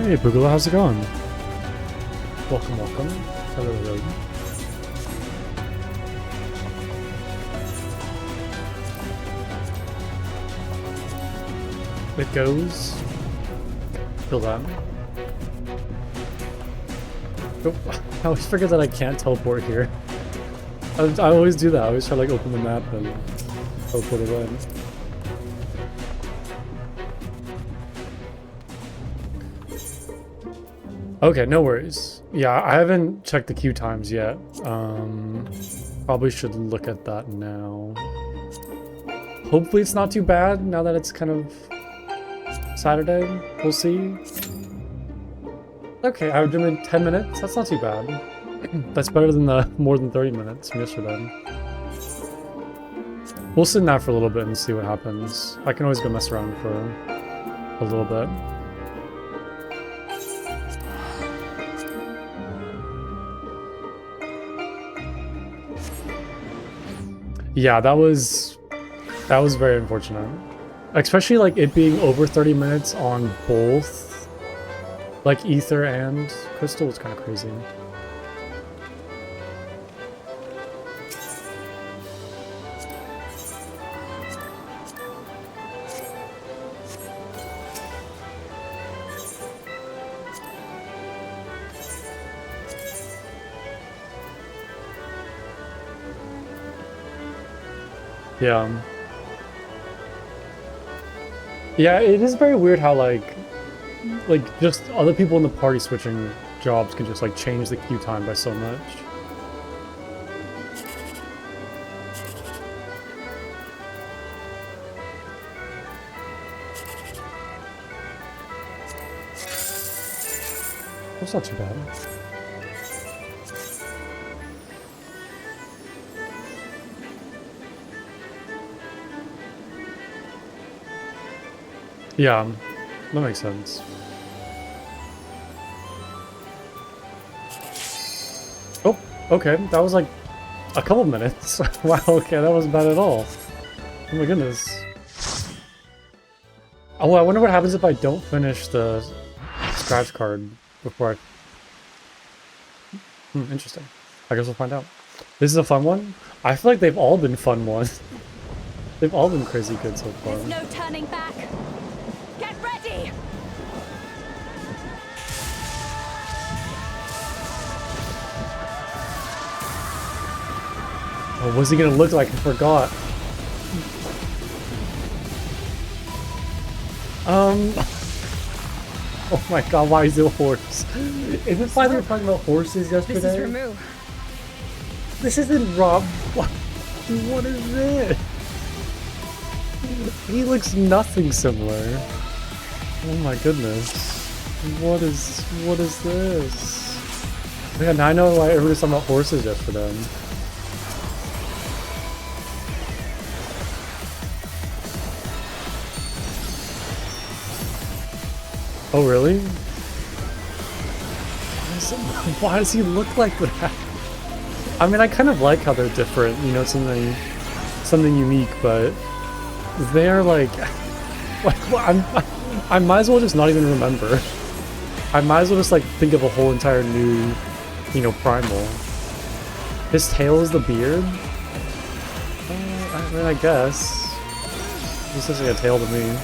Hey, Boogaloo, how's it going? Welcome, welcome. Hello, hello. It goes. Feel that. Oh, I always forget that I can't teleport here. I always do that. I always try to like open the map and teleport away. Okay, no worries. Yeah, I haven't checked the queue times yet. Probably should look at that now. Hopefully it's not too bad now that it's kind of Saturday. We'll see. Okay, I would do it in 10 minutes. That's not too bad. That's better than the more than 30 minutes from yesterday. We'll sit in that for a little bit and see what happens. I can always go mess around for a little bit. Yeah, that was very unfortunate. Especially like it being over 30 minutes on both like Ether and Crystal was kind of crazy. Yeah. Yeah, it is very weird how like just other people in the party switching jobs can just like change the queue time by so much. That's not too bad. Yeah, that makes sense. Oh, okay, that was like a couple minutes. Wow, okay, that wasn't bad at all. Oh my goodness. Oh, I wonder what happens if I don't finish the scratch card before I... interesting. I guess we'll find out. This is a fun one? I feel like they've all been fun ones. They've all been crazy good so far. There's no turning back. Get ready! Oh, what's he gonna look like? I forgot. Oh my god, why is it a horse? Is it why they were talking about horses yesterday? This is Remu. This isn't Rob. What is this? He looks nothing similar. Oh my goodness. What is this? Yeah, now I know why everybody was talking about horses yesterday. Oh really? Why does he look like that? I mean, I kind of like how they're different, you know, something unique, but they're like I might as well just not even remember. I might as well just like think of a whole entire new, you know, primal. His tail is the beard? I mean, I guess. This looks like a tail to me.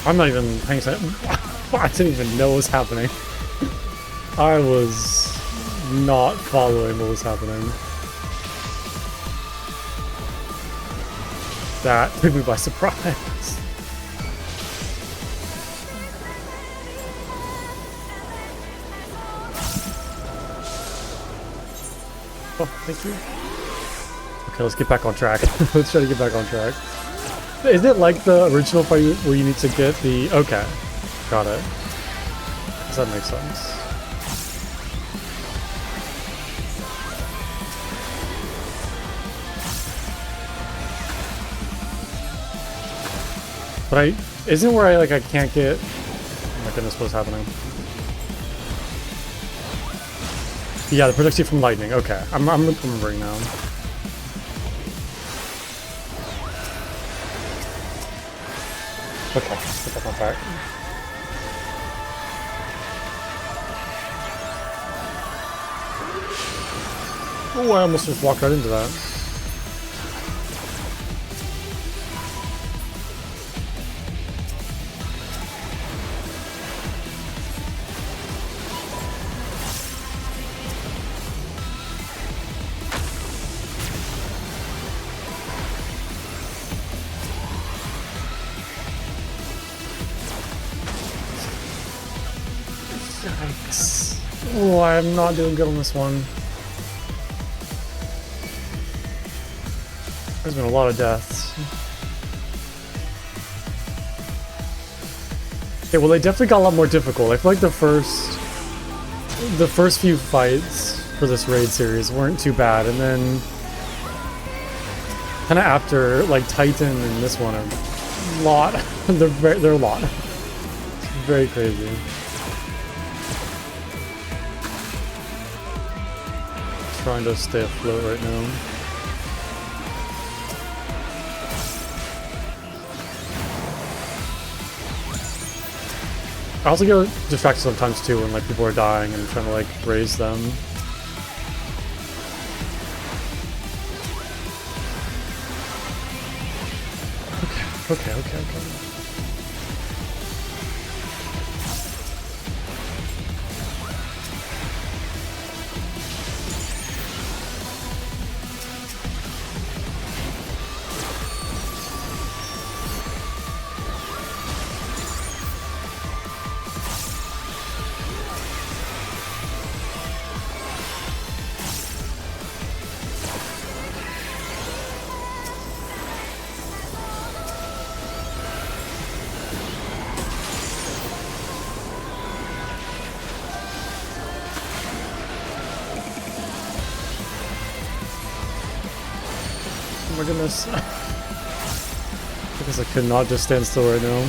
I'm not even paying attention. I didn't even know what was happening. I was not following what was happening. That took me by surprise. Oh, thank you. Okay, let's get back on track. Let's try to get back on track. Is it like the original fight where you need to get the... Okay, got it. Does that make sense? But isn't where I can't get, oh my goodness, what's happening? Yeah, the protects you from lightning. Okay, I'm remembering now. Okay, put that on back. Oh, I almost just walked right into that. Yikes. Oh, I'm not doing good on this one. There's been a lot of deaths. Okay, well they definitely got a lot more difficult. I feel like the first few fights for this raid series weren't too bad, and then kind of after like Titan and this one are a lot. they're a lot. It's very crazy. Trying to stay afloat right now. I also get distracted sometimes too when like people are dying and I'm trying to like raise them. Okay. Oh my goodness. I guess I could not just stand still right now.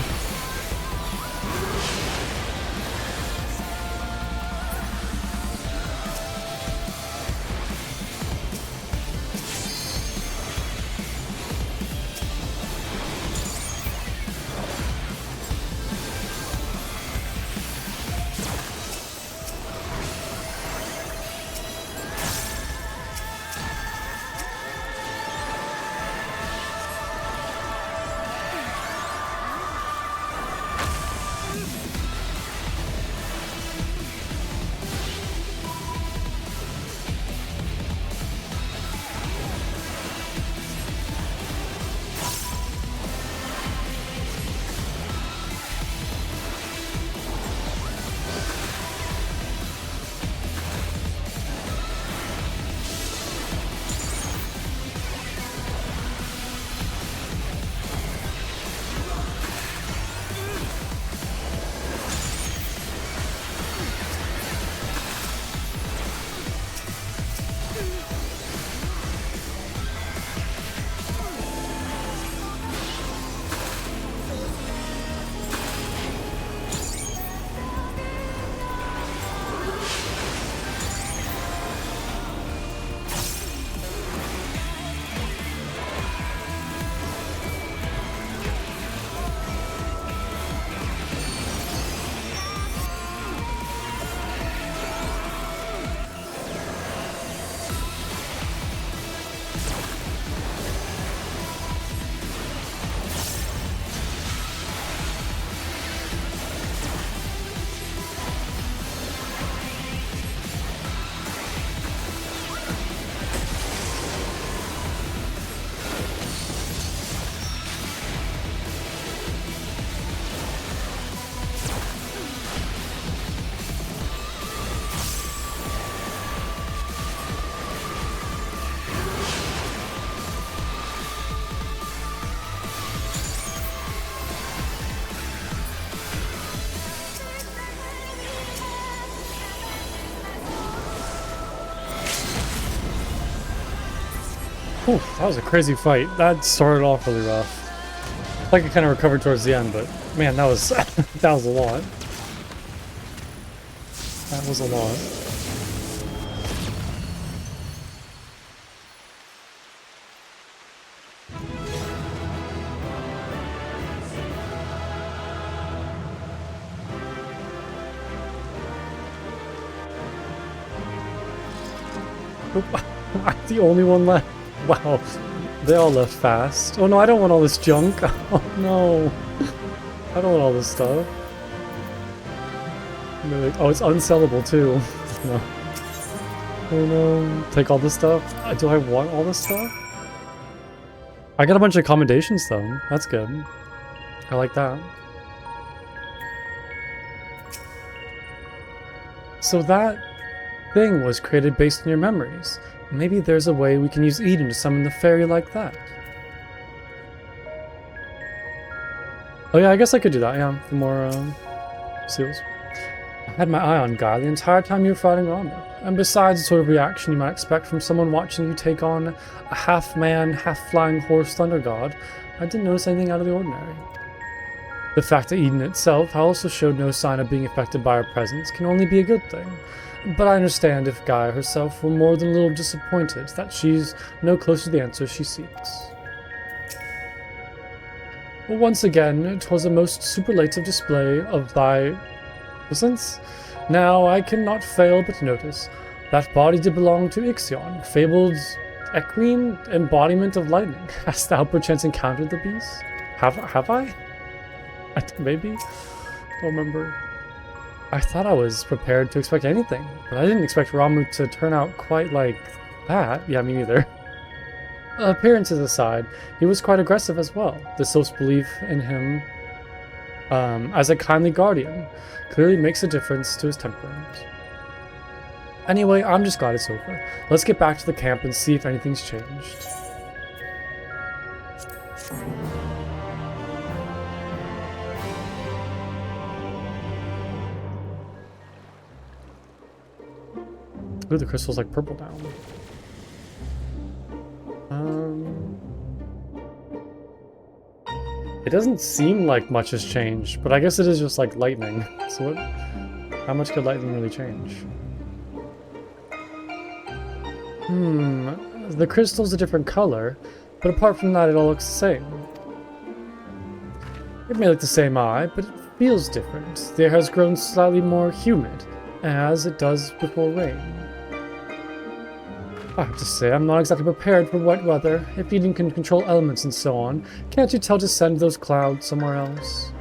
Whew, that was a crazy fight. That started off really rough. Like it kind of recovered towards the end, but man, that was that was a lot. That was a lot. I'm the only one left. Wow. They all left fast. Oh no, I don't want all this junk. Oh no. I don't want all this stuff. Like, oh, it's unsellable too. No. Oh no. Take all this stuff? Do I want all this stuff? I got a bunch of commendations though. That's good. I like that. So that thing was created based on your memories. Maybe there's a way we can use Eden to summon the fairy like that. Oh yeah, I guess I could do that, yeah, for more seals. I had my eye on Guy the entire time you were fighting Rondo. And besides the sort of reaction you might expect from someone watching you take on a half-man, half-flying horse thunder god, I didn't notice anything out of the ordinary. The fact that Eden itself also showed no sign of being affected by her presence can only be a good thing. But I understand if Gaia herself were more than a little disappointed that she's no closer to the answer she seeks. But once again, it was a most superlative display of thy presence. Now I cannot fail but notice that body did belong to Ixion, fabled equine embodiment of lightning. Hast thou perchance encountered the beast? Have I? Maybe? Don't remember. I thought I was prepared to expect anything, but I didn't expect Ramu to turn out quite like that. Yeah, me neither. Appearances aside, he was quite aggressive as well. The Sylph's belief in him as a kindly guardian clearly makes a difference to his temperament. Anyway, I'm just glad it's over. Let's get back to the camp and see if anything's changed. Ooh, the crystal's like purple now. It doesn't seem like much has changed, but I guess it is just like lightning. So how much could lightning really change? The crystal's a different color, but apart from that, it all looks the same. It may look the same eye, but it feels different. The air has grown slightly more humid, as it does before rain. I have to say, I'm not exactly prepared for wet weather. If Eden can control elements and so on, can't you tell to send those clouds somewhere else?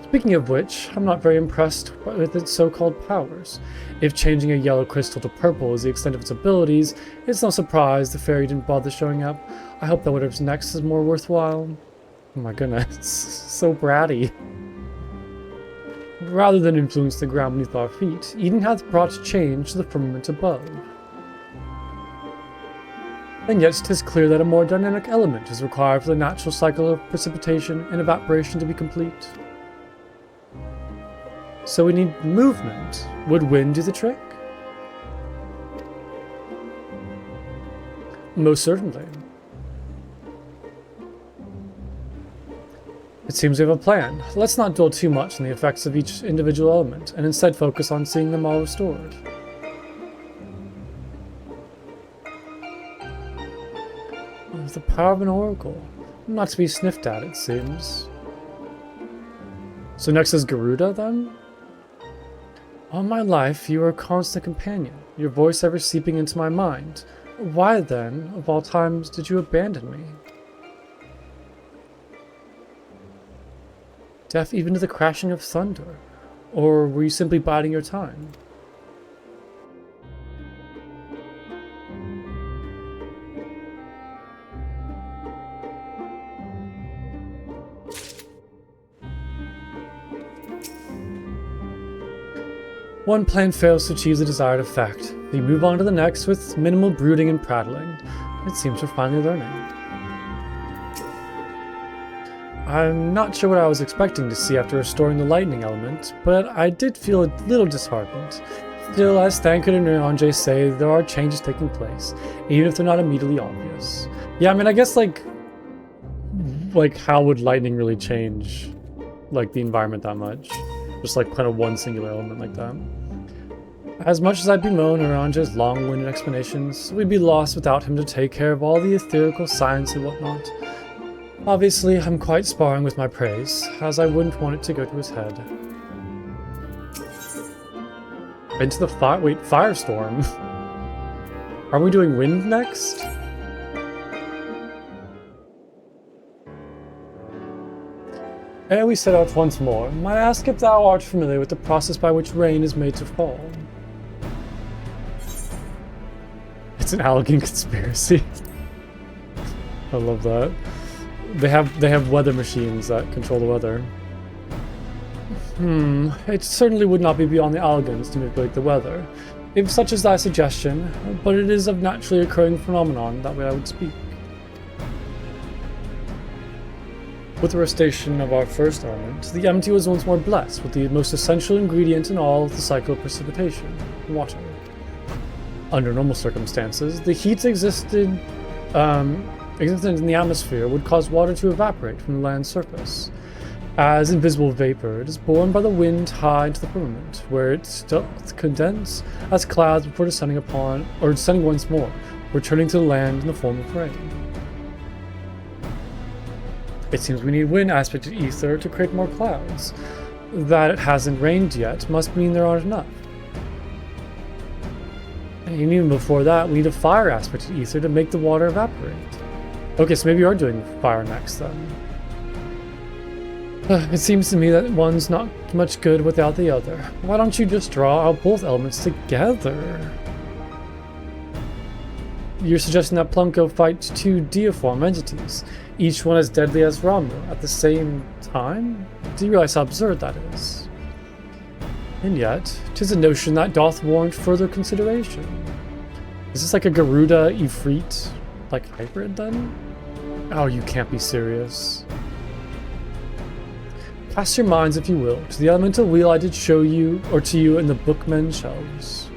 Speaking of which, I'm not very impressed with its so-called powers. If changing a yellow crystal to purple is the extent of its abilities, it's no surprise the fairy didn't bother showing up. I hope that whatever's next is more worthwhile. Oh my goodness, so bratty. Rather than influence the ground beneath our feet, Eden hath brought change to the firmament above. And yet 'tis clear that a more dynamic element is required for the natural cycle of precipitation and evaporation to be complete. So we need movement. Would wind do the trick? Most certainly. It seems we have a plan. Let's not dwell too much on the effects of each individual element, and instead focus on seeing them all restored. The power of an oracle. Not to be sniffed at, it seems. So next is Garuda, then? All my life, you were a constant companion, your voice ever seeping into my mind. Why, then, of all times, did you abandon me? Deaf even to the crashing of thunder? Or were you simply biding your time? One plan fails to achieve the desired effect. We move on to the next with minimal brooding and prattling. It seems we're finally learning. I'm not sure what I was expecting to see after restoring the lightning element, but I did feel a little disheartened. Still, as Thancred and Anjay say, there are changes taking place, even if they're not immediately obvious. Yeah, I mean, I guess, like, like, how would lightning really change, like, the environment that much? Just, like, kind of one singular element like that. As much as I bemoan Orange's long-winded explanations, we'd be lost without him to take care of all the ethereal science and whatnot. Obviously, I'm quite sparring with my praise, as I wouldn't want it to go to his head. Into the firestorm. Are we doing wind next? Ere we set out once more, might I ask if thou art familiar with the process by which rain is made to fall? It's an Allegan conspiracy. I love that. They have weather machines that control the weather. It certainly would not be beyond the Allegans to manipulate the weather, if such is thy suggestion, but it is of naturally occurring phenomenon, that way I would speak. With the restation of our first element, the MT was once more blessed with the most essential ingredient in all of the cycle of precipitation, water. Under normal circumstances, the heat existent in the atmosphere would cause water to evaporate from the land's surface. As invisible vapor, it is borne by the wind high into the firmament, where it doth condense as clouds before descending once more, returning to the land in the form of rain. It seems we need wind aspected ether to create more clouds. That it hasn't rained yet must mean there aren't enough. And even before that, we need a fire aspected ether to make the water evaporate. Okay, so maybe you are doing fire next then. It seems to me that one's not much good without the other. Why don't you just draw out both elements together? You're suggesting that Plunko fights two deiform entities, each one as deadly as Ramu, at the same time? Do you realize how absurd that is? And yet, 'tis a notion that doth warrant further consideration. Is this like a Garuda Ifrit, like, hybrid then? Oh, you can't be serious. Cast your minds, if you will, to the elemental wheel I did show you, or to you in the bookmen's shelves.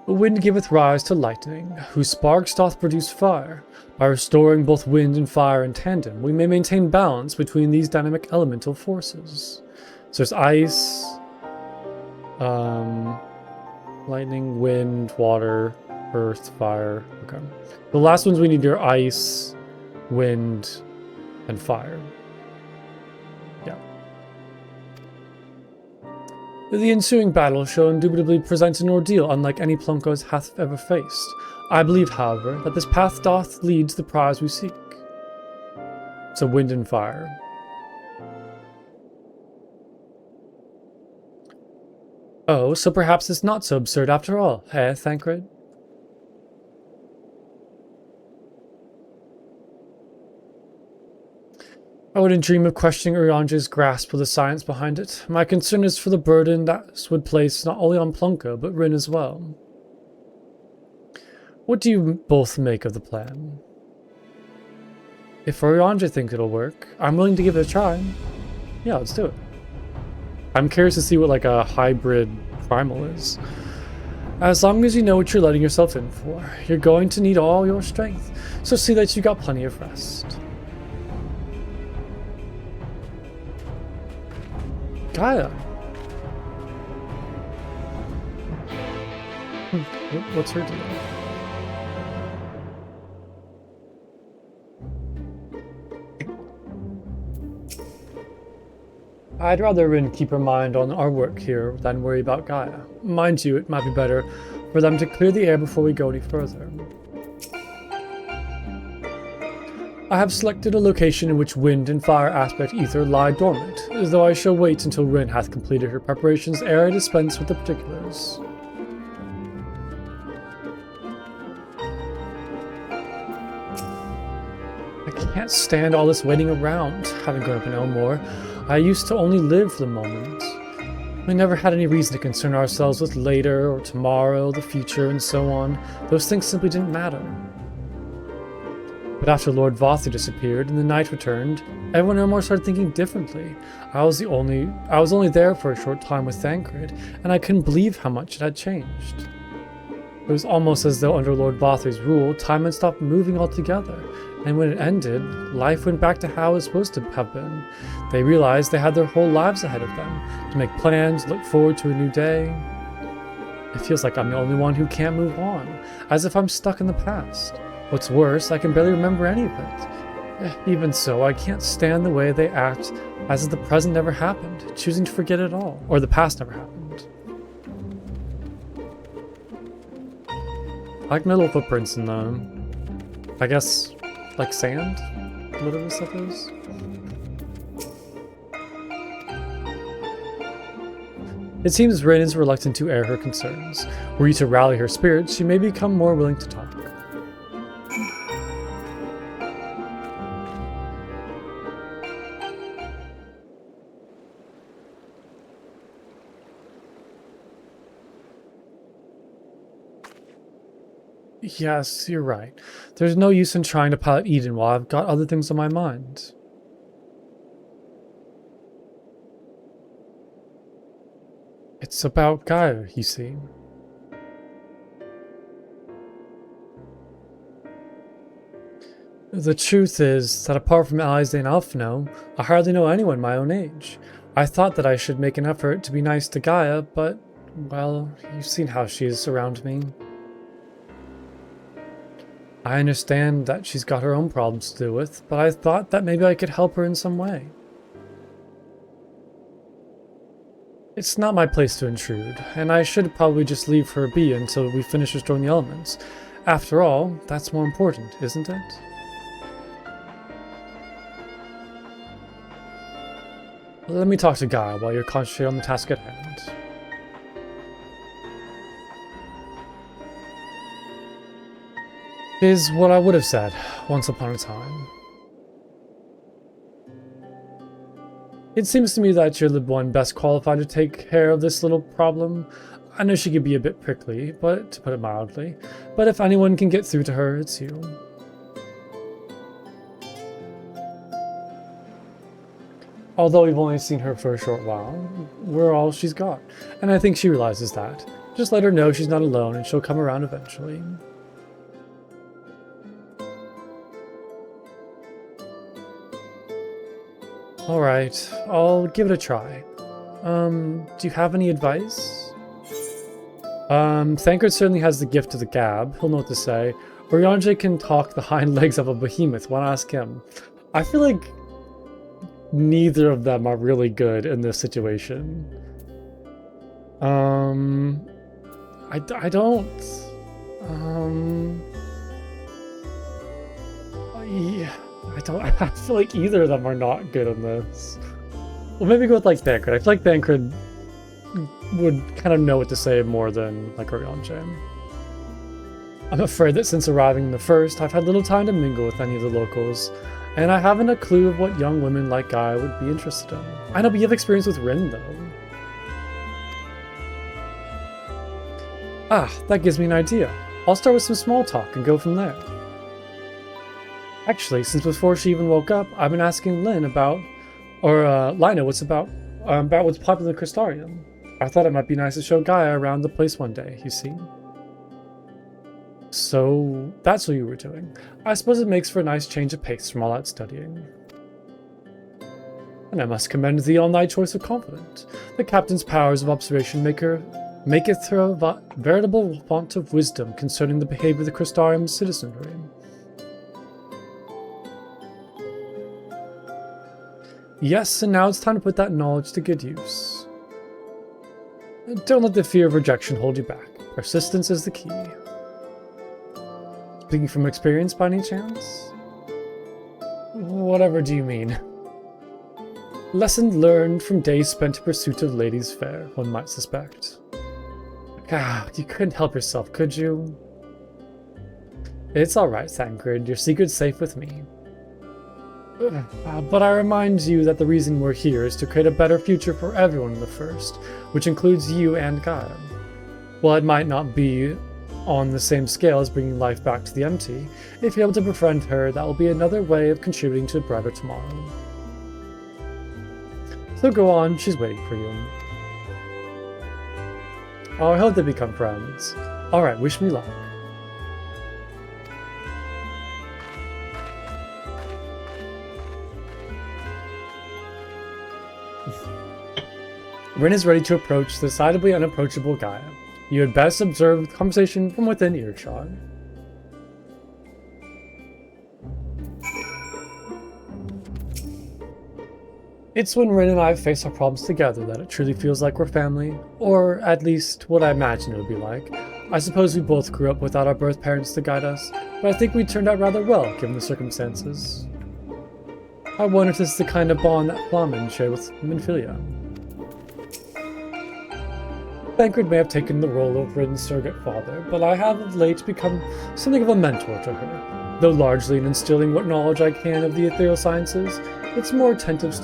The wind giveth rise to lightning, whose sparks doth produce fire. By restoring both wind and fire in tandem, we may maintain balance between these dynamic elemental forces. So there's ice, lightning, wind, water, earth, fire. Okay. The last ones we need are ice, wind, and fire. Yeah. The ensuing battle shall indubitably present an ordeal unlike any Plunkos hath ever faced. I believe, however, that this path doth lead to the prize we seek. So wind and fire. Oh, so perhaps it's not so absurd after all, eh, Thancred? I wouldn't dream of questioning Uriange's grasp for the science behind it. My concern is for the burden that would place not only on Plunko, but Rin as well. What do you both make of the plan? If Uriange thinks it'll work, I'm willing to give it a try. Yeah, let's do it. I'm curious to see what, like, a hybrid primal is. As long as you know what you're letting yourself in for, you're going to need all your strength, so see that you got plenty of rest. Gaia. What's her deal? I'd rather Rin keep her mind on our work here than worry about Gaia. Mind you, it might be better for them to clear the air before we go any further. I have selected a location in which wind and fire aspect ether lie dormant, as though I shall wait until Rin hath completed her preparations ere I dispense with the particulars. I can't stand all this waiting around, having grown up in Elmore. I used to only live for the moment. We never had any reason to concern ourselves with later or tomorrow, the future, and so on. Those things simply didn't matter. But after Lord Vothi disappeared and the night returned, everyone in Ermor started thinking differently. I was only there for a short time with Thancred, and I couldn't believe how much it had changed. It was almost as though under Lord Vothi's rule, time had stopped moving altogether, and when it ended, life went back to how it was supposed to have been. They realized they had their whole lives ahead of them, to make plans, look forward to a new day. It feels like I'm the only one who can't move on, as if I'm stuck in the past. What's worse, I can barely remember any of it. Even so, I can't stand the way they act as if the present never happened, choosing to forget it all, or the past never happened. I like my little footprints in the, I guess, like sand? Whatever this stuff is. It seems Rin is reluctant to air her concerns. Were you to rally her spirits, she may become more willing to talk. Yes, you're right. There's no use in trying to pilot Eden while I've got other things on my mind. It's about Gaia, you see. The truth is that apart from Alize and Alphino, I hardly know anyone my own age. I thought that I should make an effort to be nice to Gaia, but, well, you've seen how she is around me. I understand that she's got her own problems to deal with, but I thought that maybe I could help her in some way. It's not my place to intrude, and I should probably just leave her be until we finish restoring the elements. After all, that's more important, isn't it? Let me talk to Gaia while you're concentrating on the task at hand. Is what I would have said once upon a time. It seems to me that you're the one best qualified to take care of this little problem. I know she could be a bit prickly, but to put it mildly, but if anyone can get through to her, it's you. Although we've only seen her for a short while, we're all she's got, and I think she realizes that. Just let her know she's not alone and she'll come around eventually. Alright, I'll give it a try. Do you have any advice? Thancred certainly has the gift of the gab, he'll know what to say. Urianger can talk the hind legs of a behemoth, wanna ask him. I feel like neither of them are really good in this situation. I don't... Yeah. I feel like either of them are not good on this. Well, maybe go with like Thancred. I feel like Thancred would kind of know what to say more than like Urianger. I'm afraid that since arriving in the first, I've had little time to mingle with any of the locals, and I haven't a clue of what young women like Gaia would be interested in. I know, but you have experience with Rin, though. Ah, that gives me an idea. I'll start with some small talk and go from there. Actually, since before she even woke up, I've been asking Lina about what's popular in Crystarium. I thought it might be nice to show Gaia around the place one day, you see. So, that's what you were doing. I suppose it makes for a nice change of pace from all that studying. And I must commend thee on thy choice of confidant. The captain's powers of observation maketh her a veritable font of wisdom concerning the behavior of the Crystarium citizenry. Yes, and now it's time to put that knowledge to good use. Don't let the fear of rejection hold you back. Persistence is the key. Speaking from experience by any chance? Whatever do you mean? Lesson learned from days spent in pursuit of ladies fair, one might suspect. Ah, you couldn't help yourself, could you? It's alright, Thancred, your secret's safe with me. But I remind you that the reason we're here is to create a better future for everyone in the First, which includes you and Gaia. While it might not be on the same scale as bringing life back to the empty. If you're able to befriend her, that will be another way of contributing to a brighter tomorrow. So go on, she's waiting for you. Oh, I hope they become friends. Alright, wish me luck. Rin is ready to approach the decidedly unapproachable Gaia. You had best observe the conversation from within earshot. It's when Rin and I face our problems together that it truly feels like we're family, or at least what I imagine it would be like. I suppose we both grew up without our birth parents to guide us, but I think we turned out rather well given the circumstances. I wonder if this is the kind of bond that Flamen shared with Minfilia. Bankard may have taken the role of Rin's surrogate father, but I have of late become something of a mentor to her. Though largely in instilling what knowledge I can of the ethereal sciences, a more attentive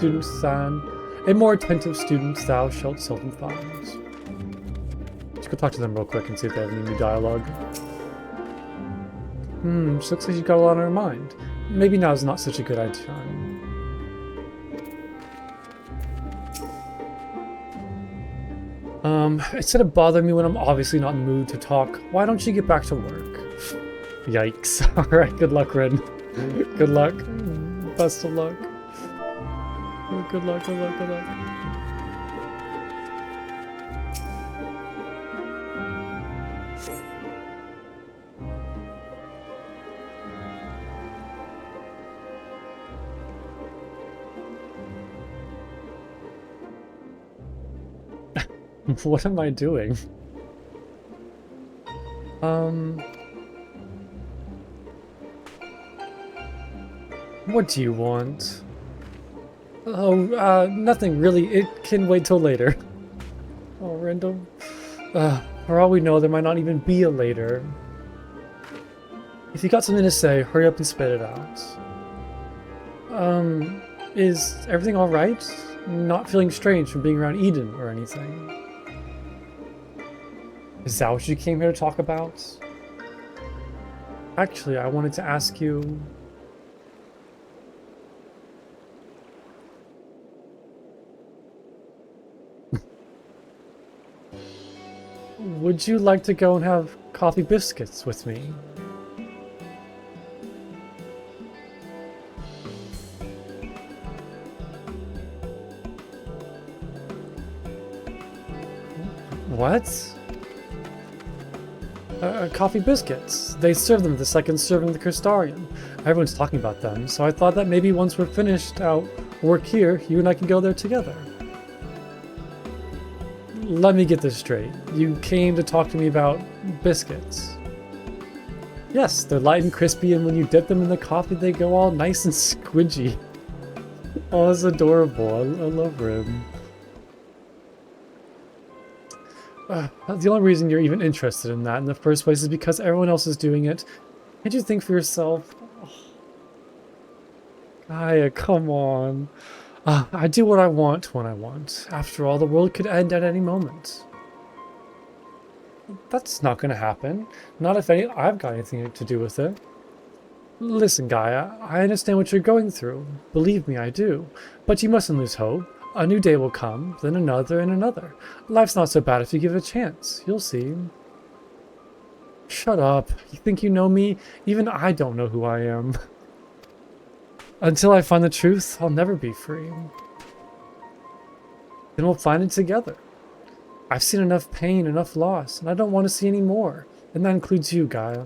student thou shalt seldom find. Let's go talk to them real quick and see if they have any new dialogue. She looks like she's got a lot on her mind. Maybe now is not such a good time. Instead of bothering me when I'm obviously not in the mood to talk, why don't you get back to work? Yikes. Alright, good luck, Rin. Good luck. Best of luck. Good luck, good luck, good luck. What am I doing? What do you want? Oh, nothing really. It can wait till later. Oh, random. For all we know, there might not even be a later. If you got something to say, hurry up and spit it out. Is everything alright? Not feeling strange from being around Eden or anything? Is that what you came here to talk about? Actually, I wanted to ask you... Would you like to go and have coffee biscuits with me? What? Coffee biscuits. They serve them at the second serving of the Crystarium. Everyone's talking about them, so I thought that maybe once we're finished out work here, you and I can go there together. Let me get this straight. You came to talk to me about biscuits. Yes, they're light and crispy, and when you dip them in the coffee, they go all nice and squidgy. Oh, it's adorable. I love Rim. The only reason you're even interested in that in the first place is because everyone else is doing it. Can't you think for yourself? Oh. Gaia, come on. I do what I want when I want. After all, the world could end at any moment. That's not going to happen. Not if I've got anything to do with it. Listen, Gaia, I understand what you're going through. Believe me, I do. But you mustn't lose hope. A new day will come, then another and another. Life's not so bad if you give it a chance. You'll see. Shut up. You think you know me? Even I don't know who I am. Until I find the truth, I'll never be free. Then we'll find it together. I've seen enough pain, enough loss, and I don't want to see any more. And that includes you, Gaia.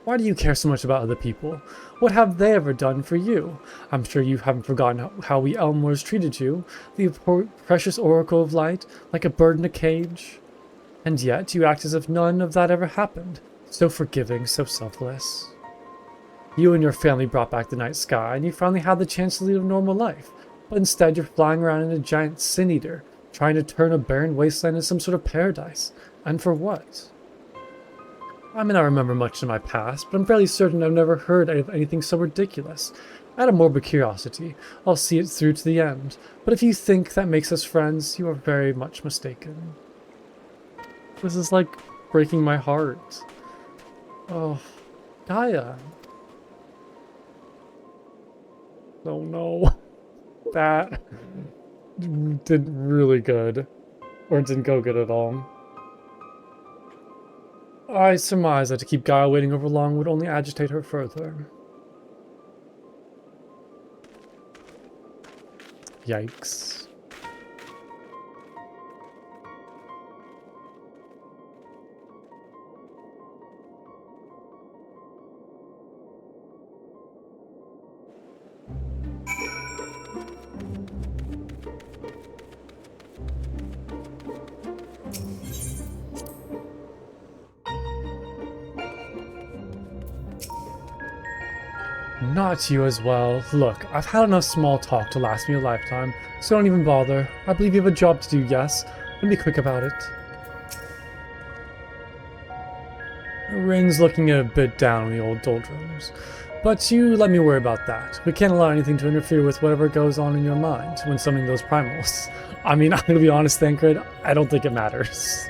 Why do you care so much about other people? What have they ever done for you? I'm sure you haven't forgotten how we Elmores treated you, the precious oracle of light, like a bird in a cage. And yet you act as if none of that ever happened. So forgiving, so selfless. You and your family brought back the night sky, and you finally had the chance to lead a normal life. But instead you're flying around in a giant sin-eater, trying to turn a barren wasteland into some sort of paradise. And for what? I may not remember much in my past, but I'm fairly certain I've never heard of anything so ridiculous. Out of morbid curiosity, I'll see it through to the end, but if you think that makes us friends, you are very much mistaken. This is like breaking my heart. Oh, Gaia. Oh no. That did really good. Or it didn't go good at all. I surmise that to keep Gaia waiting over long would only agitate her further. Yikes. Not you as well. Look, I've had enough small talk to last me a lifetime, so don't even bother. I believe you have a job to do, yes, but be quick about it. Rin's looking a bit down on the old doldrums, but you let me worry about that. We can't allow anything to interfere with whatever goes on in your mind when summoning those primals. I mean, I'm gonna be honest, Thancred, I don't think it matters.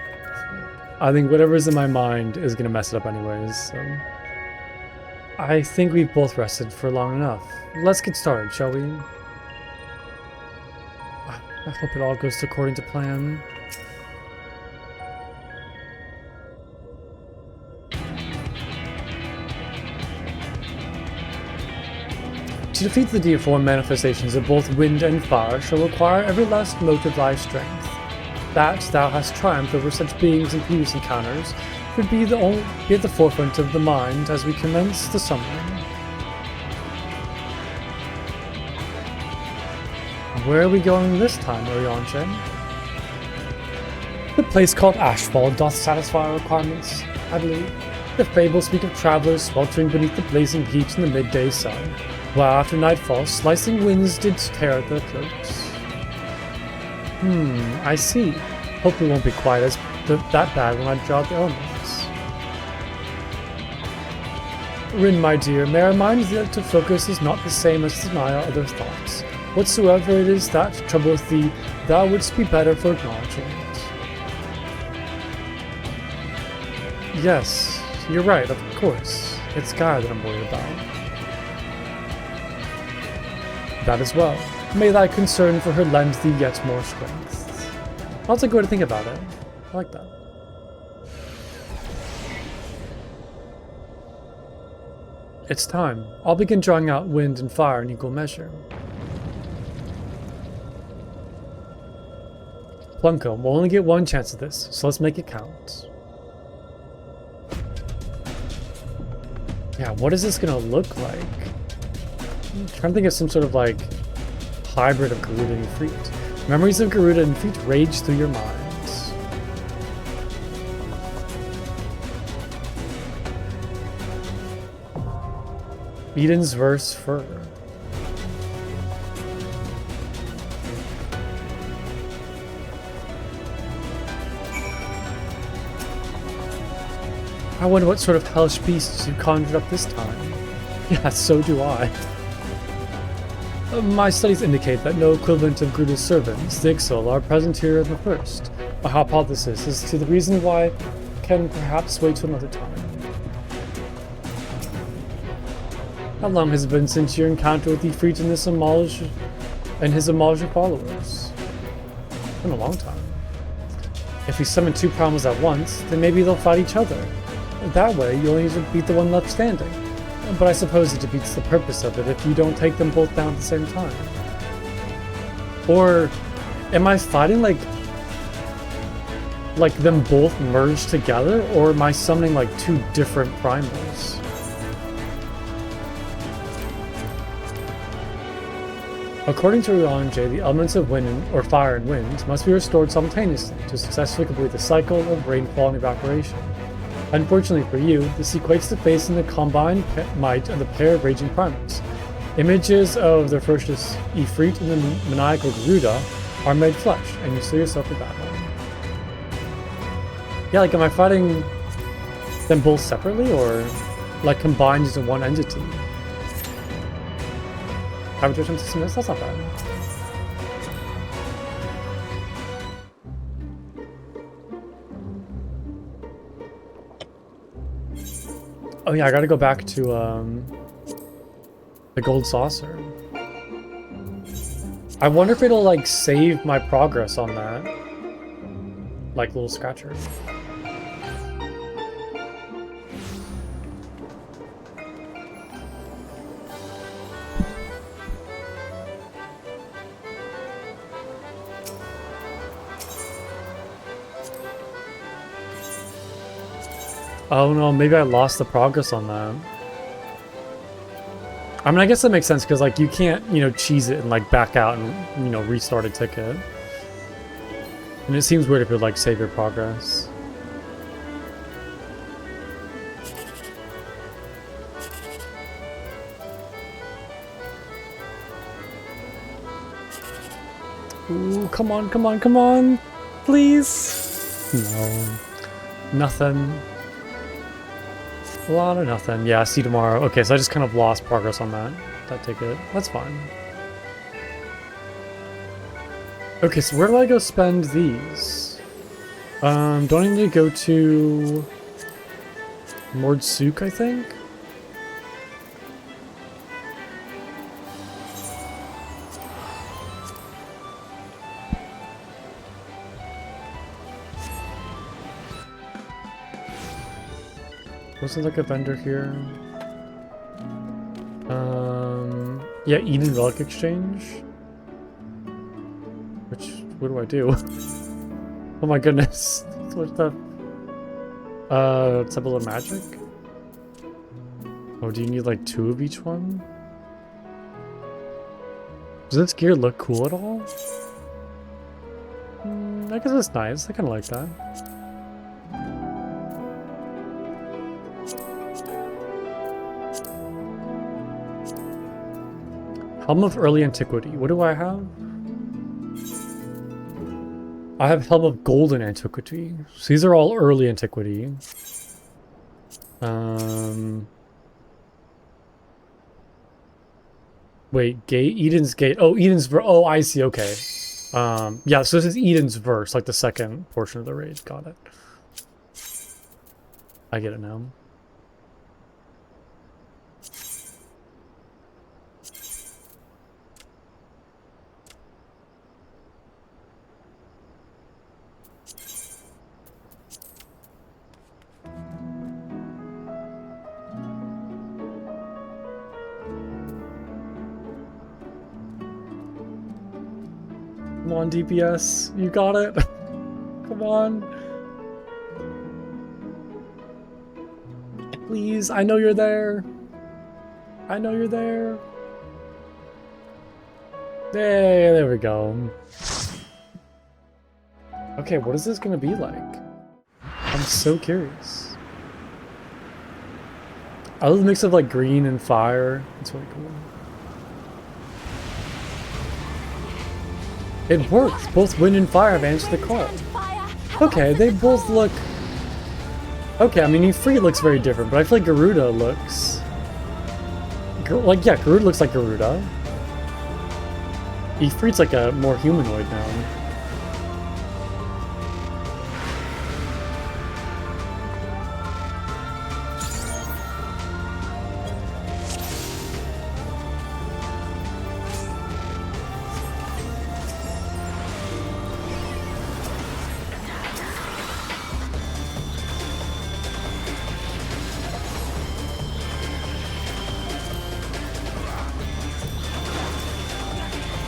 I think whatever's in my mind is gonna mess it up anyways, so... I think we've both rested for long enough. Let's get started, shall we? I hope it all goes according to plan. To defeat the deiform manifestations of both wind and fire shall require every last mote of thy strength. That thou hast triumphed over such beings in previous encounters should be at the forefront of the mind as we commence the summoning. Where are we going this time, Orianche? The place called Ashfall doth satisfy our requirements, I believe. The fables speak of travelers sweltering beneath the blazing heat in the midday sun, while after nightfall slicing winds did tear at their cloaks. I see. Hope we won't be quite as that bad when I draw the elements. Rin, my dear, may I remind you that to focus is not the same as to deny our other thoughts. Whatsoever it is that troubleth thee, thou wouldst be better for acknowledging it. Yes, you're right, of course. It's Gaia that I'm worried about. That as well. May thy concern for her lend thee yet more strength. I'll take a way to think about it. I like that. It's time. I'll begin drawing out wind and fire in equal measure. Plunko, we'll only get one chance at this, so let's make it count. Yeah, what is this gonna look like? I'm trying to think of some sort of like hybrid of Garuda and Ifrit. Memories of Garuda and Ifrit rage through your minds. Eden's verse fur. I wonder what sort of hellish beasts you conjured up this time. Yeah, so do I. My studies indicate that no equivalent of Garuda's servants, the Ixal, are present here at the first. My hypothesis is to the reason why can perhaps wait till another time. How long has it been since your encounter with Ifrit and his Amalja followers? It's been a long time. If we summon two primals at once, then maybe they'll fight each other. That way, you only need to beat the one left standing. But I suppose it defeats the purpose of it if you don't take them both down at the same time. Or am I fighting like them both merged together, or am I summoning like two different primals? According to Orianche, the elements of wind or fire and wind must be restored simultaneously to successfully complete the cycle of rainfall and evaporation. Unfortunately for you, this equates to facing the combined might of the pair of raging primals. Images of their ferocious Ifrit and the maniacal Garuda are made flesh, and you see yourself in battle. Yeah, like am I fighting them both separately, or like combined into one entity? Avatar attempts to summon this? That's not bad. Oh yeah, I gotta go back to the gold saucer. I wonder if it'll like save my progress on that. Like little scratcher. Oh no, maybe I lost the progress on that. I mean, I guess that makes sense because like you can't, you know, cheese it and like back out and, you know, restart a ticket. And it seems weird if it would like save your progress. Ooh, come on, come on, come on. Please. No. Nothing. A lot of nothing. Yeah, see you tomorrow. Okay, so I just kind of lost progress on that ticket. That's fine. Okay, so where do I go spend these? Do I need to go to Mordsuk, I think? Wasn't like a vendor here? Yeah, Eden Relic Exchange. What do I do? Oh my goodness. What the? Temple of Magic? Oh, do you need like 2 of each one? Does this gear look cool at all? I guess it's nice. I kind of like that. Helm of Early Antiquity. What do I have? I have Helm of Golden Antiquity. So these are all early antiquity. Wait, Gate? Eden's Gate. Oh, oh, I see, okay. Yeah, so this is Eden's Verse, like the second portion of the raid. Got it. I get it now. Come on, DPS. You got it. Come on. Please, I know you're there. I know you're there. Hey, there we go. Okay, what is this gonna be like? I'm so curious. I love the mix of like green and fire. It's really cool. It works. Both wind and fire have answered the call. Okay, they both look... Okay, I mean, Ifrit looks very different, but I feel like Garuda looks... Like, yeah, Garuda looks like Garuda. Ifrit's like a more humanoid now.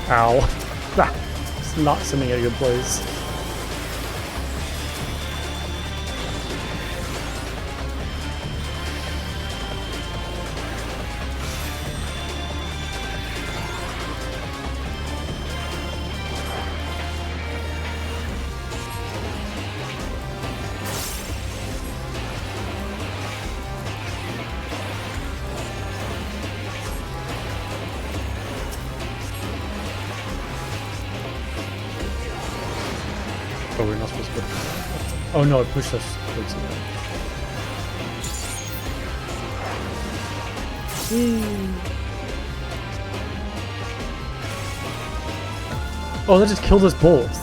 Ow. It's not sending at a good place. Oh, we're not supposed to... Oh no, it pushed us towards the edge. Oh, that just killed us both.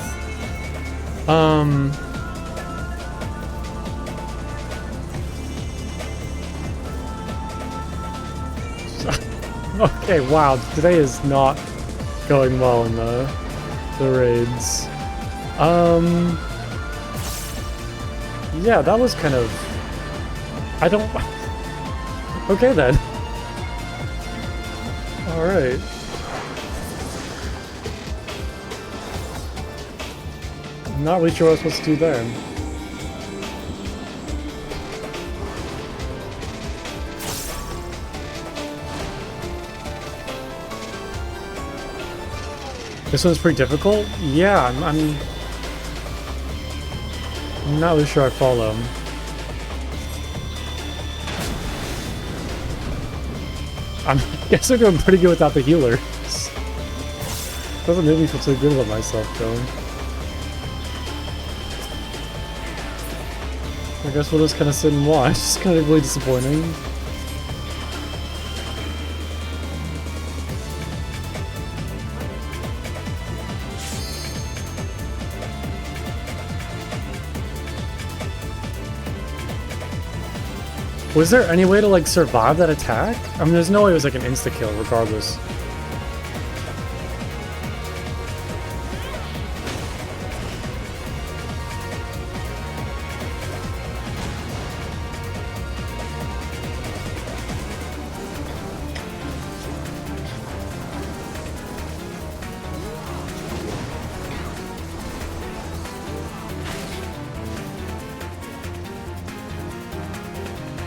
Okay, wow, today is not going well in the raids. Yeah, that was kind of... I don't... Okay then. Alright. I'm not really sure what I was supposed to do there. This one's pretty difficult? Yeah, I'm not really sure I follow. I guess I'm doing pretty good without the healers. Doesn't make me feel so good about myself, though. I guess we'll just kind of sit and watch. It's kind of really disappointing. Was there any way to, like, survive that attack? I mean, there's no way it was, like, an insta-kill, regardless.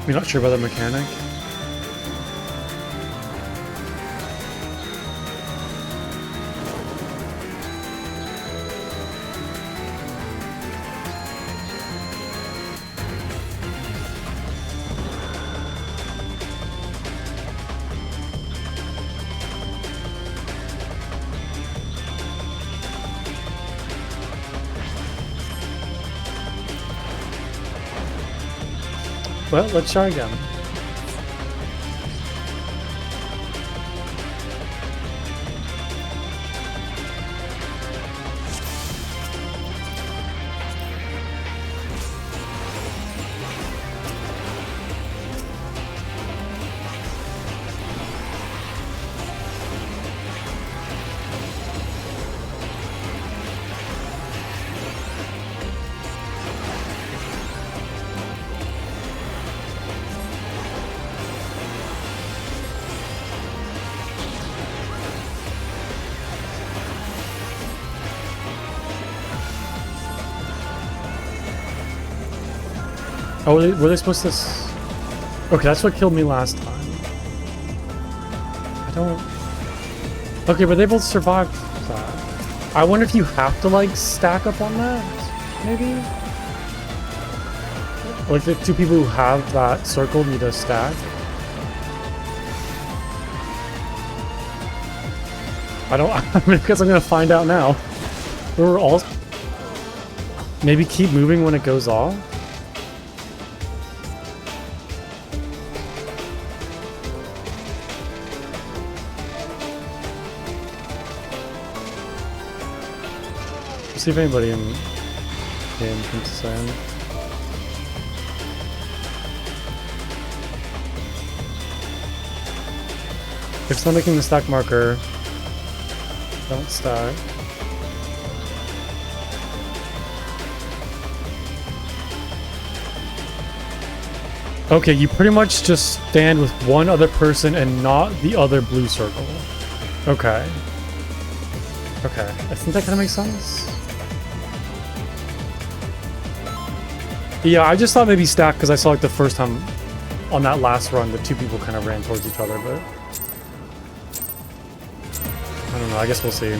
You're not sure about the mechanic? Well, let's try again. Oh, were they supposed to... Okay, that's what killed me last time. I don't... Okay, but they both survived that. I wonder if you have to, like, stack up on that? Maybe? Like, the two people who have that circle need to stack? I don't... I mean, I guess I'm gonna find out now. We're all... Maybe keep moving when it goes off? See if anybody in game can say. If it's not making the stack marker, don't stack. Okay, you pretty much just stand with one other person and not the other blue circle. Okay. Okay, I think that kind of makes sense. Yeah, I just thought maybe stack because I saw like the first time on that last run the two people kind of ran towards each other, but I don't know, I guess we'll see.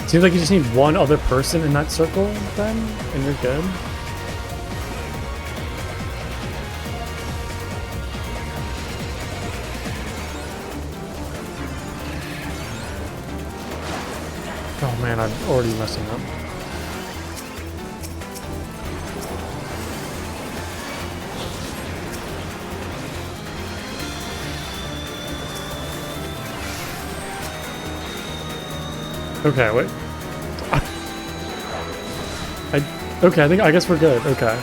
Seems like you just need one other person in that circle then, and you're good. Oh man, I'm already messing up. Okay, wait. Okay, I guess we're good. Okay.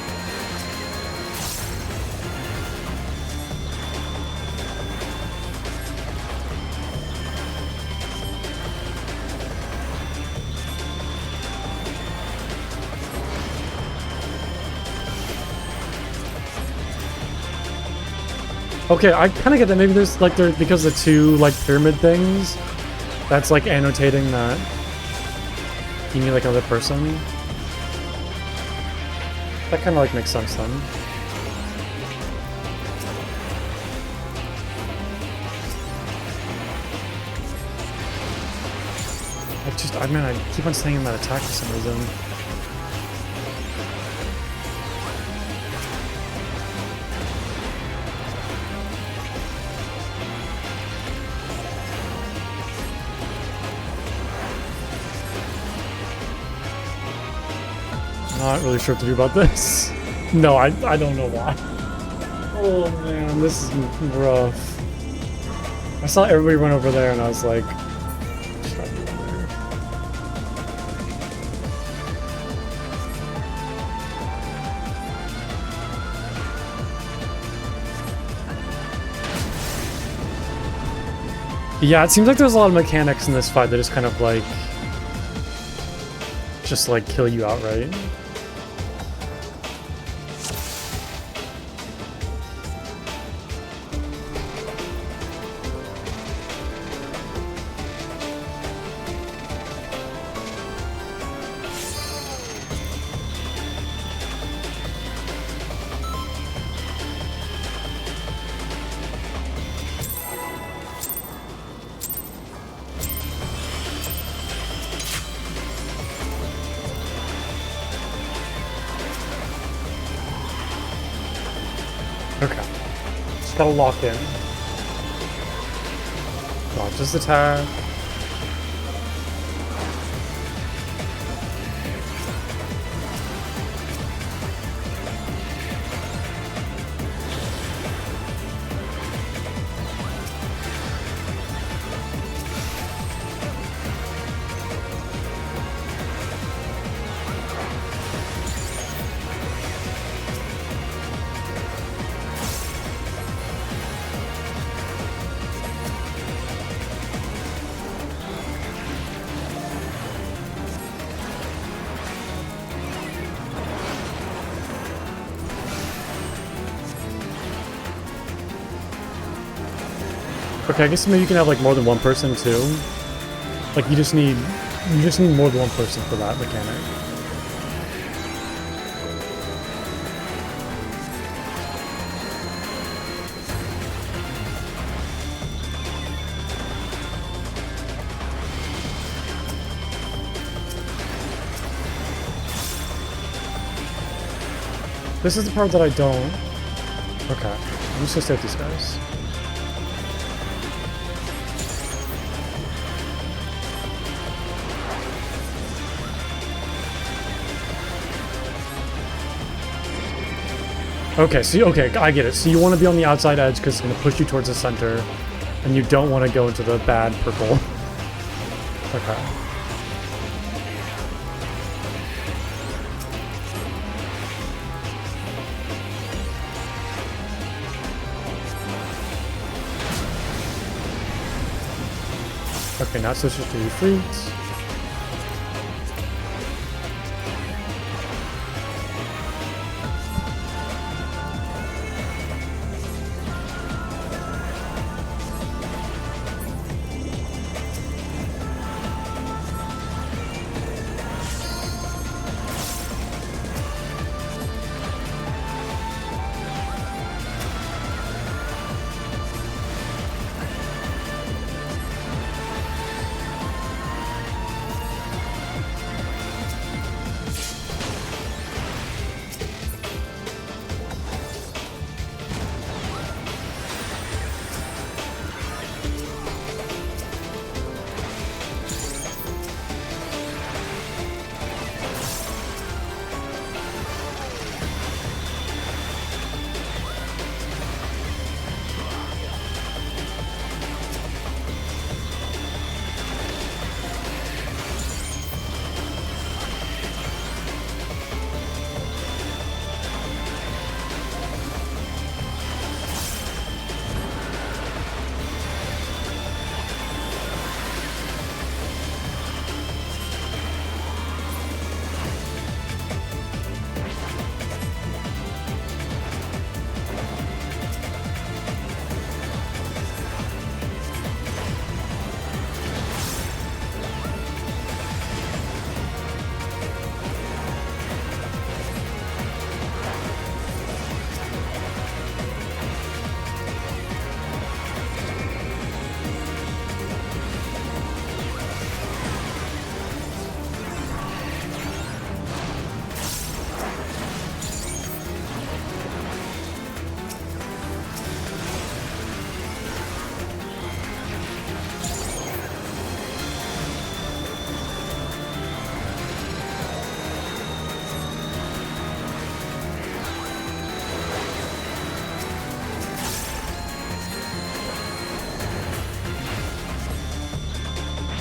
Okay, I kind of get that. Maybe there's like because the two like pyramid things, that's like annotating that you need like another person. That kind of like makes sense then. I keep on staying in that attack for some reason. Not really sure what to do about this. No, I don't know why. Oh man, this is rough. I saw everybody run over there and I was like, yeah, it seems like there's a lot of mechanics in this fight that just kind of like just like kill you outright. Okay. Just gotta lock in. Dodge this attack. Okay, I guess maybe you can have like more than one person too. Like you just need more than one person for that mechanic. This is the part that I don't. Okay, I'm just gonna stay with these guys. Okay, so okay, I get it. So you want to be on the outside edge because it's going to push you towards the center, and you don't want to go into the bad purple. Okay. Okay, now switch it to retreat.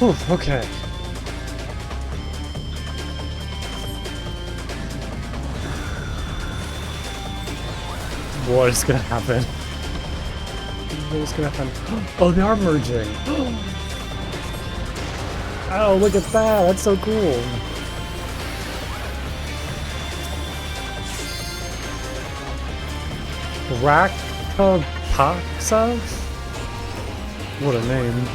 Whew, okay. What is gonna happen? What is gonna happen? Oh, they are merging. Oh, look at that. That's so cool. Rakapaksa? What a name.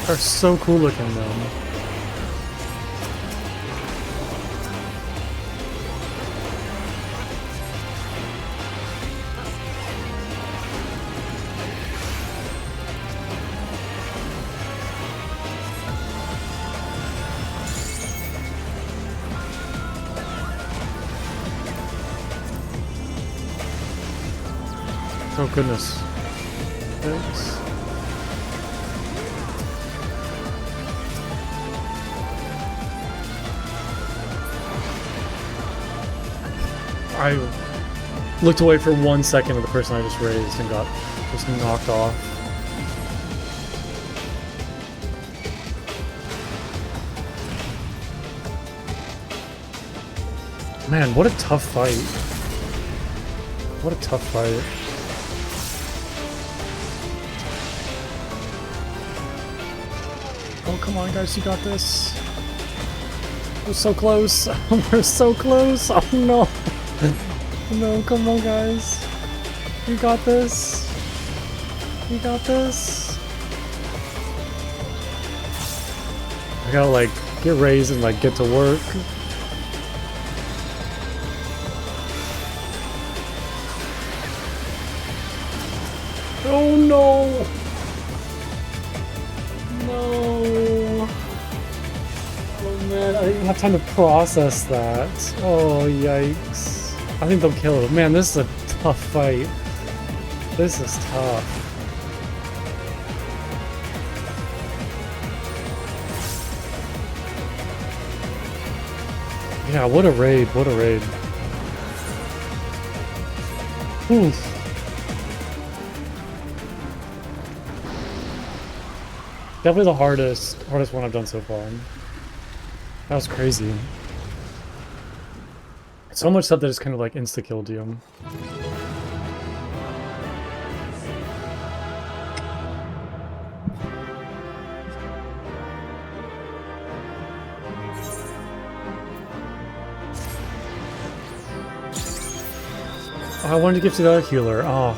They're so cool looking though. Oh goodness. Thanks. I looked away for 1 second at the person I just raised and got just knocked off. Man, what a tough fight. What a tough fight. Oh, come on, guys, you got this. We're so close. We're so close. Oh, no. No, come on, guys. You got this. You got this. I gotta, like, get raised and, like, get to work. Oh, no. No. Oh man, I didn't even have time to process that. Oh yikes. I think they'll kill it. Man, this is a tough fight. This is tough. Yeah, what a raid, what a raid. Oof. Definitely the hardest one I've done so far. That was crazy. So much stuff that just kind of like insta-killed you. Oh, I wanted to give to the other healer. Oh.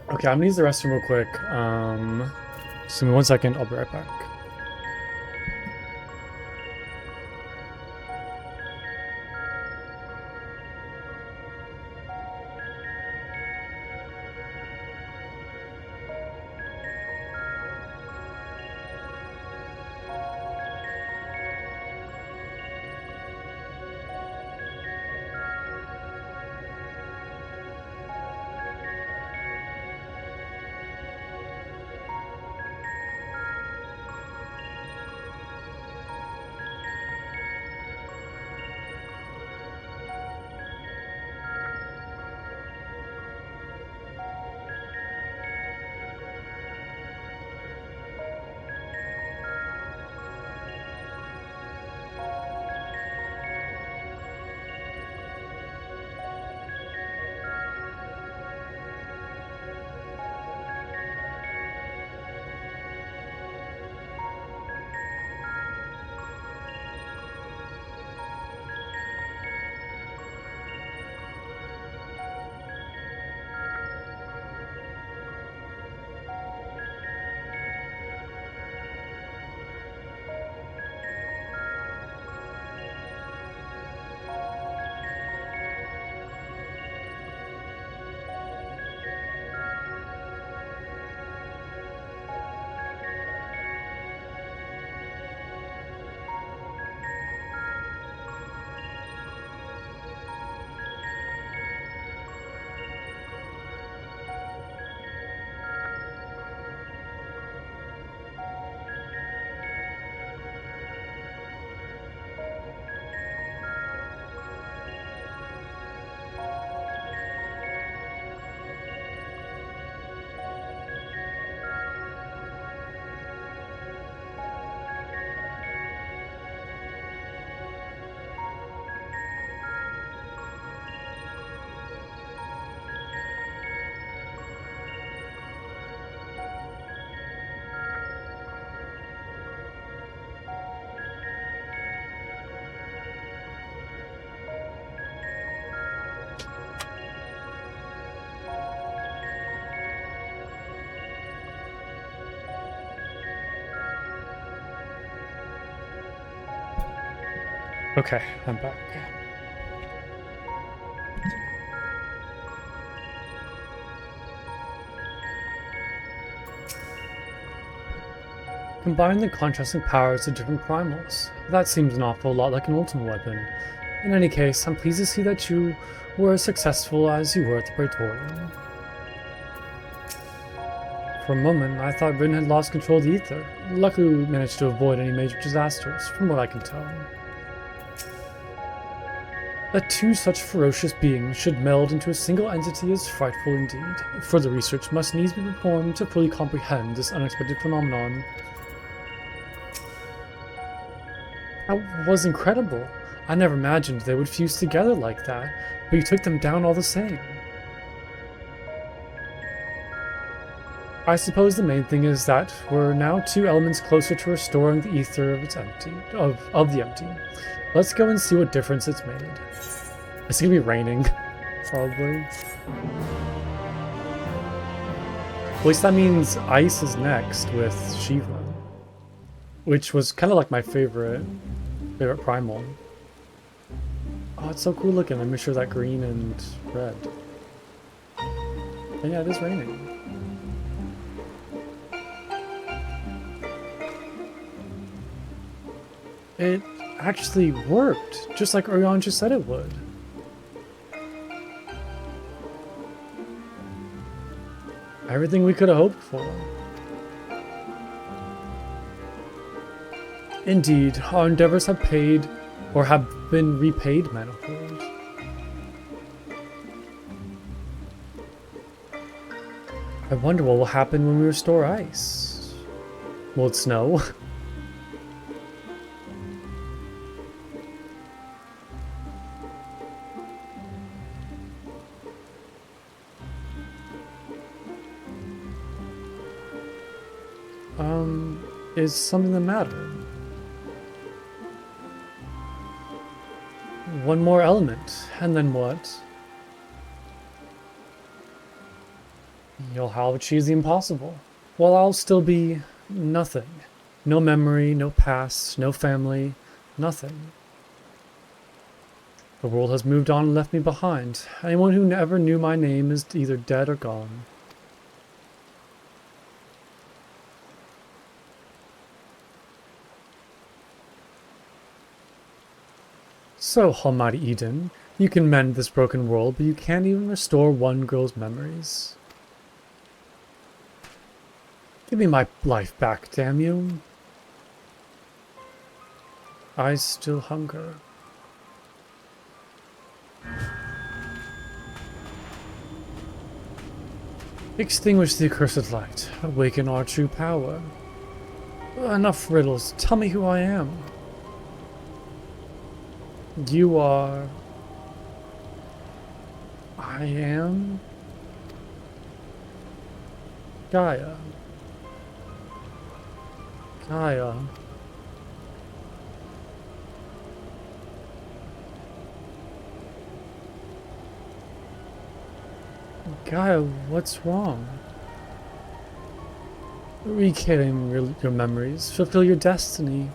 Okay, I'm gonna use the restroom real quick. Just give me 1 second, I'll be right back. Okay, I'm back. Combine the contrasting powers of different primals. That seems an awful lot like an ultimate weapon. In any case, I'm pleased to see that you were as successful as you were at the Praetorium. For a moment, I thought Rin had lost control of the ether. Luckily, we managed to avoid any major disasters, from what I can tell. That two such ferocious beings should meld into a single entity is frightful indeed. Further research must needs be performed to fully comprehend this unexpected phenomenon. That was incredible. I never imagined they would fuse together like that, but you took them down all the same. I suppose the main thing is that we're now two elements closer to restoring the ether of the empty. Let's go and see what difference it's made. It's gonna be raining, probably. At least that means Ice is next with Shiva, which was kind of like my favorite primal. Oh, it's so cool looking. Let me show that green and red. And yeah, it is raining. It actually worked, just like Orion just said it would. Everything we could have hoped for. Indeed, our endeavors have paid, or have been repaid manifold. I wonder what will happen when we restore Ice. Will it snow? Is something the matter? One more element, and then what? You'll have achieved the impossible. While I'll still be nothing. No memory, no past, no family, nothing. The world has moved on and left me behind. Anyone who never knew my name is either dead or gone. So, Almighty Eden, you can mend this broken world, but you can't even restore one girl's memories. Give me my life back, damn you. I still hunger. Extinguish the accursed light. Awaken our true power. Enough riddles. Tell me who I am. You are... I am... Gaia. Gaia. Gaia, what's wrong? Reclaim your memories. Fulfill your destiny.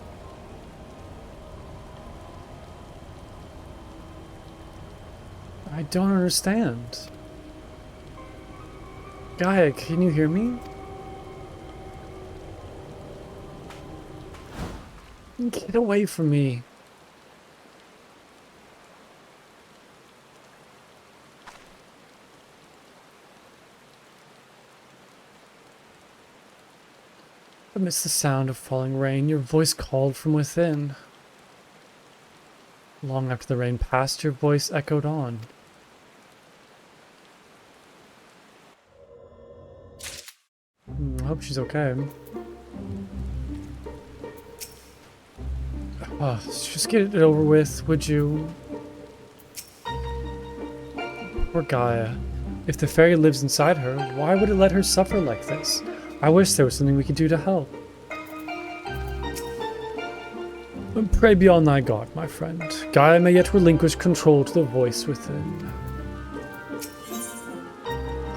I don't understand. Gaia, can you hear me? Get away from me. Amidst the sound of falling rain, your voice called from within. Long after the rain passed, your voice echoed on. I hope she's okay. Just get it over with, would you? Poor Gaia. If the fairy lives inside her, why would it let her suffer like this? I wish there was something we could do to help. Pray be on thy God, my friend. Gaia may yet relinquish control to the voice within.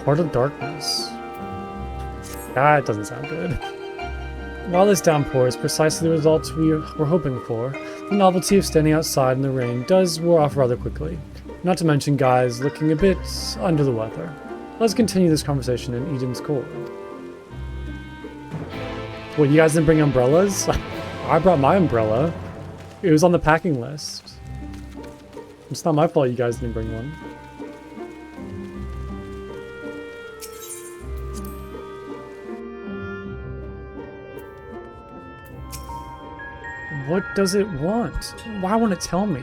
Heart of Darkness. That doesn't sound good. While this downpour is precisely the results we were hoping for, the novelty of standing outside in the rain does wear off rather quickly. Not to mention guys looking a bit under the weather. Let's continue this conversation in Eden's Court. What, you guys didn't bring umbrellas? I brought my umbrella. It was on the packing list. It's not my fault you guys didn't bring one. What does it want? Why won't it tell me?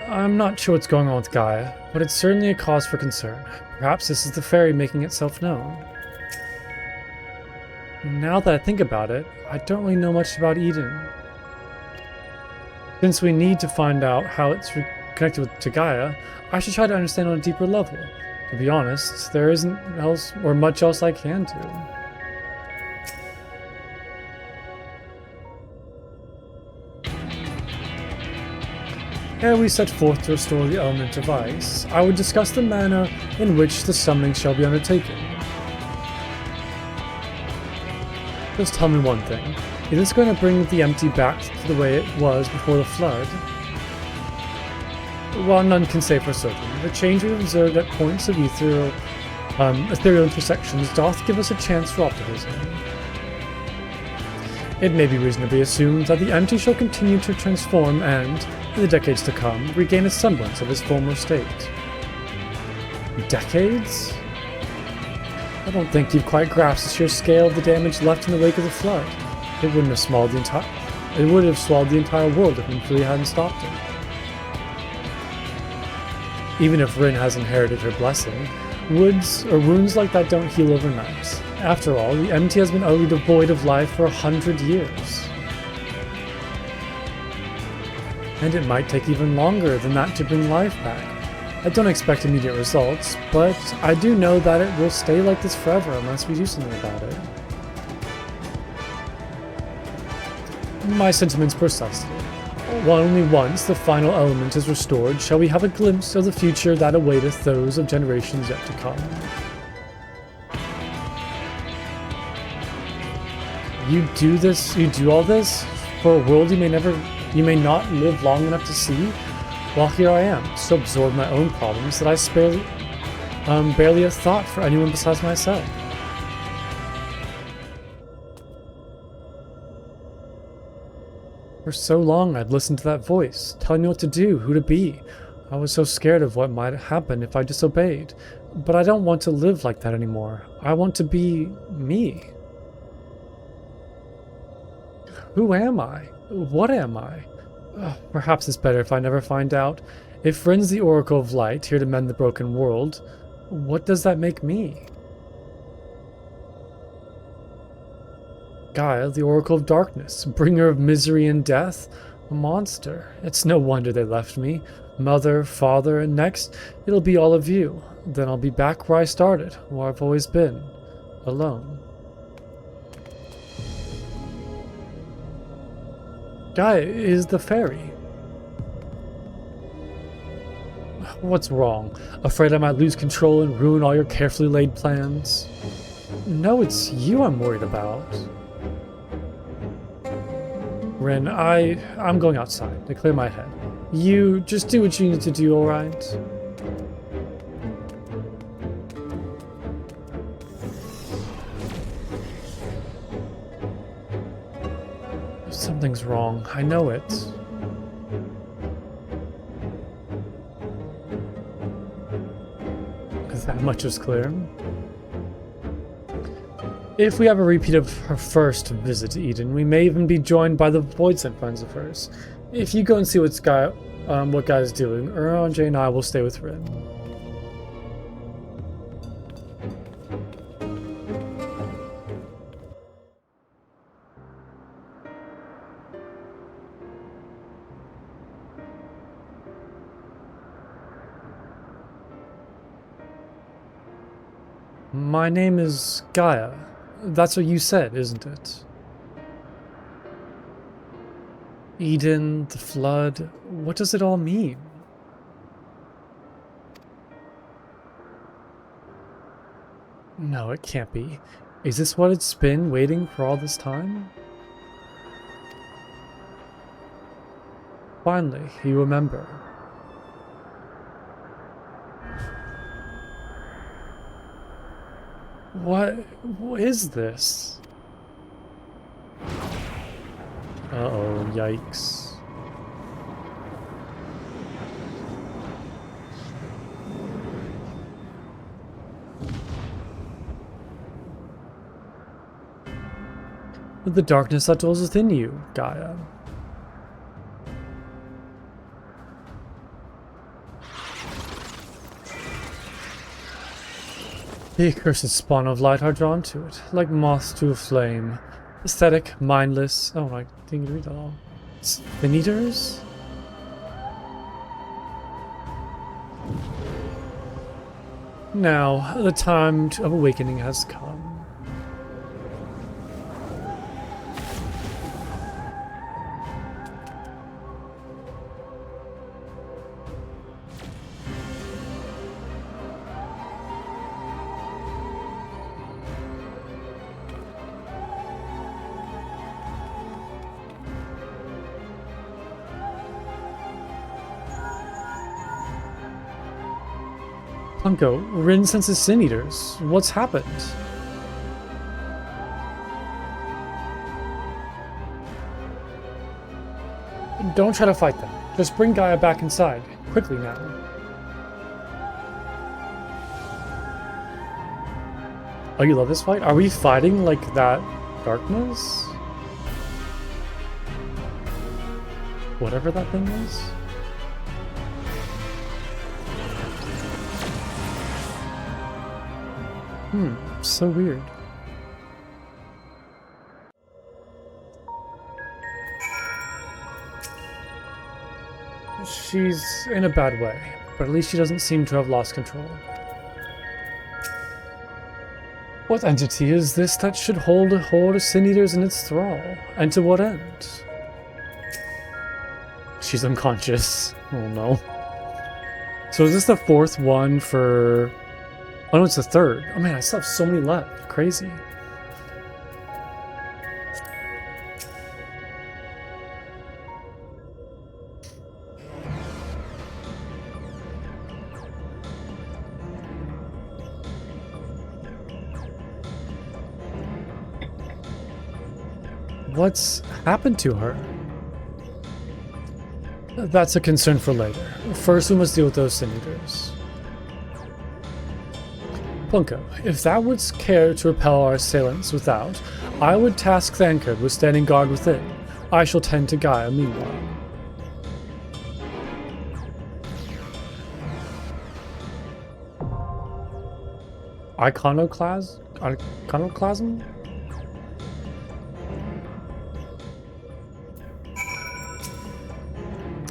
I'm not sure what's going on with Gaia, but it's certainly a cause for concern. Perhaps this is the fairy making itself known. Now that I think about it, I don't really know much about Eden. Since we need to find out how it's connected to Gaia, I should try to understand on a deeper level. To be honest, there isn't else or much else I can do. Ere we set forth to restore the element of ice, I would discuss the manner in which the summoning shall be undertaken. Just tell me one thing. Is this going to bring the empty back to the way it was before the flood? While none can say for certain, the change we observed at points of ethereal intersections doth give us a chance for optimism. It may be reasonably assumed that the empty shall continue to transform and, in the decades to come, regain a semblance of its former state. Decades? I don't think you've quite grasped the sheer scale of the damage left in the wake of the flood. It would have swallowed the entire world if Infuri hadn't stopped it. Even if Rin has inherited her blessing, wounds like that don't heal overnight. After all, the MT has been utterly devoid of life for 100 years. And it might take even longer than that to bring life back. I don't expect immediate results, but I do know that it will stay like this forever unless we do something about it. My sentiments precisely. Only once the final element is restored shall we have a glimpse of the future that awaiteth those of generations yet to come. You do all this for a world you may not live long enough to see? While here I am, so absorbed in my own problems that I barely a thought for anyone besides myself. For so long I'd listened to that voice, telling me what to do, who to be. I was so scared of what might happen if I disobeyed. But I don't want to live like that anymore. I want to be me. Who am I? What am I? Perhaps it's better if I never find out. If Rin's the Oracle of Light, here to mend the broken world, what does that make me? Gaia, the Oracle of Darkness, bringer of misery and death, a monster. It's no wonder they left me. Mother, father, and next, it'll be all of you. Then I'll be back where I started, where I've always been, alone. Gaia is the fairy. What's wrong? Afraid I might lose control and ruin all your carefully laid plans? No, it's you I'm worried about. Rin, I'm going outside to clear my head. You just do what you need to do, alright? Something's wrong. I know it. That much is clear. If we have a repeat of her first visit to Eden, we may even be joined by the Voidsent friends of hers. If you go and see what Gaia's doing, Jay and I will stay with Rin. My name is Gaia. That's what you said, isn't it? Eden, the flood, what does it all mean? No, it can't be. Is this what it's been waiting for all this time? Finally, you remember. What is this? Uh-oh, yikes. The darkness that dwells within you, Gaia. The accursed spawn of light are drawn to it, like moths to a flame. Aesthetic, mindless. Oh, I didn't read that all. Spin eaters? Now, the time of awakening has come. Punko, Rin senses sin eaters. What's happened? Don't try to fight them. Just bring Gaia back inside. Quickly now. Oh, you love this fight? Are we fighting like that darkness? Whatever that thing is? So weird. She's in a bad way, but at least she doesn't seem to have lost control. What entity is this that should hold a horde of sin eaters in its thrall? And to what end? She's unconscious. Oh no. So is this the fourth one for... Oh no, it's the third. Oh man, I still have so many left. Crazy. What's happened to her? That's a concern for later. First, we must deal with those sin eaters. Punko, if thou wouldst care to repel our assailants without, I would task Thancred with standing guard within. I shall tend to Gaia meanwhile. Iconoclasm?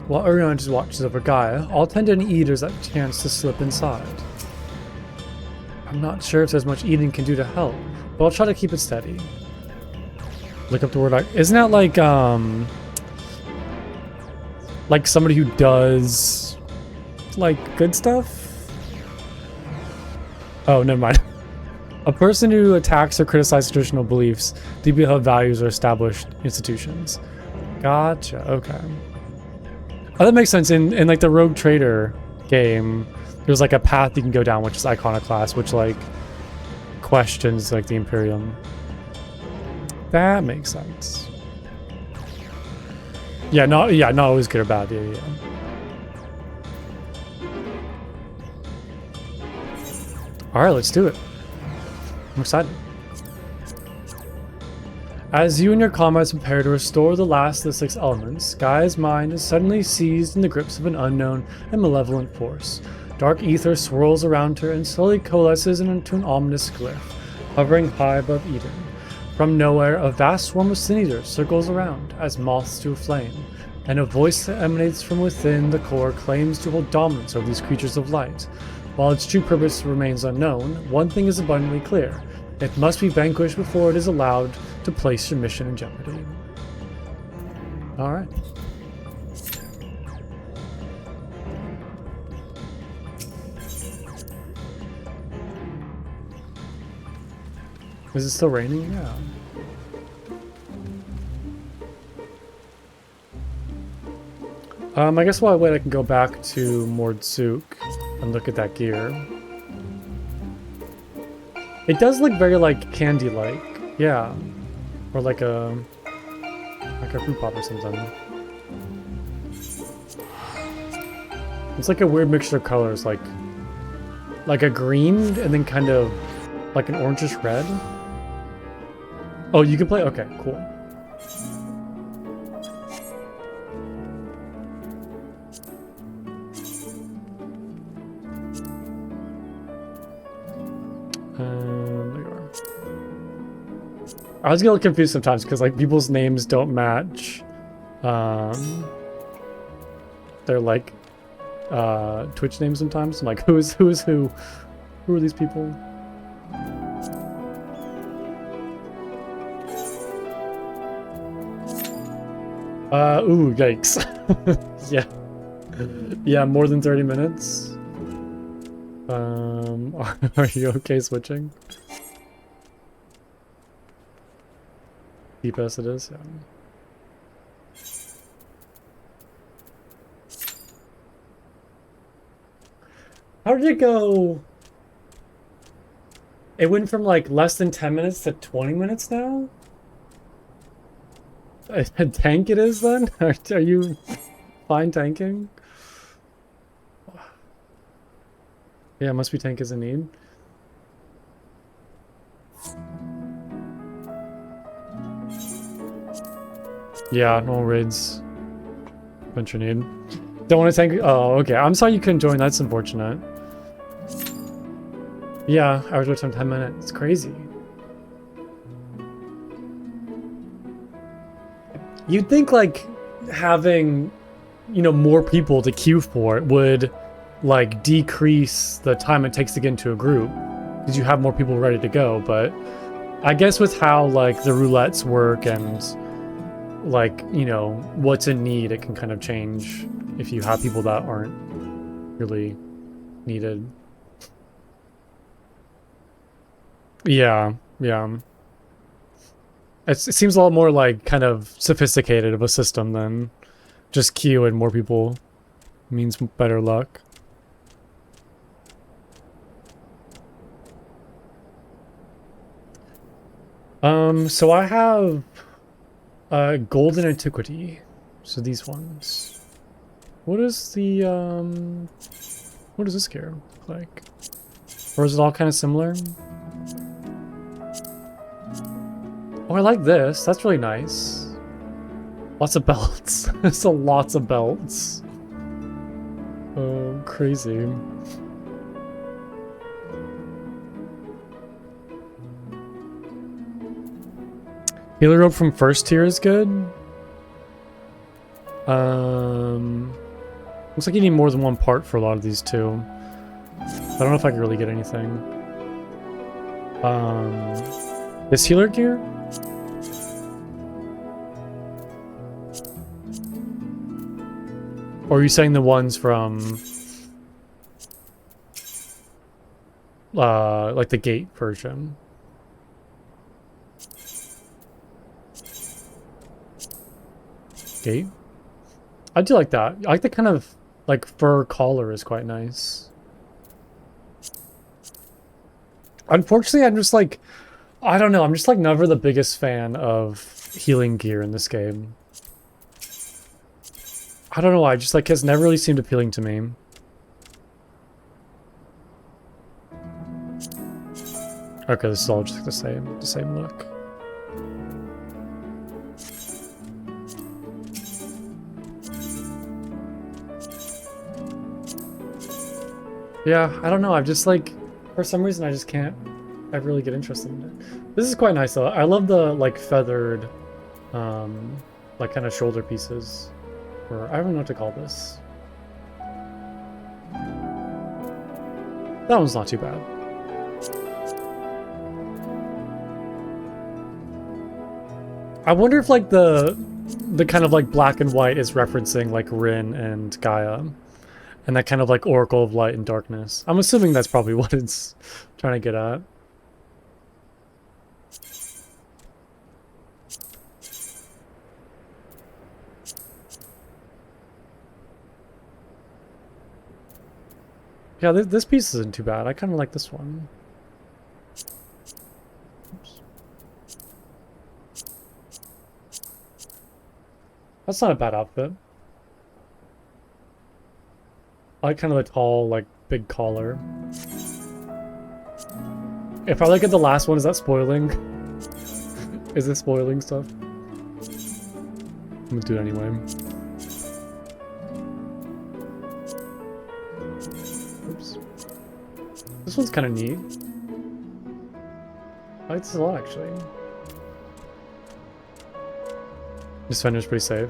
While Orion just watches over Gaia, I'll tend to any eaters that chance to slip inside. I'm not sure if there's much eating can do to help, but I'll try to keep it steady. Look up the word. Isn't that like somebody who does like good stuff? Oh, never mind. A person who attacks or criticizes traditional beliefs, deeply held values, or established institutions. Gotcha. Okay. Oh, that makes sense. In like the Rogue Trader game, there's like a path you can go down, which is Iconoclast, which like questions like the Imperium. That makes sense. Yeah, not always good or bad. Yeah. All right, let's do it. I'm excited. As you and your comrades prepare to restore the last of the 6 elements, Gaia's mind is suddenly seized in the grips of an unknown and malevolent force. Dark ether swirls around her and slowly coalesces into an ominous glyph, hovering high above Eden. From nowhere, a vast swarm of sin eaters circles around, as moths to a flame, and a voice that emanates from within the core claims to hold dominance over these creatures of light. While its true purpose remains unknown, one thing is abundantly clear. It must be vanquished before it is allowed to place your mission in jeopardy. Alright. Is it still raining? Yeah. I guess while I wait, I can go back to Mordsuk and look at that gear. It does look very like candy-like, yeah, or like a fruit pop or something. It's like a weird mixture of colors, like a green and then kind of like an orangish red. Oh, you can play? Okay, cool. There you are. I was getting a little confused sometimes because like people's names don't match. They're like Twitch names sometimes. I'm like, who is who? Who are these people? Ooh, yikes. Yeah. Yeah, more than 30 minutes. Are you okay switching? Deep as it is, yeah. How did it go? It went from like less than 10 minutes to 20 minutes now? A tank it is then? Are you fine tanking? Yeah, must be tank is in need. Yeah, no raids. Venture need. Don't want to tank. Oh, okay. I'm sorry you couldn't join. That's unfortunate. Yeah, average wait time 10 minutes. It's crazy. You'd think like having, you know, more people to queue for it would like decrease the time it takes to get into a group because you have more people ready to go. But I guess with how like the roulettes work and like, you know, what's in need, it can kind of change if you have people that aren't really needed. Yeah, yeah. It seems a lot more like kind of sophisticated of a system than just queue and more people means better luck. So I have Golden Antiquity. So these ones. What is the what does this gear look like? Or is it all kind of similar? Oh, I like this. That's really nice. Lots of belts. So lots of belts. Oh, crazy. Healer rope from first tier is good. Looks like you need more than one part for a lot of these too. I don't know if I can really get anything. This healer gear? Or are you saying the ones from like the gate version? Gate? I do like that. I like the kind of like fur collar is quite nice. Unfortunately, I'm just like, I don't know, I'm just like never the biggest fan of healing gear in this game. I don't know why, just like has never really seemed appealing to me. Okay, this is all just like the same look. Yeah, I don't know, I've just like, for some reason I just can't ever really get interested in it. This is quite nice though. I love the like feathered, like kind of shoulder pieces. Or I don't know what to call this. That one's not too bad. I wonder if like the kind of like black and white is referencing like Rin and Gaia. And that kind of like Oracle of Light and Darkness. I'm assuming that's probably what it's trying to get at. Yeah, this piece isn't too bad. I kind of like this one. Oops. That's not a bad outfit. I like kind of the tall, like, big collar. If I look at the last one, is that spoiling? Is it spoiling stuff? I'm gonna do it anyway. Oops. This one's kind of neat. I like this a lot, actually. This fender's pretty safe.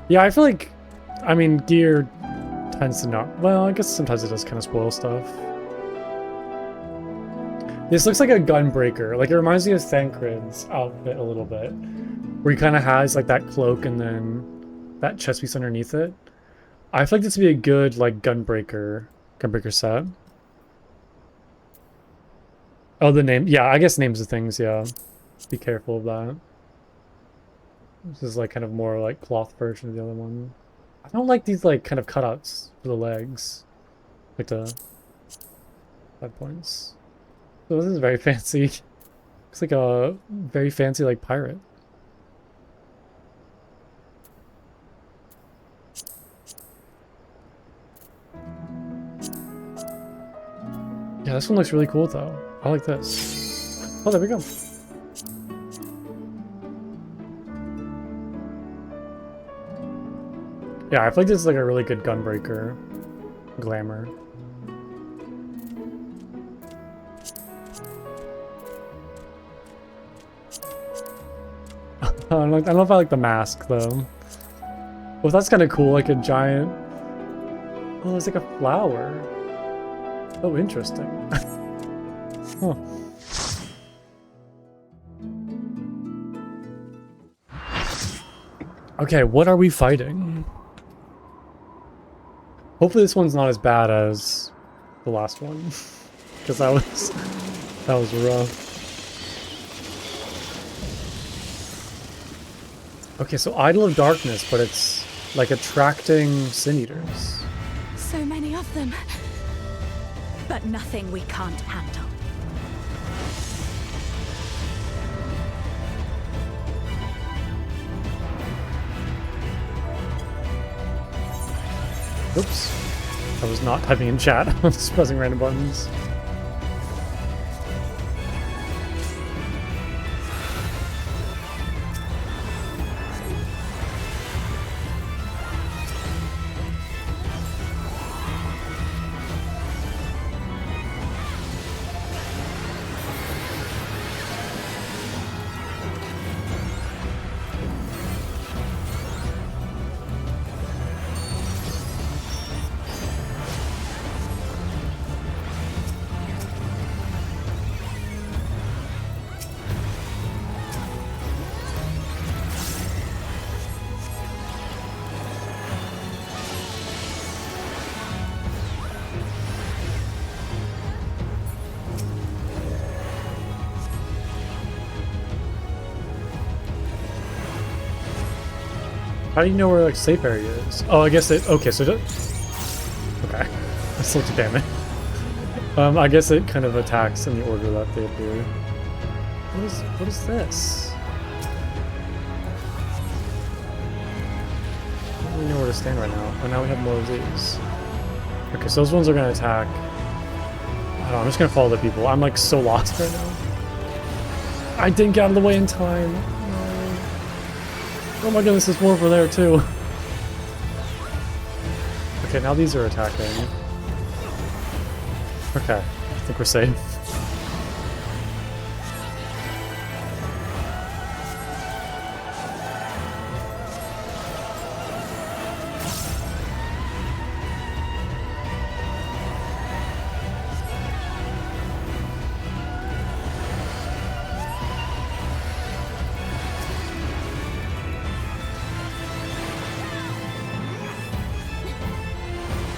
Yeah, I feel like, I mean, gear tends to not, well, I guess sometimes it does kind of spoil stuff. This looks like a gunbreaker. Like, it reminds me of Thancred's outfit a little bit. Where he kind of has, like, that cloak and then that chest piece underneath it. I feel like this would be a good, like, gunbreaker set. Oh, the name. Yeah, I guess names of things, yeah. Be careful of that. This is, like, kind of more, like, cloth version of the other one. I don't like these, like, kind of cutouts for the legs. Like the 5 points. So this is very fancy. Looks like a very fancy, like, pirate. Yeah, this one looks really cool, though. I like this. Oh, there we go. Yeah, I feel like this is, like, a really good gunbreaker glamour. I don't know if I like the mask, though. Well, that's kind of cool, like a giant... Oh, it's like a flower. Oh, interesting. Huh. Okay, what are we fighting? Hopefully this one's not as bad as the last one. Because that was rough. Okay, so Idol of Darkness, but it's like attracting Sin Eaters. So many of them. But nothing we can't handle. Oops. I was not typing in chat. I was just pressing random buttons. How do you know where, like, safe area is? Oh, I guess it... Okay, so... Okay. That's still too damage. I guess it kind of attacks in the order that they appear. What is this? I don't really know where to stand right now. Oh, now we have more of these. Okay, so those ones are going to attack. I don't know, I'm just going to follow the people. I'm, like, so lost right now. I didn't get out of the way in time. Oh my goodness, there's more over there too. Okay, now these are attacking. Okay, I think we're safe.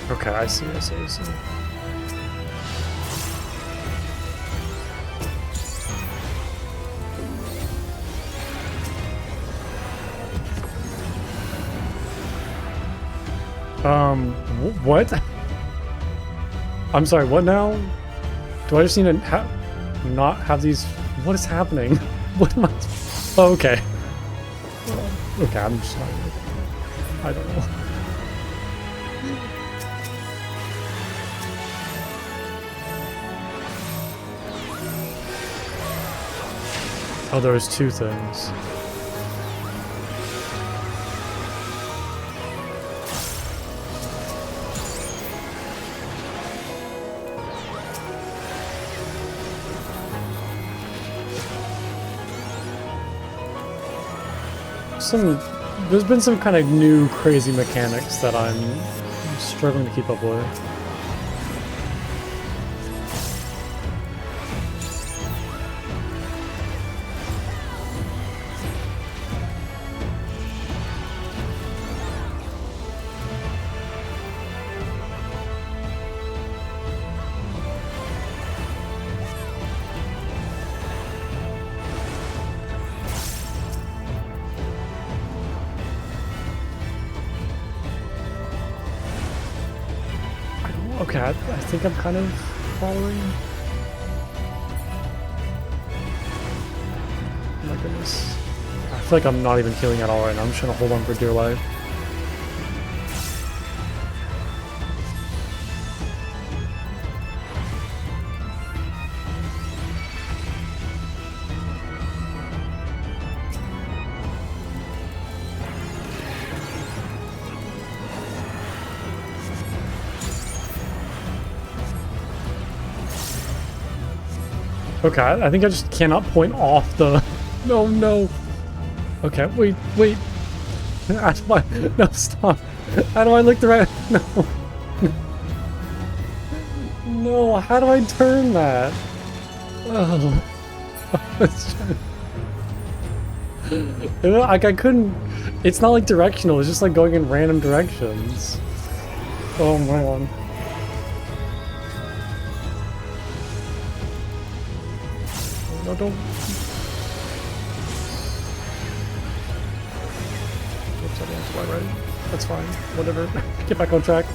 Okay, I see. What? I'm sorry, what now? Do I just need to not have these? What is happening? What am I? Oh, okay. Okay, I'm just not. I don't know. Oh, there was two things. There's been some kind of new crazy mechanics that I'm struggling to keep up with. Okay, I think I'm kind of following. Oh my goodness. I feel like I'm not even healing at all right now. I'm just trying to hold on for dear life. Okay, I think I just cannot point off the... No, no. Okay, wait. How do I... No, stop. How do I look the right... No. No, how do I turn that? Oh. Like, I couldn't... It's not like directional, it's just like going in random directions. Oh, man. No, don't. Oops, I went to my right. That's fine. Whatever. Get back on track.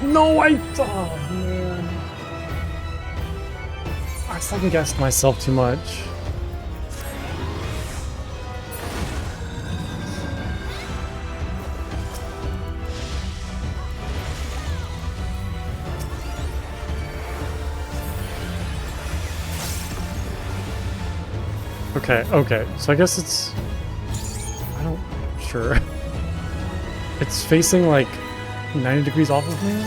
No, oh man. I second guessed myself too much. Okay, so I guess it's... I don't... Sure. It's facing like 90 degrees off of me?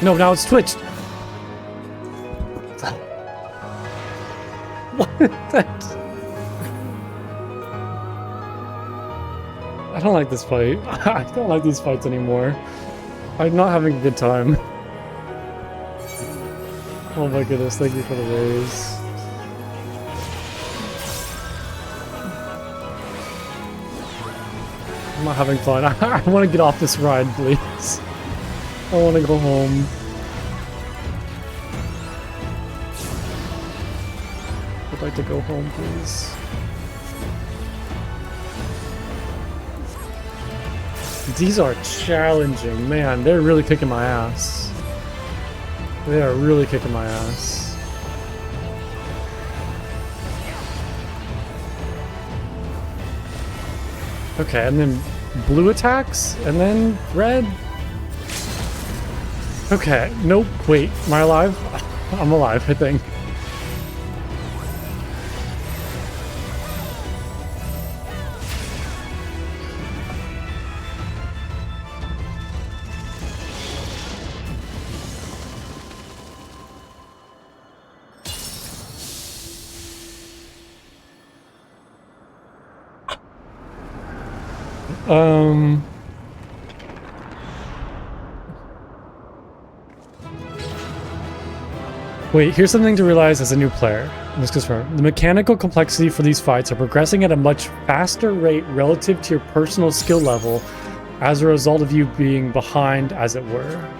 No, now it's twitched! What is that? I don't like this fight. I don't like these fights anymore. I'm not having a good time. Oh my goodness, thank you for the raise. I'm not having fun. I want to get off this ride, please. I want to go home. I'd like to go home, please. These are challenging, man. They're really kicking my ass. They are really kicking my ass. Okay, and then blue attacks, and then red. Okay, nope, wait, am I alive? I'm alive, I think. Wait, here's something to realize as a new player. Let's confirm. The mechanical complexity for these fights are progressing at a much faster rate relative to your personal skill level as a result of you being behind, as it were.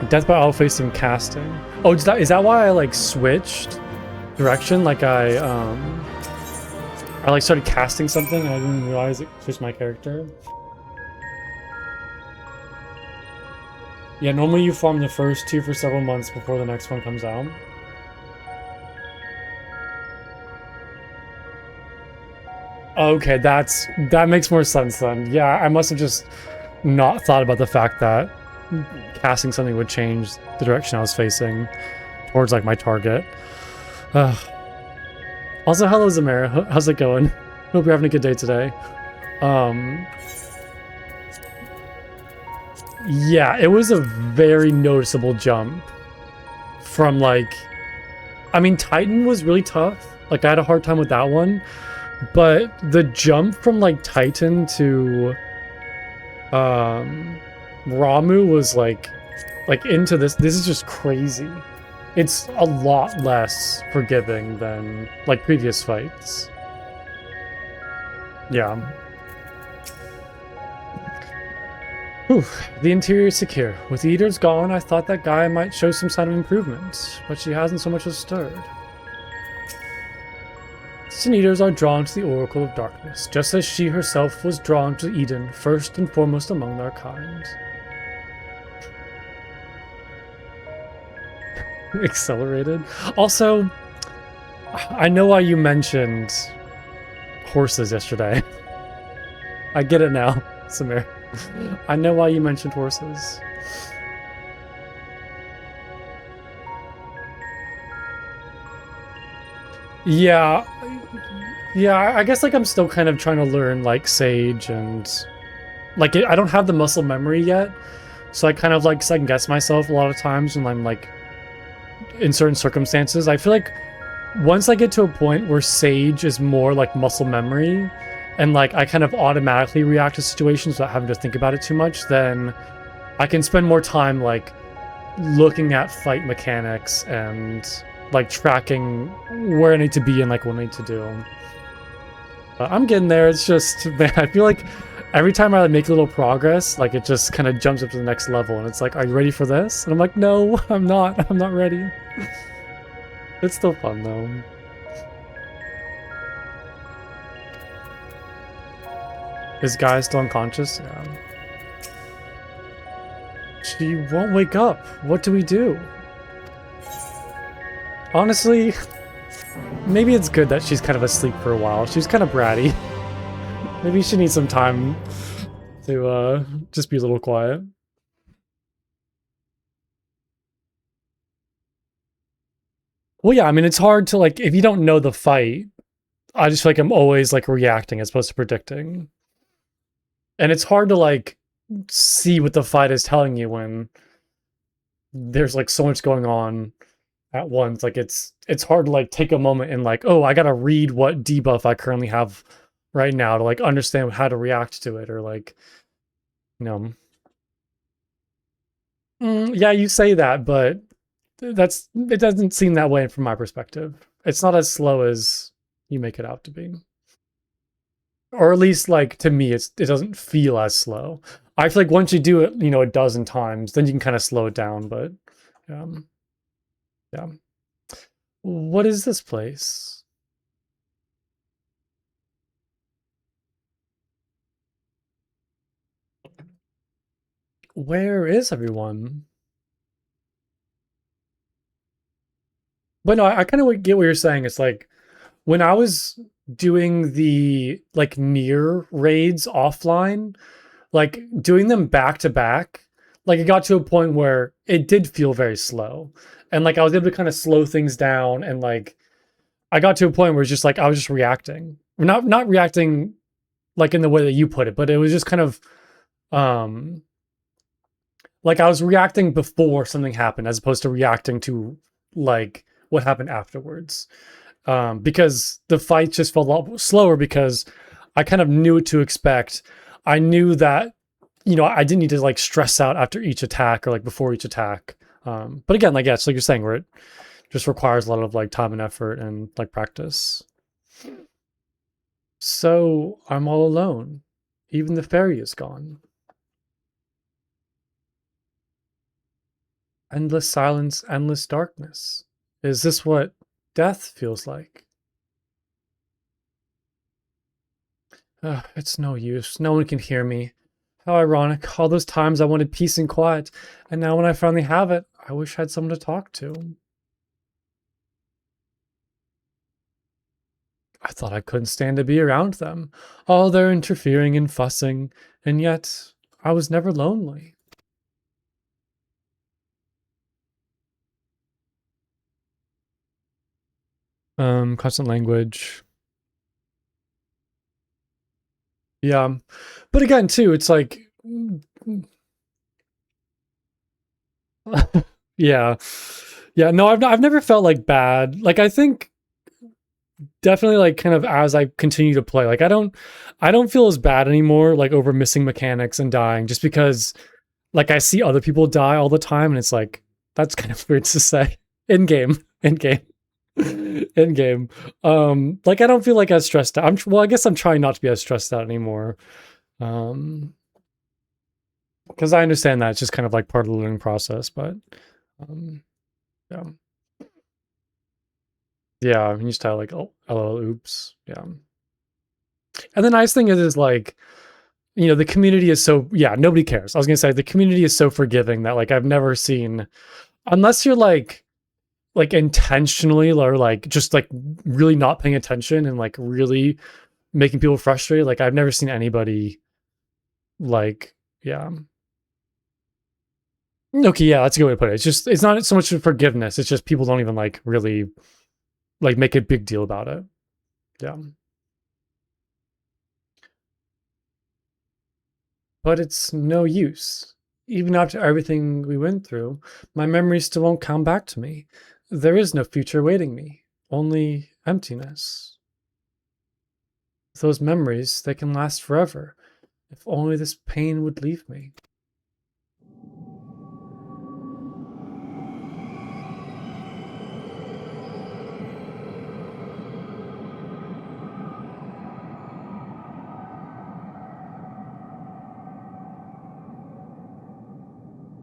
Death by auto-facing casting. Oh, is that why I like switched direction? Like I like started casting something and I didn't realize it switched my character. Yeah, normally you farm the first two for several months before the next one comes out. Okay, that makes more sense then. Yeah, I must have just not thought about the fact that casting something would change the direction I was facing towards like my target. Also, hello Zamara, how's it going? Hope you're having a good day today. Yeah, it was a very noticeable jump from like, I mean, Titan was really tough. Like I had a hard time with that one, but the jump from like Titan to Ramu was like into this is just crazy. It's a lot less forgiving than like previous fights. Yeah. Whew. The interior is secure. With the Eaters gone, I thought that guy might show some sign of improvement, but she hasn't so much as stirred. Sin Eaters are drawn to the Oracle of Darkness, just as she herself was drawn to Eden, first and foremost among their kind. Accelerated. Also, I know why you mentioned horses yesterday. I get it now, Samir. I know why you mentioned horses. Yeah, I guess like I'm still kind of trying to learn like Sage and like I don't have the muscle memory yet, so I kind of like second guess myself a lot of times when I'm like in certain circumstances. I feel like once I get to a point where Sage is more like muscle memory and like I kind of automatically react to situations without having to think about it too much, then I can spend more time like looking at fight mechanics and like tracking where I need to be and like what I need to do. I'm getting there. It's just, man, I feel like every time I make a little progress, like it just kind of jumps up to the next level and it's like, are you ready for this? And I'm like, no, I'm not ready. It's still fun though. Is Gaia still unconscious? Yeah. She won't wake up. What do we do? Honestly, maybe it's good that she's kind of asleep for a while. She's kind of bratty. Maybe she needs some time to just be a little quiet. Well, yeah, I mean, it's hard to like, if you don't know the fight, I just feel like I'm always like reacting as opposed to predicting. And it's hard to like see what the fight is telling you when there's like so much going on at once. Like it's hard to like take a moment and like, oh, I gotta read what debuff I currently have right now to like understand how to react to it, or like, you know. Yeah, you say that, but it doesn't seem that way from my perspective. It's not as slow as you make it out to be. Or at least like to me it doesn't feel as slow. I feel like once you do it, a dozen times, then you can kind of slow it down, but yeah. What is this place? Where is everyone? But no, I kind of get what you're saying. It's like when I was doing the like near raids offline, like doing them back to back, like it got to a point where it did feel very slow. And like I was able to kind of slow things down, and like I got to a point where it's just like I was just reacting. Not reacting like in the way that you put it, but it was just kind of like I was reacting before something happened as opposed to reacting to like what happened afterwards. Because the fight just felt a lot slower because I kind of knew what to expect. I knew that, you know, I didn't need to like stress out after each attack or like before each attack. But again, like, yeah, it's like you're saying, where it just requires a lot of like time and effort and like practice. So I'm all alone. Even the fairy is gone. Endless silence, endless darkness. Is this what death feels like? It's no use. No one can hear me. How ironic. All those times I wanted peace and quiet, and now when I finally have it, I wish I had someone to talk to. I thought I couldn't stand to be around them. All their interfering and fussing, and yet I was never lonely. Constant language. Yeah. But again, too, it's like yeah. Yeah, no, I've never felt like bad. Like I think definitely like kind of as I continue to play, like I don't feel as bad anymore like over missing mechanics and dying just because like I see other people die all the time and it's like that's kind of weird to say in game. In game. Like I don't feel like as stressed out. Well, I guess I'm trying not to be as stressed out anymore. Because I understand that it's just kind of like part of the learning process, but yeah. Yeah, I'm used to like oh, LOL oops. Yeah. And the nice thing is like, you know, the community is so yeah, nobody cares. I was gonna say the community is so forgiving that like I've never seen unless you're like intentionally or like just like really not paying attention and like really making people frustrated. Like I've never seen anybody like yeah. Okay, yeah, that's a good way to put it. It's just it's not so much forgiveness. It's just people don't even like really like make a big deal about it. Yeah. But it's no use. Even after everything we went through, my memories still won't come back to me. There is no future waiting me, only emptiness. Those memories, they can last forever. If only this pain would leave me.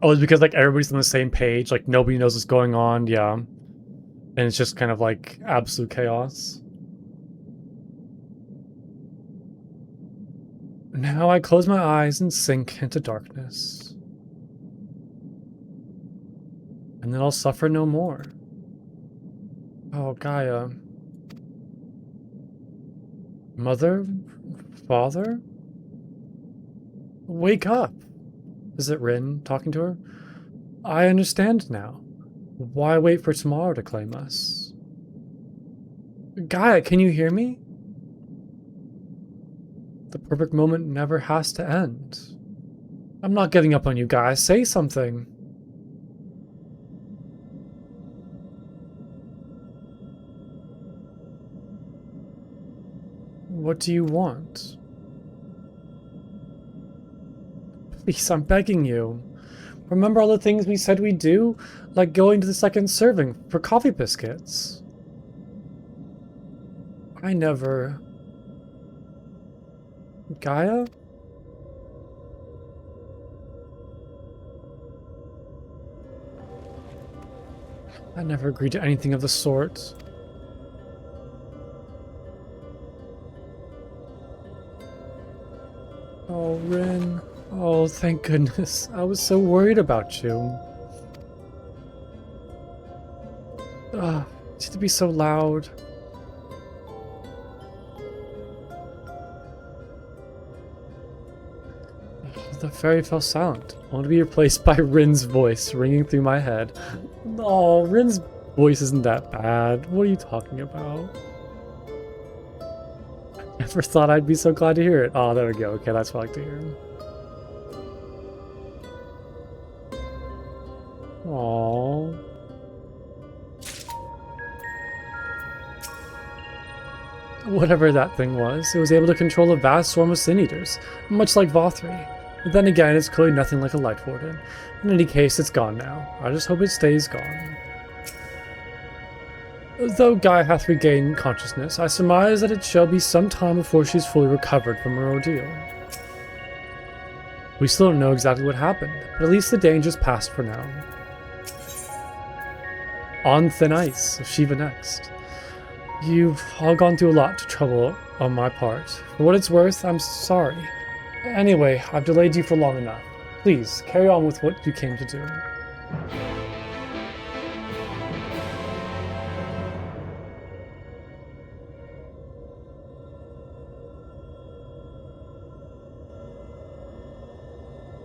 Oh, it's because like everybody's on the same page, like nobody knows what's going on, yeah. And it's just kind of like absolute chaos. Now I close my eyes and sink into darkness. And then I'll suffer no more. Oh, Gaia. Mother? Father? Wake up! Is it Rin talking to her? I understand now. Why wait for tomorrow to claim us? Gaia, can you hear me? The perfect moment never has to end. I'm not giving up on you guys. Say something. What do you want? Please, I'm begging you. Remember all the things we said we'd do? Like going to the second serving for coffee biscuits. I never... Gaia? I never agreed to anything of the sort. Oh, Rin. Oh, thank goodness. I was so worried about you. Ugh, it used to be so loud. The fairy fell silent, only to be replaced by Rin's voice ringing through my head. Oh, Rin's voice isn't that bad. What are you talking about? I never thought I'd be so glad to hear it. Oh, there we go. Okay, that's what I like to hear. Aww. Whatever that thing was, it was able to control a vast swarm of Sin Eaters, much like Vothri. But then again, it's clearly nothing like a Light Warden. In any case, it's gone now. I just hope it stays gone. Though Gaia hath regained consciousness, I surmise that it shall be some time before she is fully recovered from her ordeal. We still don't know exactly what happened, but at least the danger's past for now. On thin ice, Shiva next. You've all gone through a lot to trouble on my part. For what it's worth, I'm sorry. Anyway, I've delayed you for long enough. Please, carry on with what you came to do.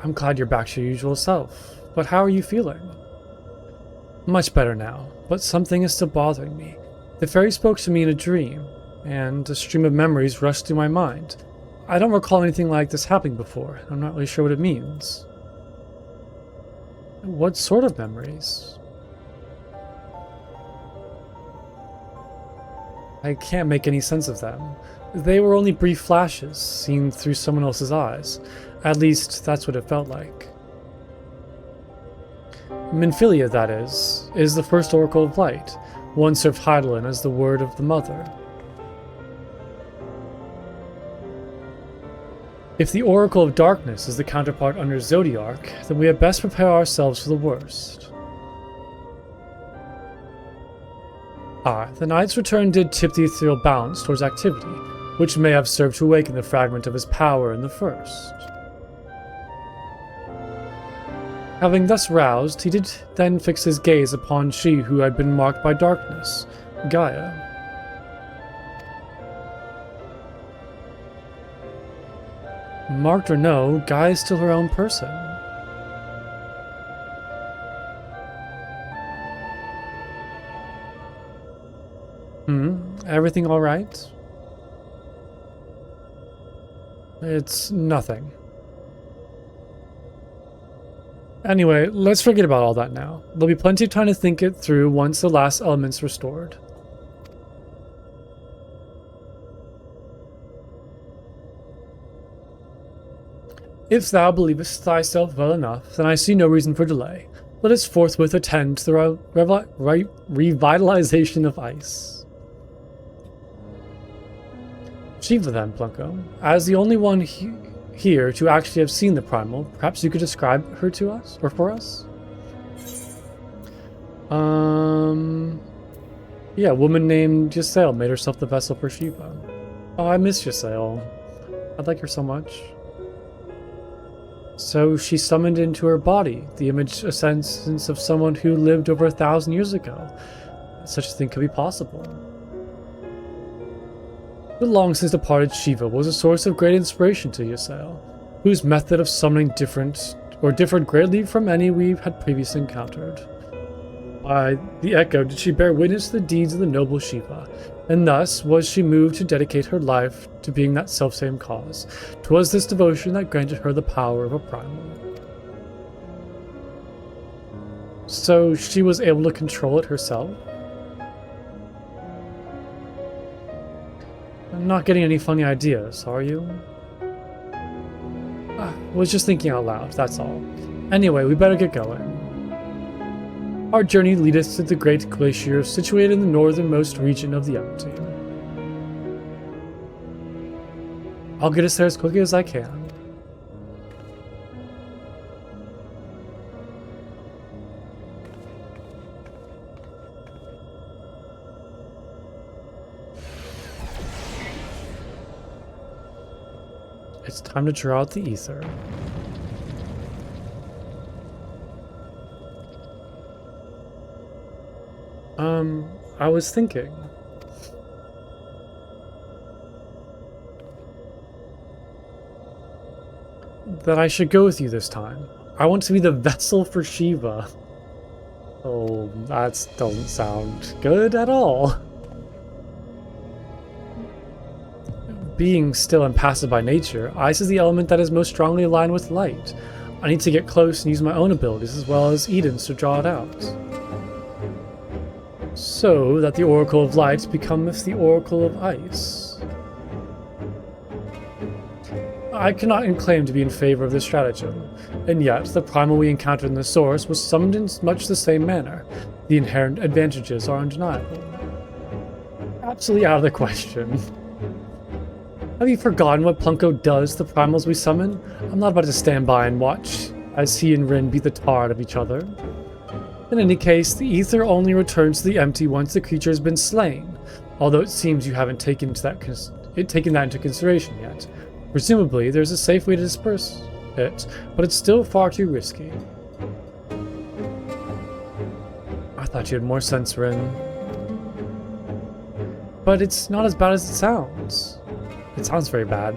I'm glad you're back to your usual self, but how are you feeling? Much better now, but something is still bothering me. The fairy spoke to me in a dream, and a stream of memories rushed through my mind. I don't recall anything like this happening before. I'm not really sure what it means. What sort of memories? I can't make any sense of them. They were only brief flashes, seen through someone else's eyes. At least, that's what it felt like. Minfilia, that is the first Oracle of Light, one served Hydaelyn as the word of the Mother. If the Oracle of Darkness is the counterpart under Zodiark, then we had best prepare ourselves for the worst. The Knight's return did tip the ethereal balance towards activity, which may have served to awaken the fragment of his power in the first. Having thus roused, he did then fix his gaze upon she who had been marked by darkness, Gaia. Marked or no, Gaia is still her own person. Everything alright? It's nothing. Anyway, let's forget about all that now. There'll be plenty of time to think it through once the last element's restored. If thou believest thyself well enough, then I see no reason for delay. Let us forthwith attend to the revitalization of ice. Shiva then, Plunko. As the only one here to actually have seen the primal, perhaps you could describe her to us, or for us? Yeah, a woman named Ysayle made herself the vessel for Shiva. Oh, I miss Ysayle. I'd like her so much. So she summoned into her body the image essence of someone who lived over 1,000 years ago. Such a thing could be possible. The long since departed Shiva was a source of great inspiration to Ysayle, whose method of summoning differed greatly from any we had previously encountered. By the echo did she bear witness to the deeds of the noble Shiva, and thus was she moved to dedicate her life to being that selfsame cause. 'Twas this devotion that granted her the power of a primal. So she was able to control it herself? I'm not getting any funny ideas, are you? Was just thinking out loud, that's all. Anyway, we better get going. Our journey leadeth to the great glacier situated in the northernmost region of the Empty. I'll get us there as quickly as I can. It's time to draw out the ether. I was thinking. That I should go with you this time. I want to be the vessel for Shiva. Oh, that doesn't sound good at all. Being still and passive by nature, ice is the element that is most strongly aligned with light. I need to get close and use my own abilities as well as Eden's to draw it out. So that the Oracle of Light becometh the Oracle of Ice. I cannot claim to be in favor of this stratagem, and yet the primal we encountered in the source was summoned in much the same manner. The inherent advantages are undeniable. Absolutely out of the question. Have you forgotten what Plunko does to the primals we summon? I'm not about to stand by and watch as he and Rin beat the tar out of each other. In any case, the ether only returns to the empty once the creature has been slain, although it seems you haven't taken that into consideration yet. Presumably, there's a safe way to disperse it, but it's still far too risky. I thought you had more sense, Rin. But it's not as bad as it sounds. It sounds very bad.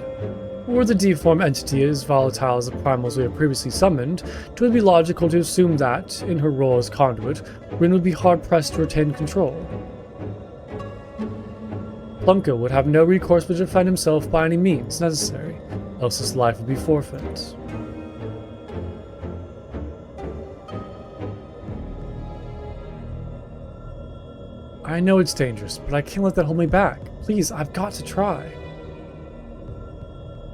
Were the deformed entity as volatile as the primals we have previously summoned, it would be logical to assume that, in her role as conduit, Rin would be hard-pressed to retain control. Plunko would have no recourse but to defend himself by any means necessary, else his life would be forfeit. I know it's dangerous, but I can't let that hold me back. Please, I've got to try.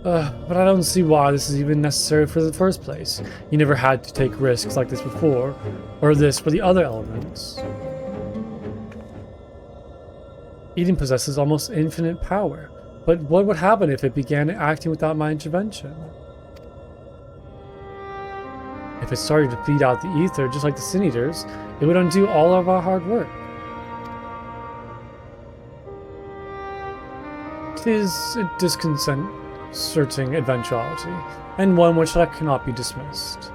But I don't see why this is even necessary for the first place. You never had to take risks like this before, or this for the other elements. Eden possesses almost infinite power, but what would happen if it began acting without my intervention? If it started to feed out the ether just like the Sin Eaters, it would undo all of our hard work. It is a disconcerting eventuality, and one which cannot be dismissed.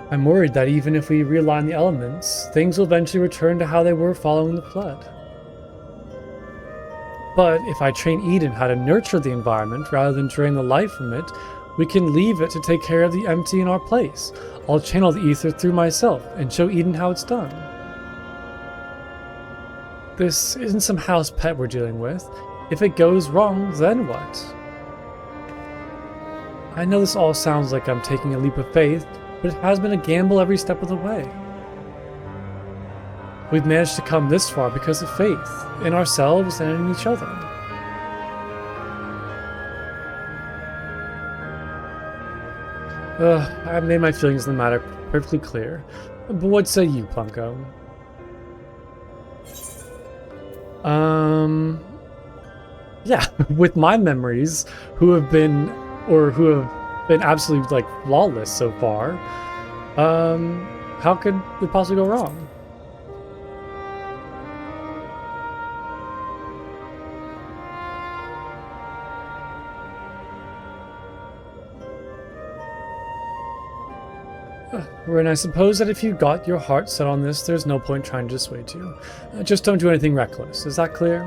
I'm worried that even if we realign the elements, things will eventually return to how they were following the flood. But if I train Eden how to nurture the environment rather than drain the life from it, we can leave it to take care of the empty in our place. I'll channel the ether through myself and show Eden how it's done. This isn't some house pet we're dealing with. If it goes wrong, then what? I know this all sounds like I'm taking a leap of faith, but it has been a gamble every step of the way. We've managed to come this far because of faith, in ourselves and in each other. I've made my feelings in the matter perfectly clear, but what say you, Plunko? Yeah, with my memories, who have been absolutely, like, flawless so far, how could it possibly go wrong? Rin, I suppose that if you got your heart set on this, there's no point trying to dissuade you. Just don't do anything reckless. Is that clear?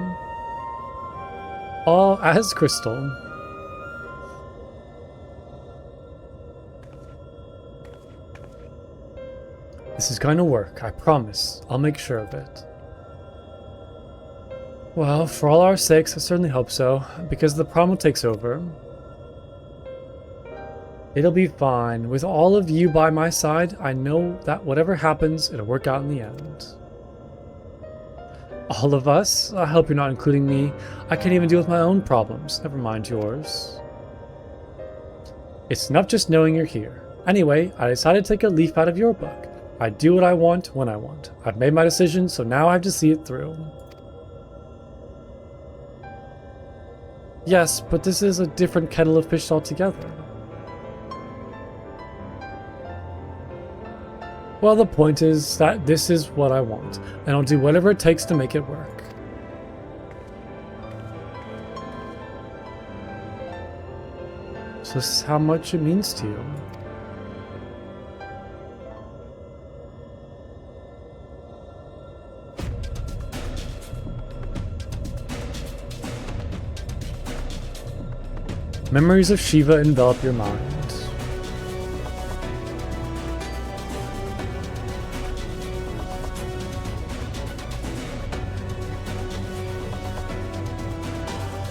All as crystal. This is going to work, I promise. I'll make sure of it. Well, for all our sakes, I certainly hope so, because the problem takes over. It'll be fine. With all of you by my side, I know that whatever happens, it'll work out in the end. All of us? I hope you're not including me. I can't even deal with my own problems, never mind yours. It's enough just knowing you're here. Anyway, I decided to take a leaf out of your book. I do what I want, when I want. I've made my decision, so now I have to see it through. Yes, but this is a different kettle of fish altogether. Well, the point is that this is what I want, and I'll do whatever it takes to make it work. So this is how much it means to you. Memories of Shiva envelop your mind.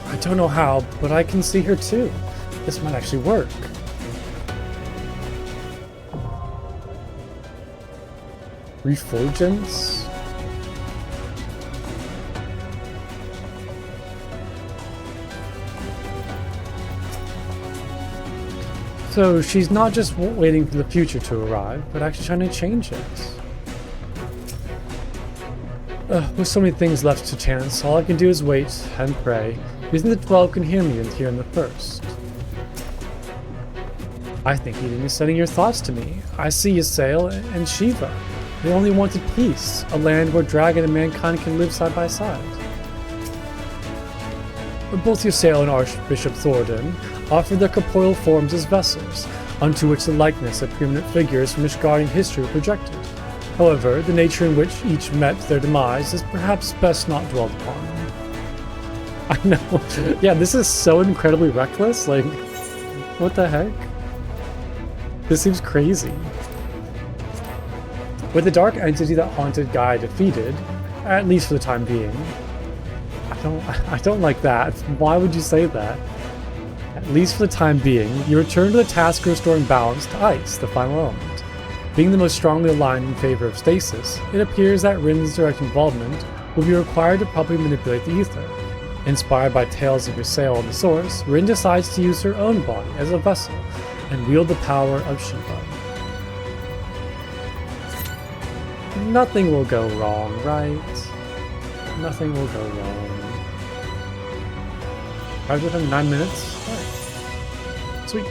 I don't know how, but I can see her too. This might actually work. Refulgence? So she's not just waiting for the future to arrive, but actually trying to change it. With so many things left to chance, all I can do is wait and pray. Using the 12 can hear me and hear in the first. I think Eden is sending your thoughts to me. I see Ysael and Shiva. They only wanted peace, a land where dragon and mankind can live side by side. Both Ysael and Archbishop Thordan offered their corporeal forms as vessels, onto which the likeness of preeminent figures from Ishgardian history were projected. However, the nature in which each met their demise is perhaps best not dwelled upon. I know. Yeah, this is so incredibly reckless. Like, what the heck? This seems crazy. With the dark entity that haunted Gaia defeated, at least for the time being. I don't like that. Why would you say that? At least for the time being, you return to the task of restoring balance to ice, the final element. Being the most strongly aligned in favor of stasis, it appears that Rin's direct involvement will be required to properly manipulate the ether. Inspired by tales of Ysael and the Source, Rin decides to use her own body as a vessel and wield the power of Shiva. Nothing will go wrong, right? Nothing will go wrong. I've done 9 minutes. Right. Sweet.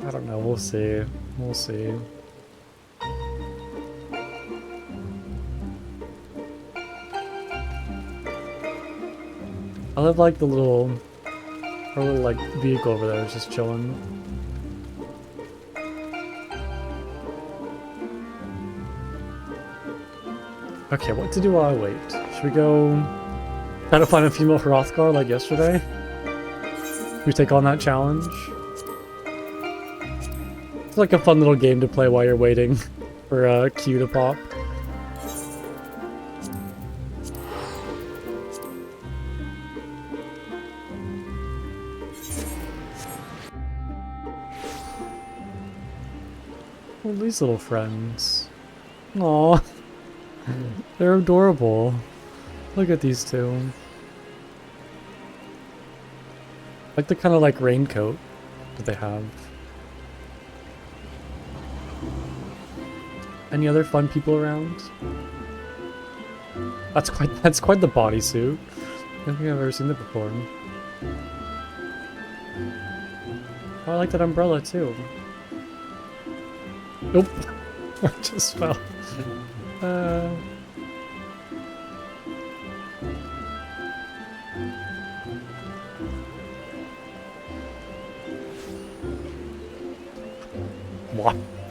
I don't know. We'll see. We'll see. I love like the little, her little like vehicle over there is just chilling. Okay, what to do while I wait? Should we go try to find a female Hrothgar like yesterday? Should we take on that challenge? It's like a fun little game to play while you're waiting for a Q to pop. Oh, these little friends. Aww. They're adorable. Look at these two. Like the kind of like raincoat that they have. Any other fun people around? That's quite the bodysuit. I don't think I've ever seen that before. Oh, I like that umbrella too. Nope. I just fell.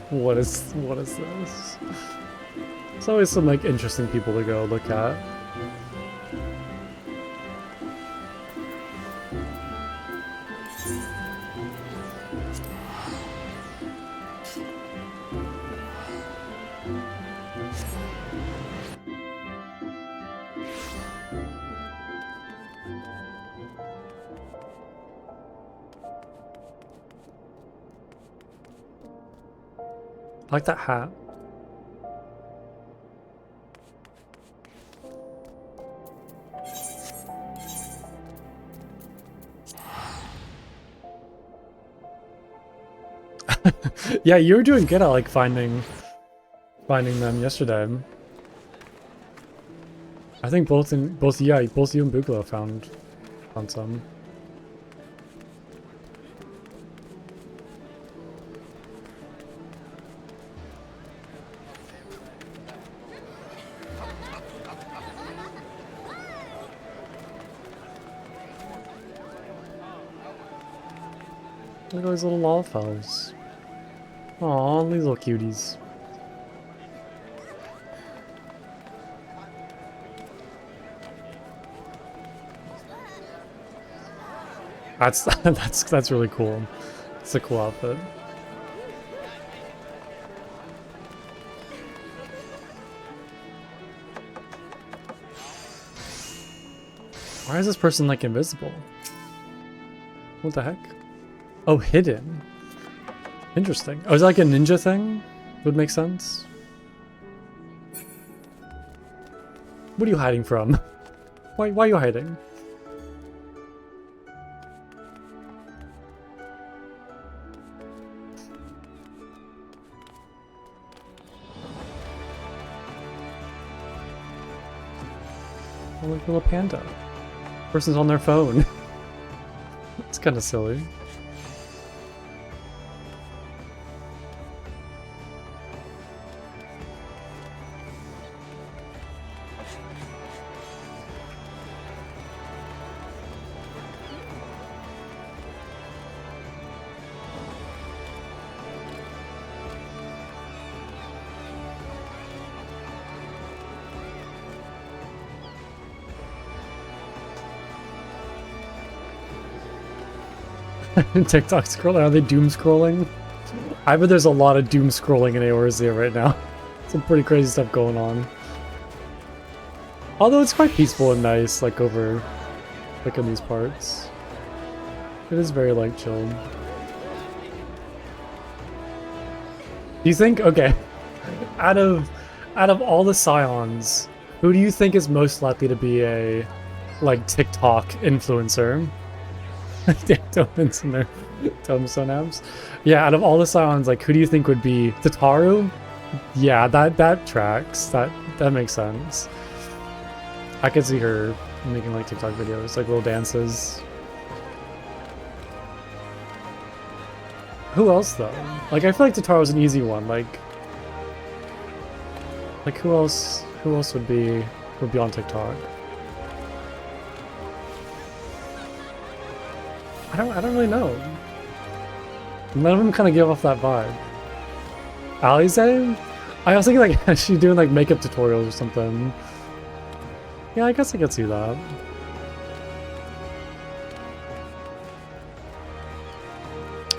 What is this? There's always some like interesting people to go look at. I like that hat. Yeah, you were doing good at like finding them yesterday. I think both you and Bugalo found some. Look at those little lolfellows. Aw, these little cuties. That's really cool. It's a cool outfit. Why is this person like invisible? What the heck? Oh, hidden. Interesting. Oh, is that like a ninja thing? Would make sense. What are you hiding from? Why are you hiding? Oh, look, a little panda. Person's on their phone. It's kind of silly. TikTok scrolling? Are they doom scrolling? I bet there's a lot of doom scrolling in Eorzea right now. Some pretty crazy stuff going on. Although it's quite peaceful and nice, like over, like in these parts. It is very like chilled. Do you think, okay, out of all the Scions, who do you think is most likely to be a like TikTok influencer? Totems and their tombstone abs. Yeah, out of all the Scions, like who do you think would be Tataru? Yeah, that tracks. That makes sense. I could see her making like TikTok videos, like little dances. Who else though? Like I feel like Tataru's an easy one. Like who else would be on TikTok? I don't really know. None of them kind of give off that vibe. Alize? I was thinking like she's doing like makeup tutorials or something. Yeah, I guess I could see that.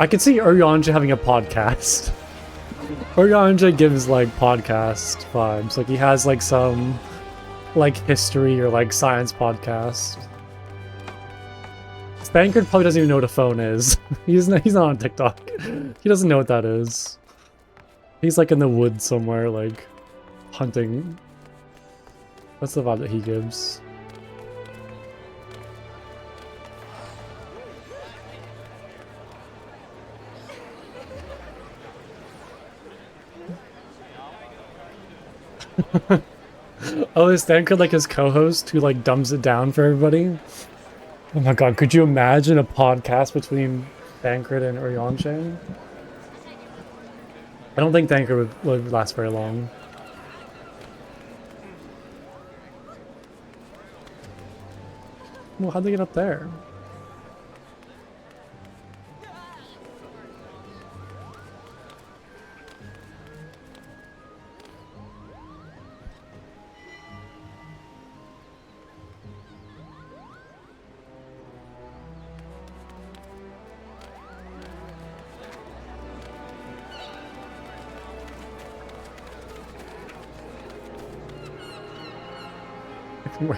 I could see Uryanja having a podcast. Uryanja gives like podcast vibes. Like he has like some like history or like science podcast. Bankard probably doesn't even know what a phone is. He's not on TikTok. He doesn't know what that is. He's like in the woods somewhere, like hunting. That's the vibe that he gives. Oh, is Bankard like his co-host who like dumbs it down for everybody? Oh my god, could you imagine a podcast between Bankard and Uryanja? I don't think Bankard would last very long. Well, how'd they get up there?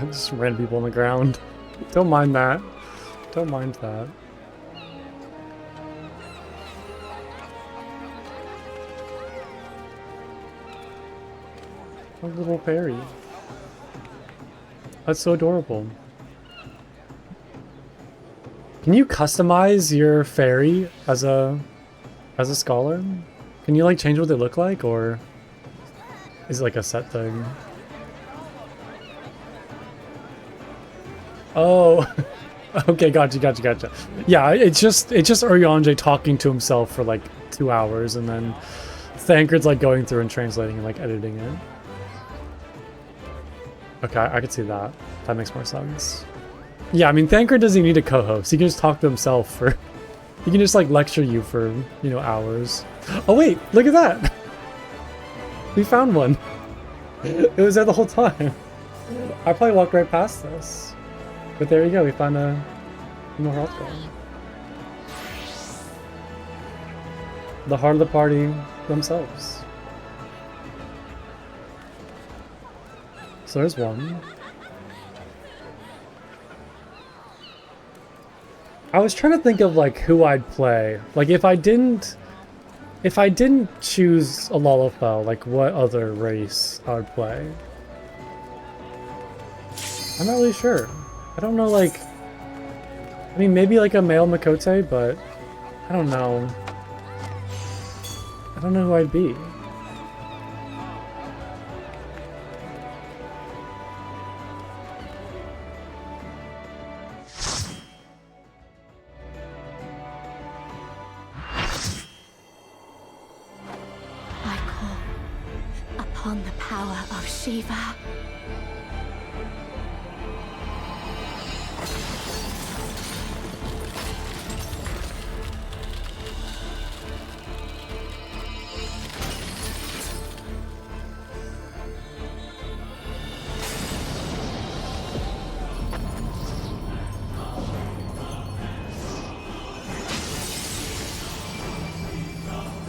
Just random people on the ground. Don't mind that. Don't mind that. A little fairy. That's so adorable. Can you customize your fairy as a scholar? Can you like change what they look like, or is it like a set thing? Oh, okay, gotcha. Yeah, it's just Uryanja talking to himself for like 2 hours, and then Bankard's like going through and translating and like editing it. Okay, I could see that. That makes more sense. Yeah, I mean, Bankard doesn't need a co-host. He can just talk to himself for... He can just like lecture you for, you know, hours. Oh wait, look at that! We found one. It was there the whole time. I probably walked right past this. But there you go, we found a more health golem. The heart of the party themselves. So there's one. I was trying to think of like who I'd play. Like if I didn't choose a Lalafell, like what other race I would play. I'm not really sure. I don't know, like... I mean, maybe like a male Makote, but... I don't know. I don't know who I'd be. I call upon the power of Shiva.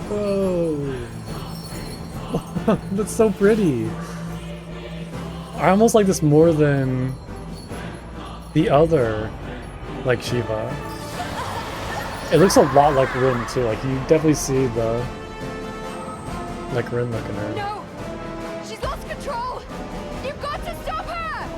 Whoa. That's so pretty. I almost like this more than the other, like, Shiva. It looks a lot like Rin too. Like, you definitely see the, like, Rin look in her. No! She's lost control! You've got to stop her!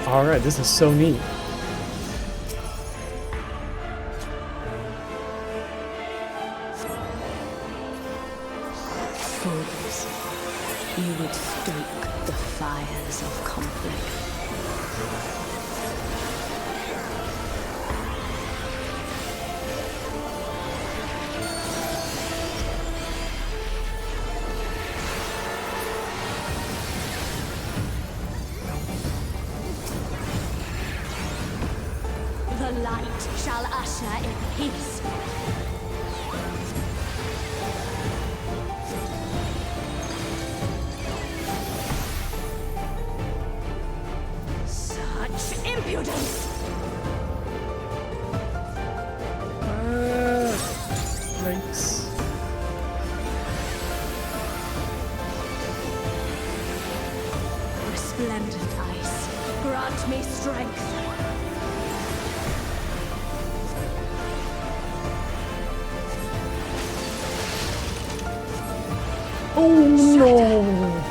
All right, this is so neat. Fools, you would stoke the fires of conflict. The light shall usher in peace. Such impudence! Thanks. Resplendent ice, grant me strength. Oh no!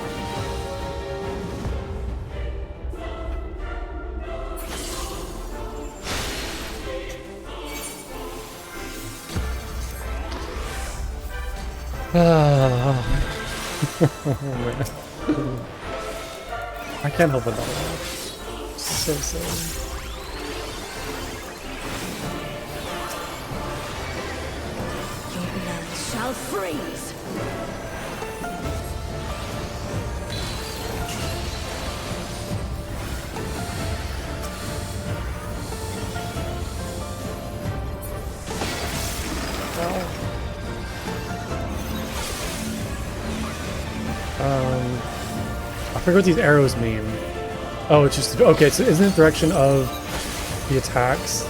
Oh man. I can't help but not laugh. So silly. Your blood shall freeze. I forget what these arrows mean. Oh, it's just okay. It's in the direction of the attacks.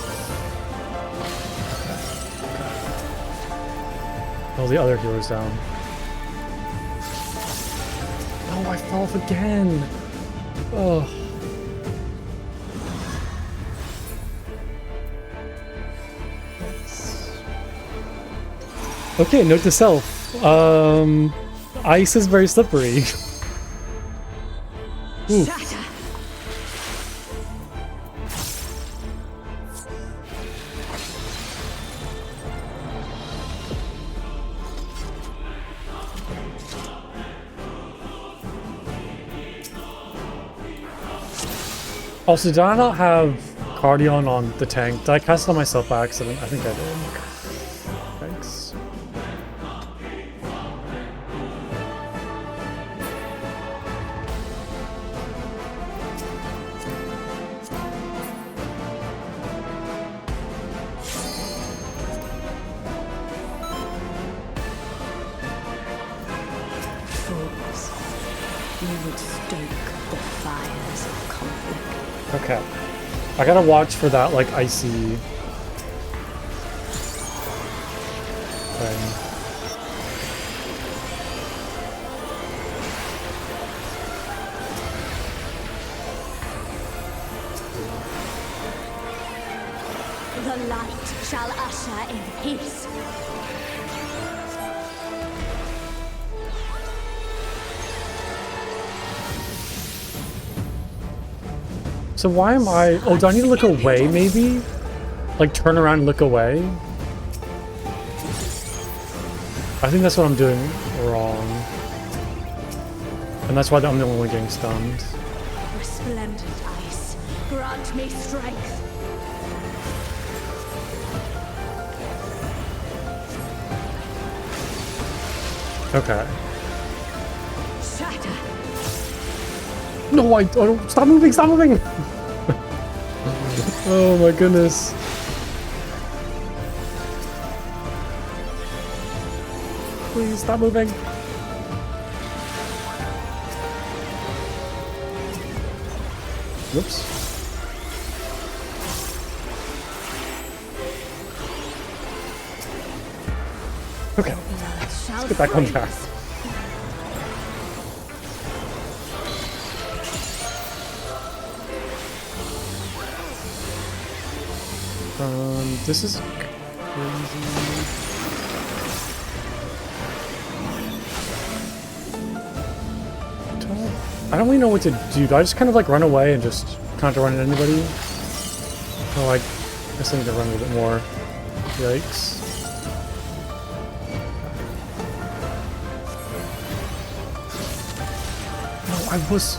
Oh, the other healer's down. Oh, I fell off again. Oh. Okay, note to self. Ice is very slippery. Ooh. Shatter! Also, did I not have Cardion on the tank? Did I cast it on myself by accident? I think I did. Thanks. Fools, you would stoke the fires of conflict. Okay. I gotta watch for that, like, icy thing. The light shall shall usher in peace. So why am I... Oh, do I need to look away, maybe? Like, turn around and look away? I think that's what I'm doing wrong. And that's why I'm the only one getting stunned. Resplendent ice, grant me strength. Okay. Shatter. No, I don't... Stop moving, stop moving! Oh my goodness. Please, stop moving. Whoops. Okay, let's get back on track. This is crazy. I don't really know what to do. Do I just kind of like run away and just try not to run into anybody? Oh, I guess I need to run a little bit more. Yikes. No, I was...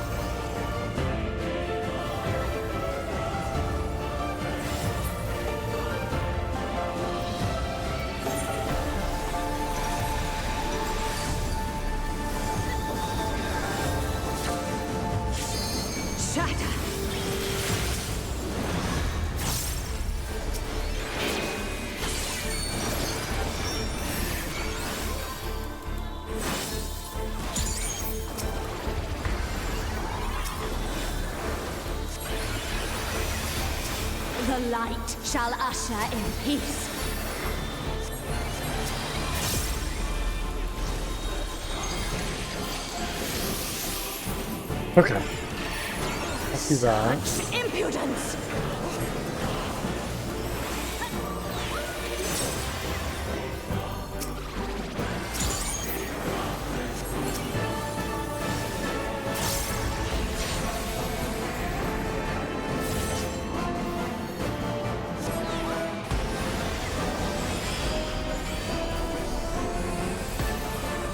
The light shall usher in peace. Okay. Let's do that. Such impudence!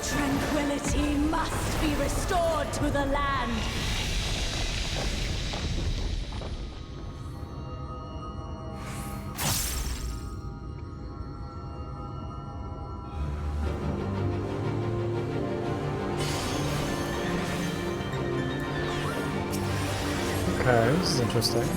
Tranquility must be restored to the land. Okay, this is interesting.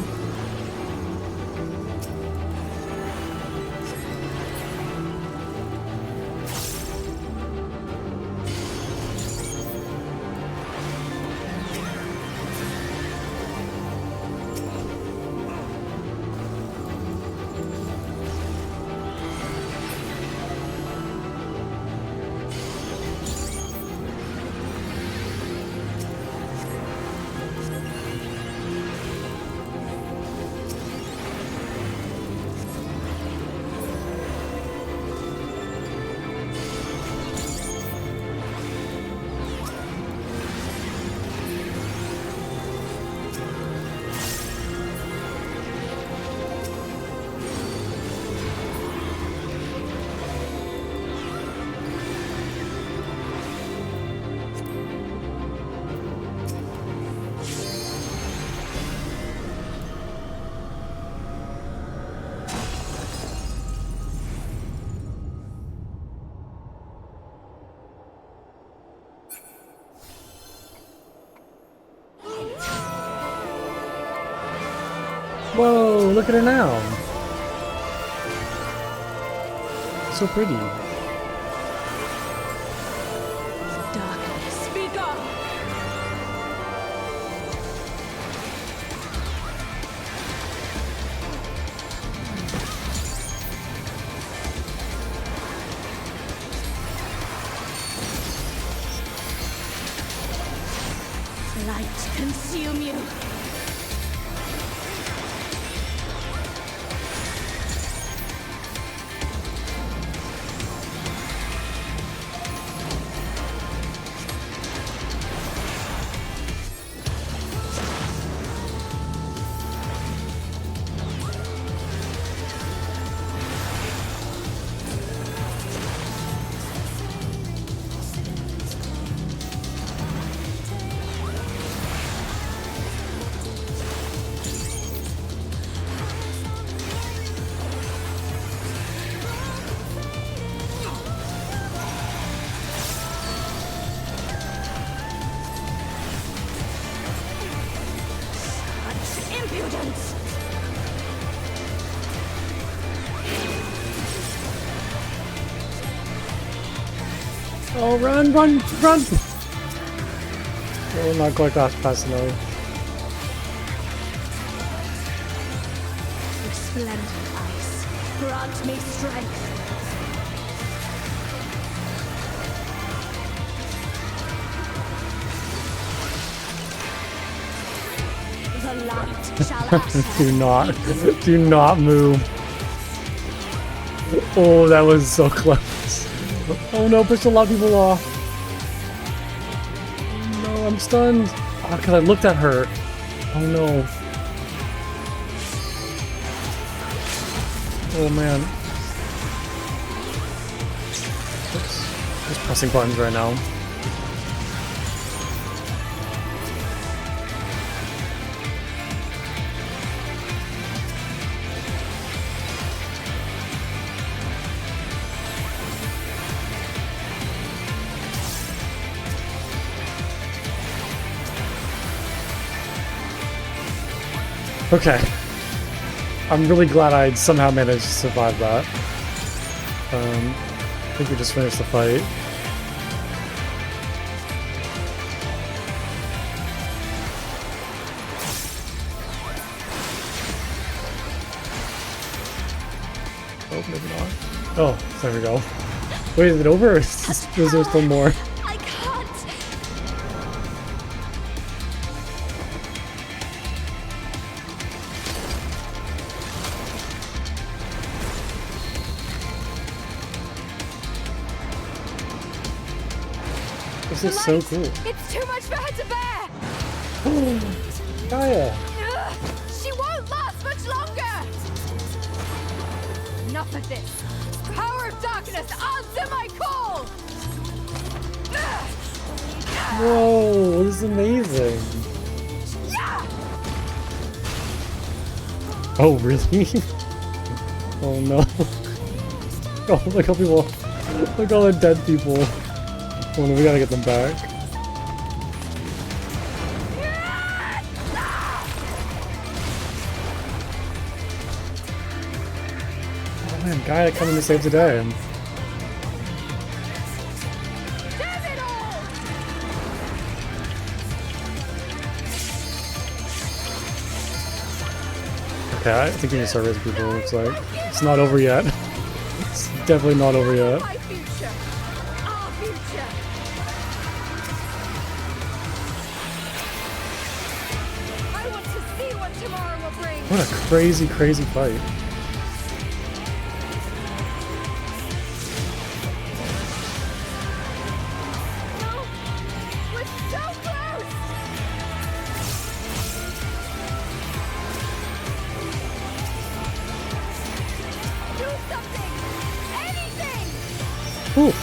Whoa, look at her now. So pretty. Darkness, be gone! Light consume you. Oh, run, run, run! Oh, not quite fast enough. Resplendent ice, grant me strength. The light shall ascend. do not move. Oh, that was so close. Oh no, pushed a lot of people off. Oh, no, I'm stunned. Oh, because I looked at her. Oh no. Oh man. Oops. Just pressing buttons right now. Okay. I'm really glad I somehow managed to survive that. I think we just finished the fight. Oh, maybe not. Oh, there we go. Wait, is it over? Or is there still more? I can't. This is so cool. It's too much for her to bear. Gaia! She won't last much longer. Enough of this. Power of darkness, answer my call. Whoa, this is amazing. Oh, really? Oh no. Oh, look how people. Look at all the dead people. Oh no, we gotta get them back. Oh man, Gaia coming to save the day. Okay, I think we need to start raising people, it looks like. It's not over yet. It's definitely not over yet. My future. Our future. I want to see what tomorrow will bring. What a crazy, crazy fight. No, we're so close. Do something. Anything. Ooh.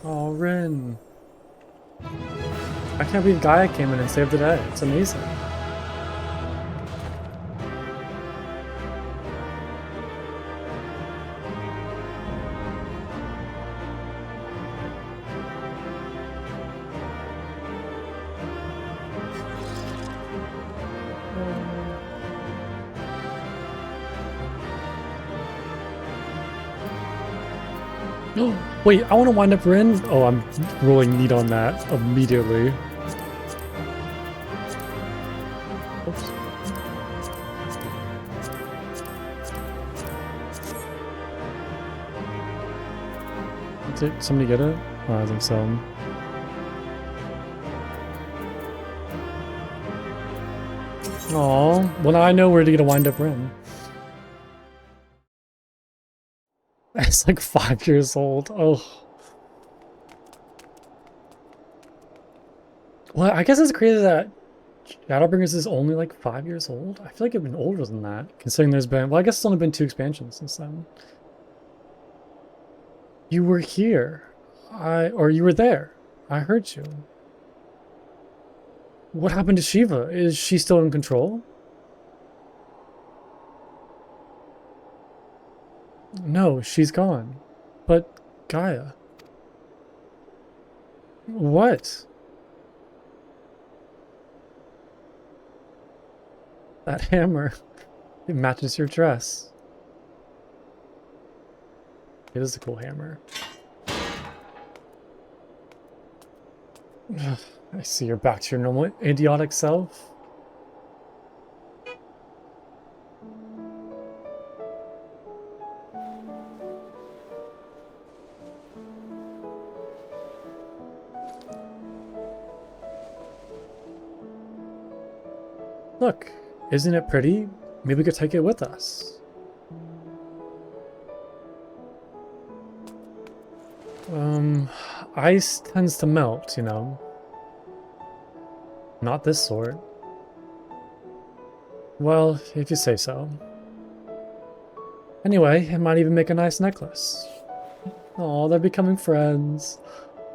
Oh, Rin. I can't believe Gaia came in and saved the day. It's amazing. Wait, I want to wind up Rin. Oh, I'm rolling neat on that immediately. Oops. Did somebody get it? Oh, I think so. Aw, well now I know where to get a wind up Rin. It's like 5 years old. Oh. Well, I guess it's crazy that Shadowbringers is only like 5 years old. I feel like it's been older than that, considering there's been, well, I guess it's only been 2 expansions since then. You were here. Or you were there. I heard you. What happened to Shiva? Is she still in control? No, she's gone. But Gaia. What? That hammer. It matches your dress. It is a cool hammer. I see you're back to your normal idiotic self. Look, isn't it pretty? Maybe we could take it with us. Ice tends to melt, you know. Not this sort. Well, if you say so. Anyway, it might even make a nice necklace. Oh, they're becoming friends.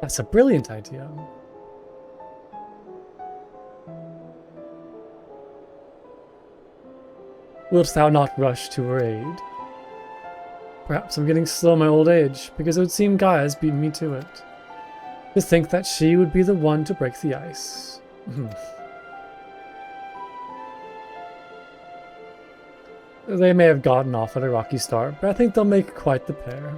That's a brilliant idea. Wilt thou not rush to her aid? Perhaps I'm getting slow in my old age, because it would seem Gaia's beaten me to it. To think that she would be the one to break the ice. They may have gotten off at a rocky start, but I think they'll make quite the pair.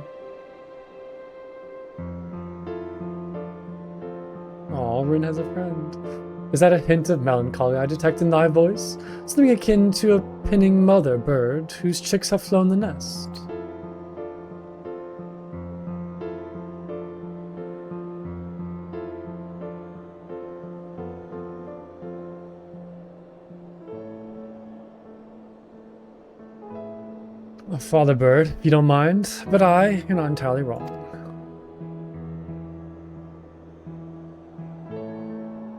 Aw, Rin has a friend. Is that a hint of melancholy I detect in thy voice? Something akin to a pinning mother bird whose chicks have flown the nest. Father Bird, if you don't mind, but you're not entirely wrong.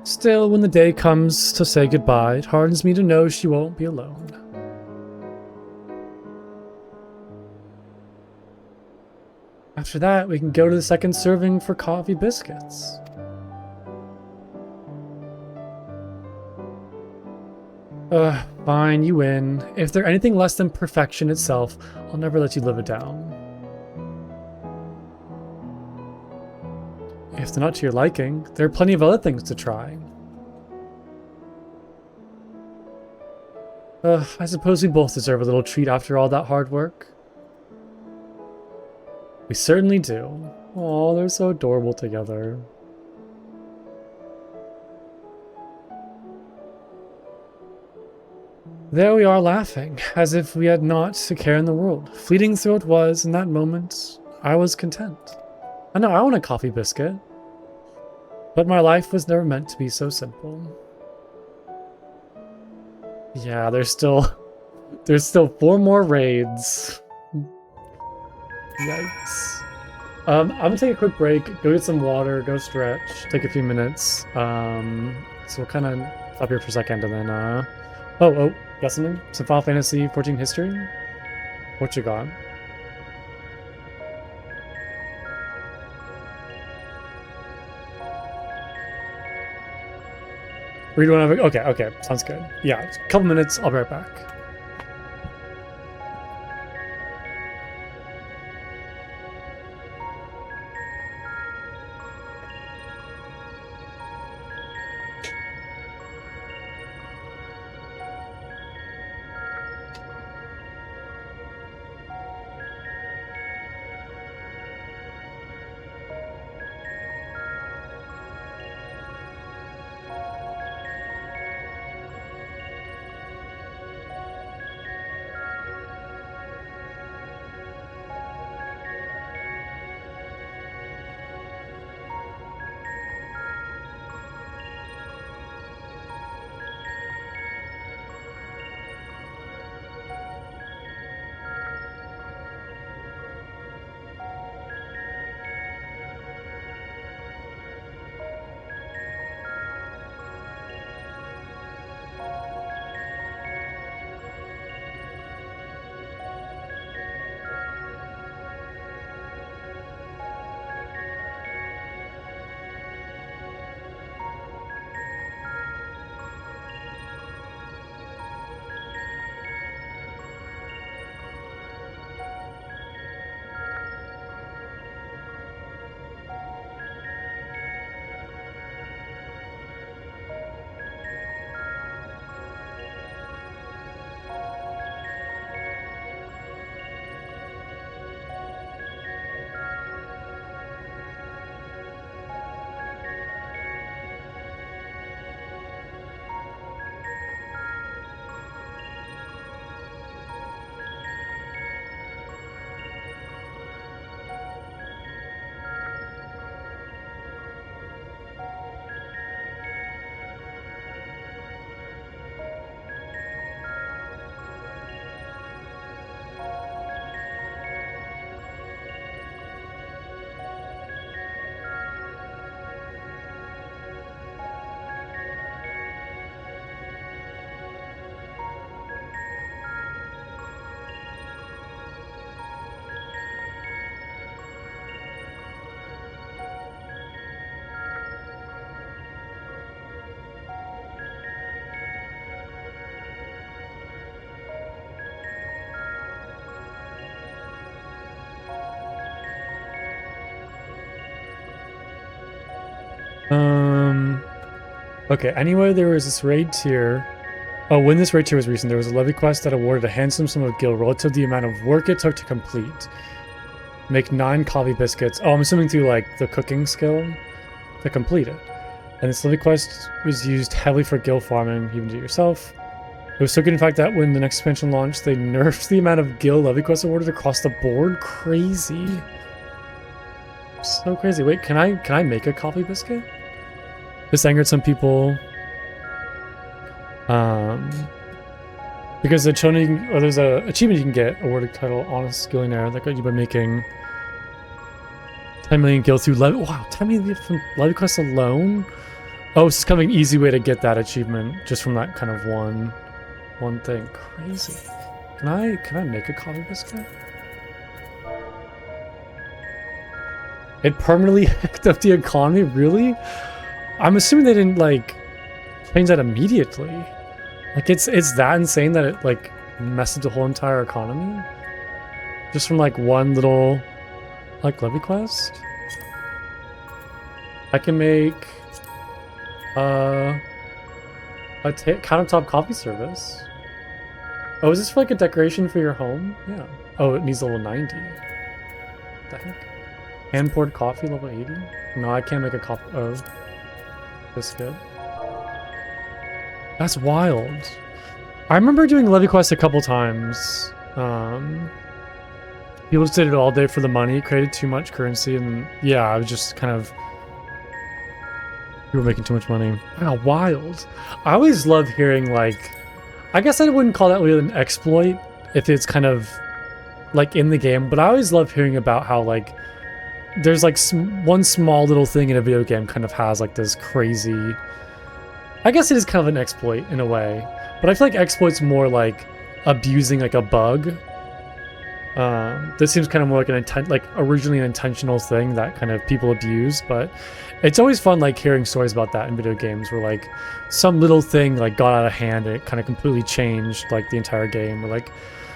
Still, when the day comes to say goodbye, it hardens me to know she won't be alone. After that, we can go to the second serving for coffee biscuits. Fine, you win. If they're anything less than perfection itself, I'll never let you live it down. If they're not to your liking, there are plenty of other things to try. I suppose we both deserve a little treat after all that hard work. We certainly do. Oh, they're so adorable together. There we are laughing, as if we had not a care in the world. Fleeting though it was, in that moment, I was content. I know I want a coffee biscuit. But my life was never meant to be so simple. Yeah, there's still 4 more raids. Yikes. I'm gonna take a quick break, go get some water, go stretch, take a few minutes. So we'll kind of stop here for a second and then, oh, got something? Some Final Fantasy XIV history? What you got? Or you don't have a, okay, sounds good. Yeah, a couple minutes, I'll be right back. Okay, anyway, there was this raid tier. Oh, when this raid tier was recent, there was a levy quest that awarded a handsome sum of gil relative to the amount of work it took to complete. Make 9 coffee biscuits. Oh, I'm assuming through like the cooking skill to complete it. And this levy quest was used heavily for gil farming, even do it yourself. It was so good, in fact, that when the next expansion launched, they nerfed the amount of gil levy quests awarded across the board. Crazy. So crazy. Wait, can I make a coffee biscuit? This angered some people. Because there's a achievement you can get awarded title Honest Skillionaire that got you by making 10 million gil through levy. Wow, 10 million from levy quests alone? Oh, it's kind of an easy way to get that achievement just from that kind of one thing. Crazy. Can I make a coffee biscuit? It permanently hacked up the economy? Really? I'm assuming they didn't like change that immediately. Like it's that insane that it like messed up the whole entire economy? Just from like one little like levy quest? I can make a countertop coffee service. Oh, is this for like a decoration for your home? Yeah. Oh, it needs level 90. What the heck? Hand poured coffee level 80? No, I can't make a coffee. Oh. Biscuit. That's wild. I remember doing levy quests a couple times. People just did it all day for the money, created too much currency, and yeah, I was just kind of... We were making too much money. Wow, wild. I always love hearing, like... I guess I wouldn't call that really an exploit if it's kind of, like, in the game, but I always love hearing about how, like, there's, like, one small little thing in a video game kind of has, like, this crazy... I guess it is kind of an exploit, in a way. But I feel like exploit's more, like, abusing, like, a bug. This seems kind of more like originally an intentional thing that kind of people abuse, but it's always fun, like, hearing stories about that in video games where, like, some little thing, like, got out of hand and it kind of completely changed, like, the entire game. Or, like,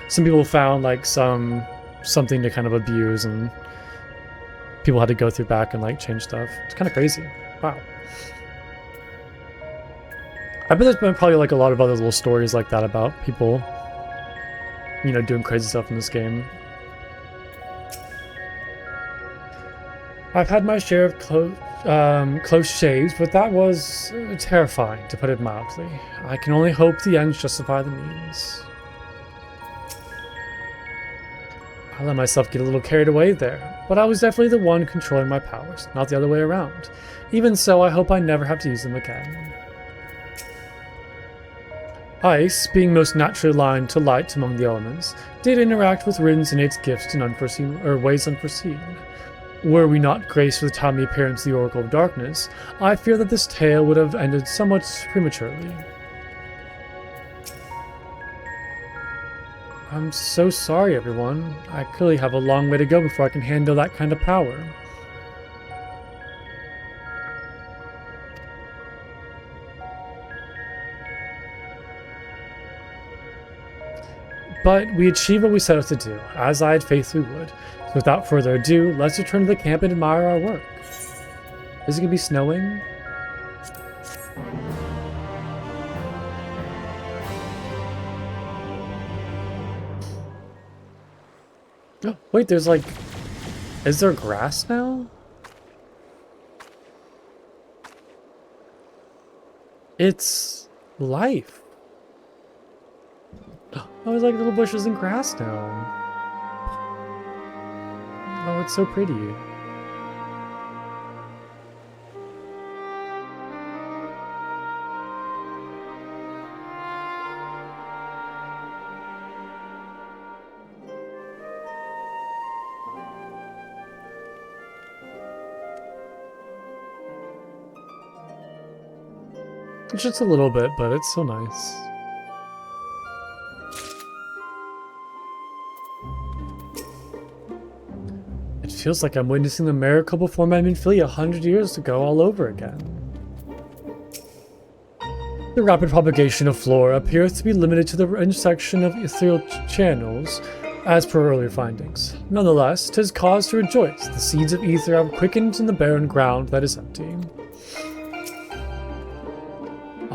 some people found, like, something to kind of abuse and people had to go through back and, like, change stuff. It's kind of crazy. Wow. I bet there's been probably, like, a lot of other little stories like that about people, you know, doing crazy stuff in this game. I've had my share of close shaves, but that was terrifying, to put it mildly. I can only hope the ends justify the means. I let myself get a little carried away there, but I was definitely the one controlling my powers, not the other way around. Even so, I hope I never have to use them again. Ice, being most naturally aligned to light among the elements, did interact with Rin's innate gifts in ways unforeseen. Were we not graced with the timely appearance of the Oracle of Darkness, I fear that this tale would have ended somewhat prematurely. I'm so sorry, everyone. I clearly have a long way to go before I can handle that kind of power. But we achieved what we set out to do, as I had faith we would. So without further ado, let's return to the camp and admire our work. Is it gonna be snowing? Oh, wait, there's like... Is there grass now? It's life. Oh, there's like little bushes and grass now. Oh, it's so pretty. It's just a little bit, but it's so nice. It feels like I'm witnessing the miracle before my Philly 100 years ago all over again. The rapid propagation of flora appears to be limited to the intersection of ethereal channels, as per earlier findings. Nonetheless, 'tis cause to rejoice. The seeds of ether have quickened in the barren ground that is empty.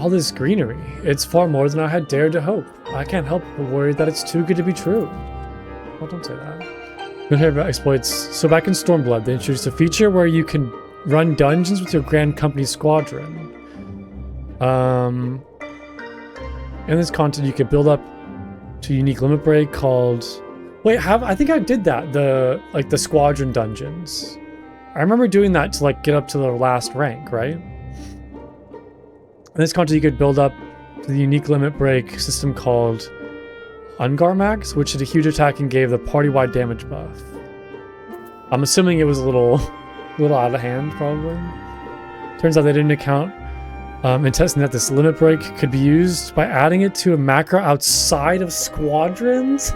All this greenery. It's far more than I had dared to hope. I can't help but worry that it's too good to be true. Well, don't say that. You'll hear about exploits. So back in Stormblood, they introduced a feature where you can run dungeons with your Grand Company squadron. In this content, you could build up to a unique limit break called... Wait, I think I did that. The squadron dungeons. I remember doing that to like get up to the last rank, right? In this content, you could build up to the unique limit break system called Ungarmax, which did a huge attack and gave the party-wide damage buff. I'm assuming it was a little out of hand, probably. Turns out they didn't account in testing that this limit break could be used by adding it to a macro outside of squadrons.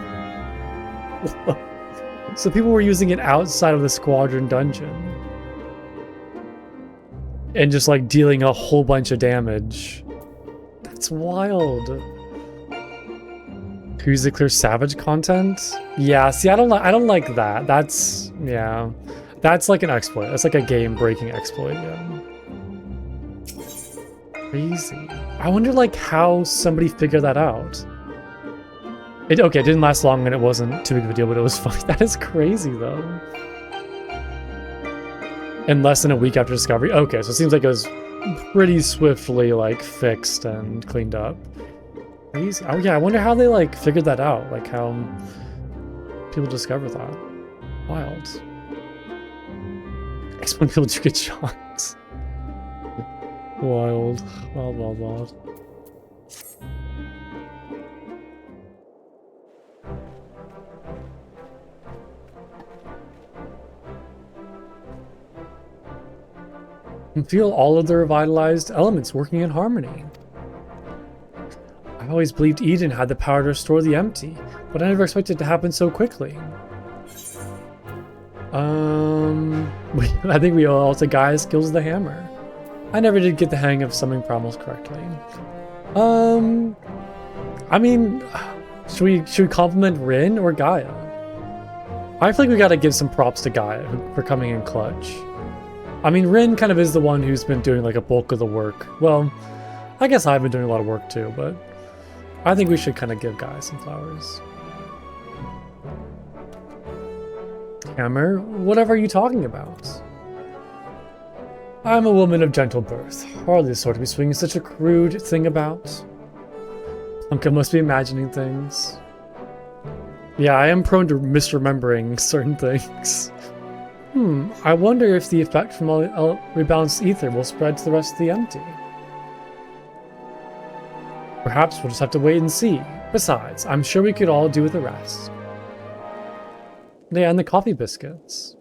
So people were using it outside of the squadron dungeon. And just like dealing a whole bunch of damage. That's wild. Who's the clear savage content? Yeah, see, I don't like that. That's like an exploit. That's like a game breaking exploit, yeah. Crazy. I wonder like how somebody figured that out. It didn't last long and it wasn't too big of a deal, but it was fun. That is crazy though. And less than a week after discovery. Okay, so it seems like it was pretty swiftly like fixed and cleaned up. Crazy. Oh yeah, I wonder how they like figured that out. Like how people discover that. Wild. Explain people do get shots. Wild. Wild. And feel all of the revitalized elements working in harmony. I always believed Eden had the power to restore the empty, but I never expected it to happen so quickly. I think we owe all to Gaia's skills with the hammer. I never did get the hang of summoning Promos correctly. I mean, should we compliment Rin or Gaia? I feel like we gotta give some props to Gaia for coming in clutch. I mean, Rin kind of is the one who's been doing like a bulk of the work. Well, I guess I've been doing a lot of work too, but I think we should kind of give Gaia some flowers. Hammer, whatever are you talking about? I'm a woman of gentle birth. Hardly the sort to be swinging such a crude thing about. Punka must be imagining things. Yeah, I am prone to misremembering certain things. I wonder if the effect from all rebalanced ether will spread to the rest of the empty. Perhaps we'll just have to wait and see. Besides, I'm sure we could all do with the rest. Yeah, and the coffee biscuits.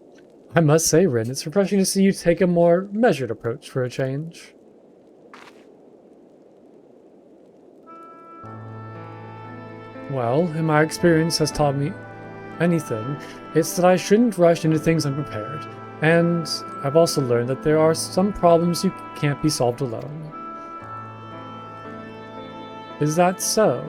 I must say, Rin, it's refreshing to see you take a more measured approach for a change. Well, in my experience has taught me anything, it's that I shouldn't rush into things unprepared, and I've also learned that there are some problems you can't be solved alone. Is that so?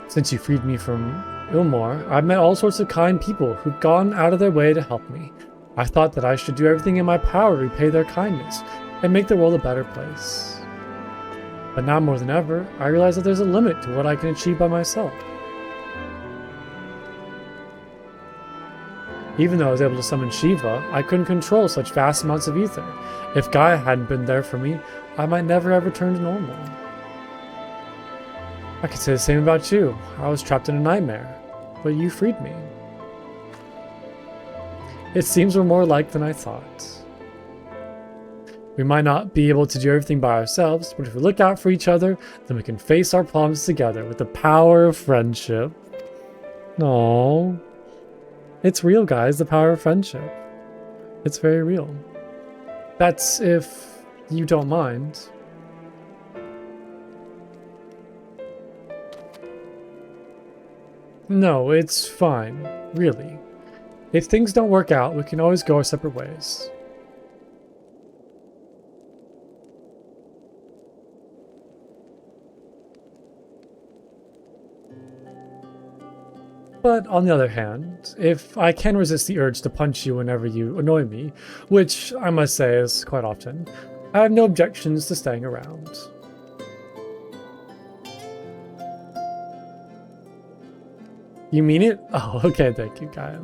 Since you freed me from Ilmor, I've met all sorts of kind people who've gone out of their way to help me. I thought that I should do everything in my power to repay their kindness and make the world a better place. But now more than ever, I realize that there's a limit to what I can achieve by myself. Even though I was able to summon Shiva, I couldn't control such vast amounts of ether. If Gaia hadn't been there for me, I might never have returned to normal. I could say the same about you. I was trapped in a nightmare, but you freed me. It seems we're more alike than I thought. We might not be able to do everything by ourselves, but if we look out for each other, then we can face our problems together with the power of friendship. Aww. It's real, guys, the power of friendship. It's very real. That's if you don't mind. No, it's fine, really. If things don't work out, we can always go our separate ways. But on the other hand, if I can resist the urge to punch you whenever you annoy me, which I must say is quite often, I have no objections to staying around. You mean it? Oh, okay, thank you, Gaia.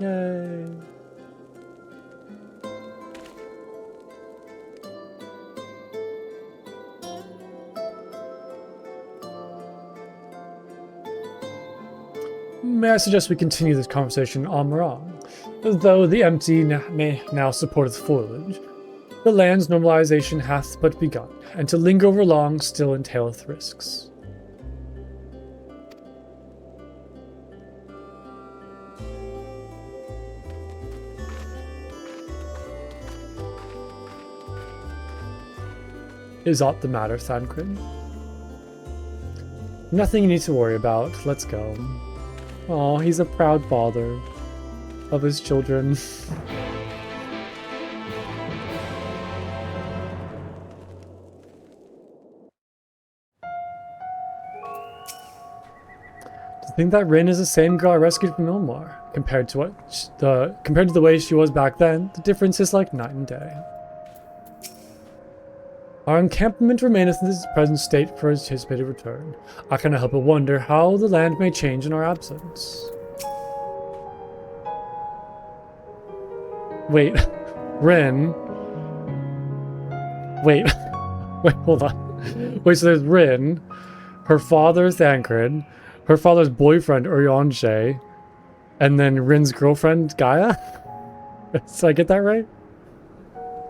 Yay. May I suggest we continue this conversation en morang? Though the empty may now support its foliage, the land's normalization hath but begun, and to linger over long still entaileth risks. Is aught the matter, Thancred? Nothing you need to worry about. Let's go. Oh, he's a proud father of his children. To think that Rin is the same girl I rescued from Ilmar. Compared to the way she was back then, the difference is like night and day. Our encampment remaineth in its present state for its anticipated return. I cannot help but wonder how the land may change in our absence. Wait, Rin. Wait, wait, hold on. Wait, so there's Rin, her father Thancred, her father's boyfriend Urianger, and then Rin's girlfriend Gaia? Did I get that right?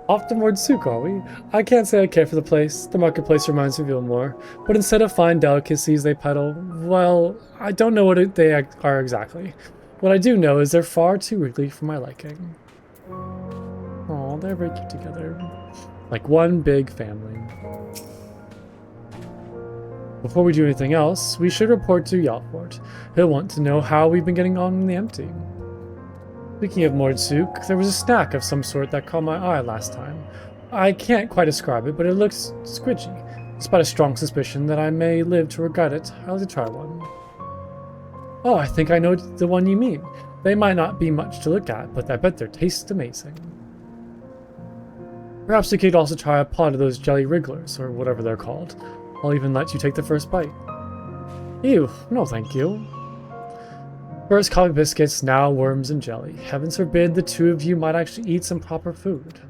Off to Mordsuk, are we? I can't say I care for the place. The marketplace reminds me of Ilmar. But instead of fine delicacies they peddle, well, I don't know what they are exactly. What I do know is they're far too wriggly for my liking. Aw, they're very cute together. Like one big family. Before we do anything else, we should report to Yalfort. He'll want to know how we've been getting on in the empty. Speaking of Mordsuk, there was a snack of some sort that caught my eye last time. I can't quite describe it, but it looks squidgy. Despite a strong suspicion that I may live to regret it, I'd like to try one. Oh, I think I know the one you mean. They might not be much to look at, but I bet their taste amazing. Perhaps we could also try a pot of those jelly wrigglers, or whatever they're called. I'll even let you take the first bite. Ew, no thank you. First coffee biscuits, now worms and jelly. Heavens forbid the two of you might actually eat some proper food.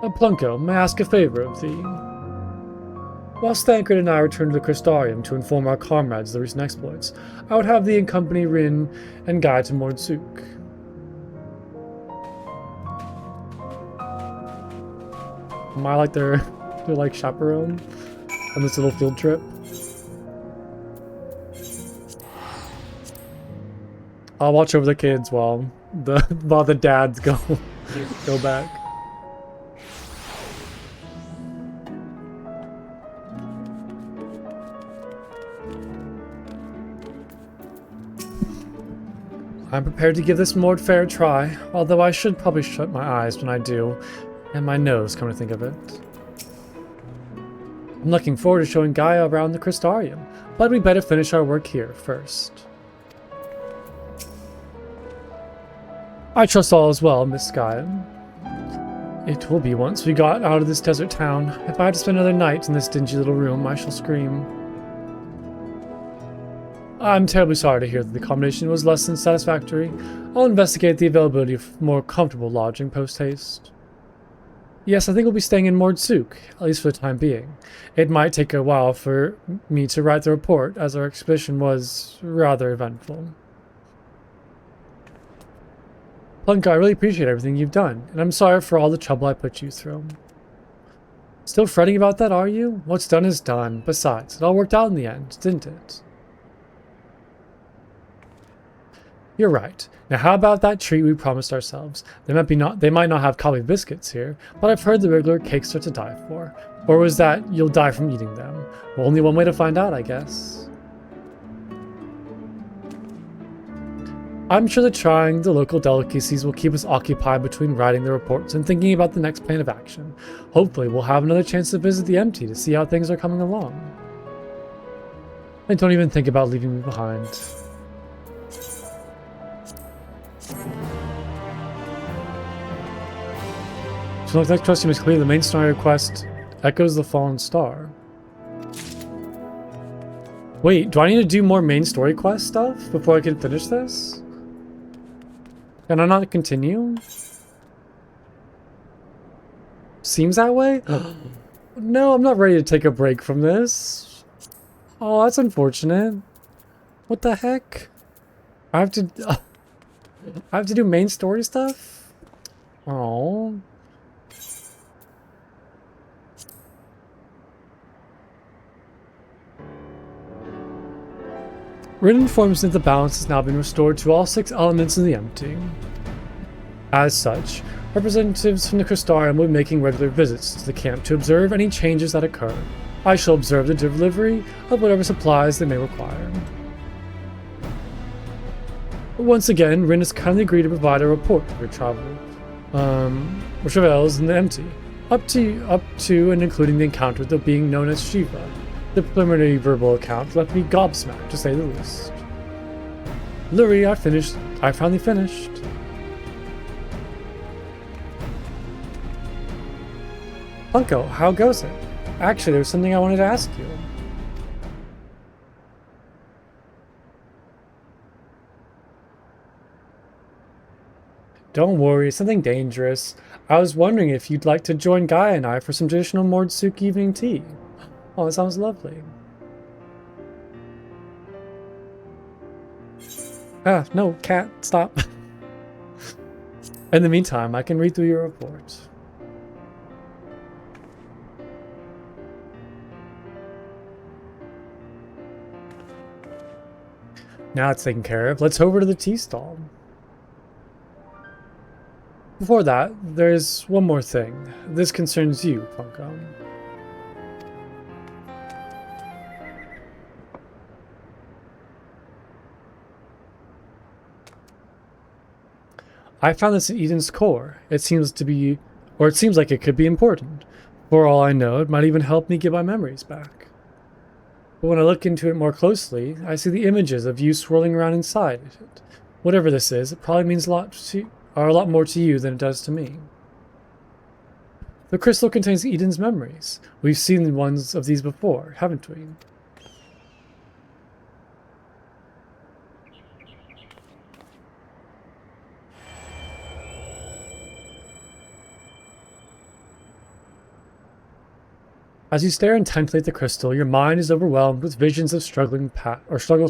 Plunko, may I ask a favor of thee? Whilst Thancred and I return to the Crystarium to inform our comrades of the recent exploits, I would have thee accompany Rin and Guy to Mordsuk. Am I like their like chaperone on this little field trip? I'll watch over the kids while the dads go back. I'm prepared to give this more fair try, although I should probably shut my eyes when I do, and my nose, come to think of it. I'm looking forward to showing Gaia around the Crystarium, but we better finish our work here first. I trust all is well, Miss Gaia. It will be once we got out of this desert town. If I had to spend another night in this dingy little room, I shall scream. I'm terribly sorry to hear that the accommodation was less than satisfactory. I'll investigate the availability of more comfortable lodging post-haste. Yes, I think we'll be staying in Mordsuk, at least for the time being. It might take a while for me to write the report, as our expedition was rather eventful. Plunko, I really appreciate everything you've done, and I'm sorry for all the trouble I put you through. Still fretting about that, are you? What's done is done. Besides, it all worked out in the end, didn't it? You're right. Now how about that treat we promised ourselves? They might not have coffee biscuits here, but I've heard the regular cakes are to die for. Or was that you'll die from eating them? Well, only one way to find out, I guess. I'm sure that trying the local delicacies will keep us occupied between writing the reports and thinking about the next plan of action. Hopefully we'll have another chance to visit the empty to see how things are coming along. And don't even think about leaving me behind. So the next quest you must complete the main scenario quest echoes the fallen star. Wait, do I need to do more main story quest stuff before I can finish this? Can I not continue? Seems that way? No, I'm not ready to take a break from this. Oh, that's unfortunate. What the heck? I have to do main story stuff? Oh. Rin informs that the balance has now been restored to all 6 elements in the empty. As such, representatives from the Crystarium will be making regular visits to the camp to observe any changes that occur. I shall observe the delivery of whatever supplies they may require. Once again, Rin has kindly agreed to provide a report of your travel, which avails in the empty, up to and including the encounter with the being known as Shiva. The preliminary verbal account left me gobsmacked, to say the least. Luri, I finally finished. Funko, how goes it? Actually, there's something I wanted to ask you. Don't worry, it's something dangerous. I was wondering if you'd like to join Gaia and I for some traditional Mordsuk evening tea. Oh, that sounds lovely. Ah, no, cat, stop. In the meantime, I can read through your report. Now it's taken care of. Let's over to the tea stall. Before that, there's one more thing. This concerns you, Funko. I found this in Eden's core. It seems like it could be important. For all I know, it might even help me get my memories back. But when I look into it more closely, I see the images of you swirling around inside it. Whatever this is, it probably means a lot more to you than it does to me. The crystal contains Eden's memories. We've seen ones of these before, haven't we? As you stare intently at the crystal, your mind is overwhelmed with visions of struggles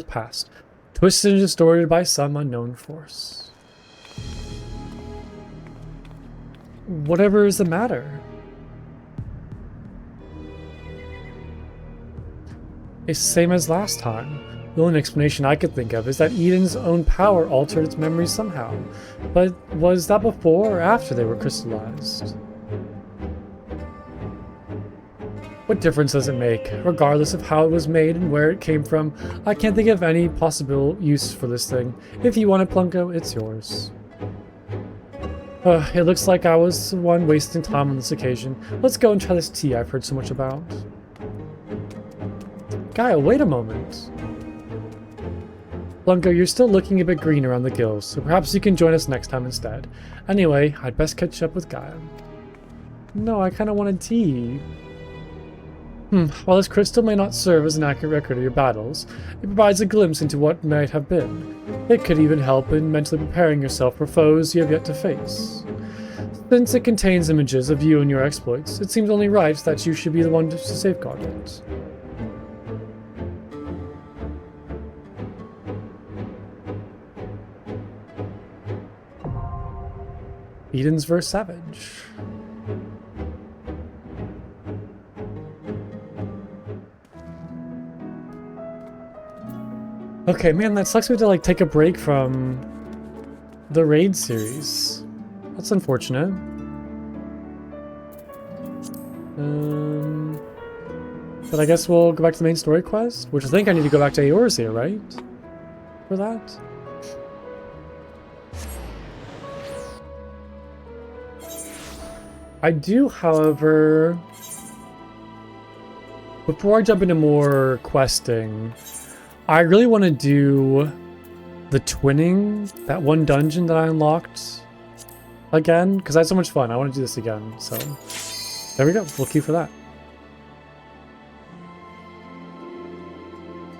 past, twisted and distorted by some unknown force. Whatever is the matter? It's the same as last time. The only explanation I could think of is that Eden's own power altered its memories somehow. But was that before or after they were crystallized? What difference does it make? Regardless of how it was made and where it came from, I can't think of any possible use for this thing. If you want it, Plunko, it's yours. It looks like I was the one wasting time on this occasion. Let's go and try this tea I've heard so much about. Gaia, wait a moment. Plunko, you're still looking a bit green around the gills, so perhaps you can join us next time instead. Anyway, I'd best catch up with Gaia. No, I kinda wanted tea. While this crystal may not serve as an accurate record of your battles, it provides a glimpse into what might have been. It could even help in mentally preparing yourself for foes you have yet to face. Since it contains images of you and your exploits, it seems only right that you should be the one to safeguard it. Eden's vs. Savage. Okay, man, that sucks we have to, like, take a break from the raid series. That's unfortunate. But I guess we'll go back to the main story quest, which I think I need to go back to Eorzea, right? For that? I do, however... Before I jump into more questing... I really want to do the twinning, that one dungeon that I unlocked again, because I had so much fun. I want to do this again, so there we go. We'll queue for that.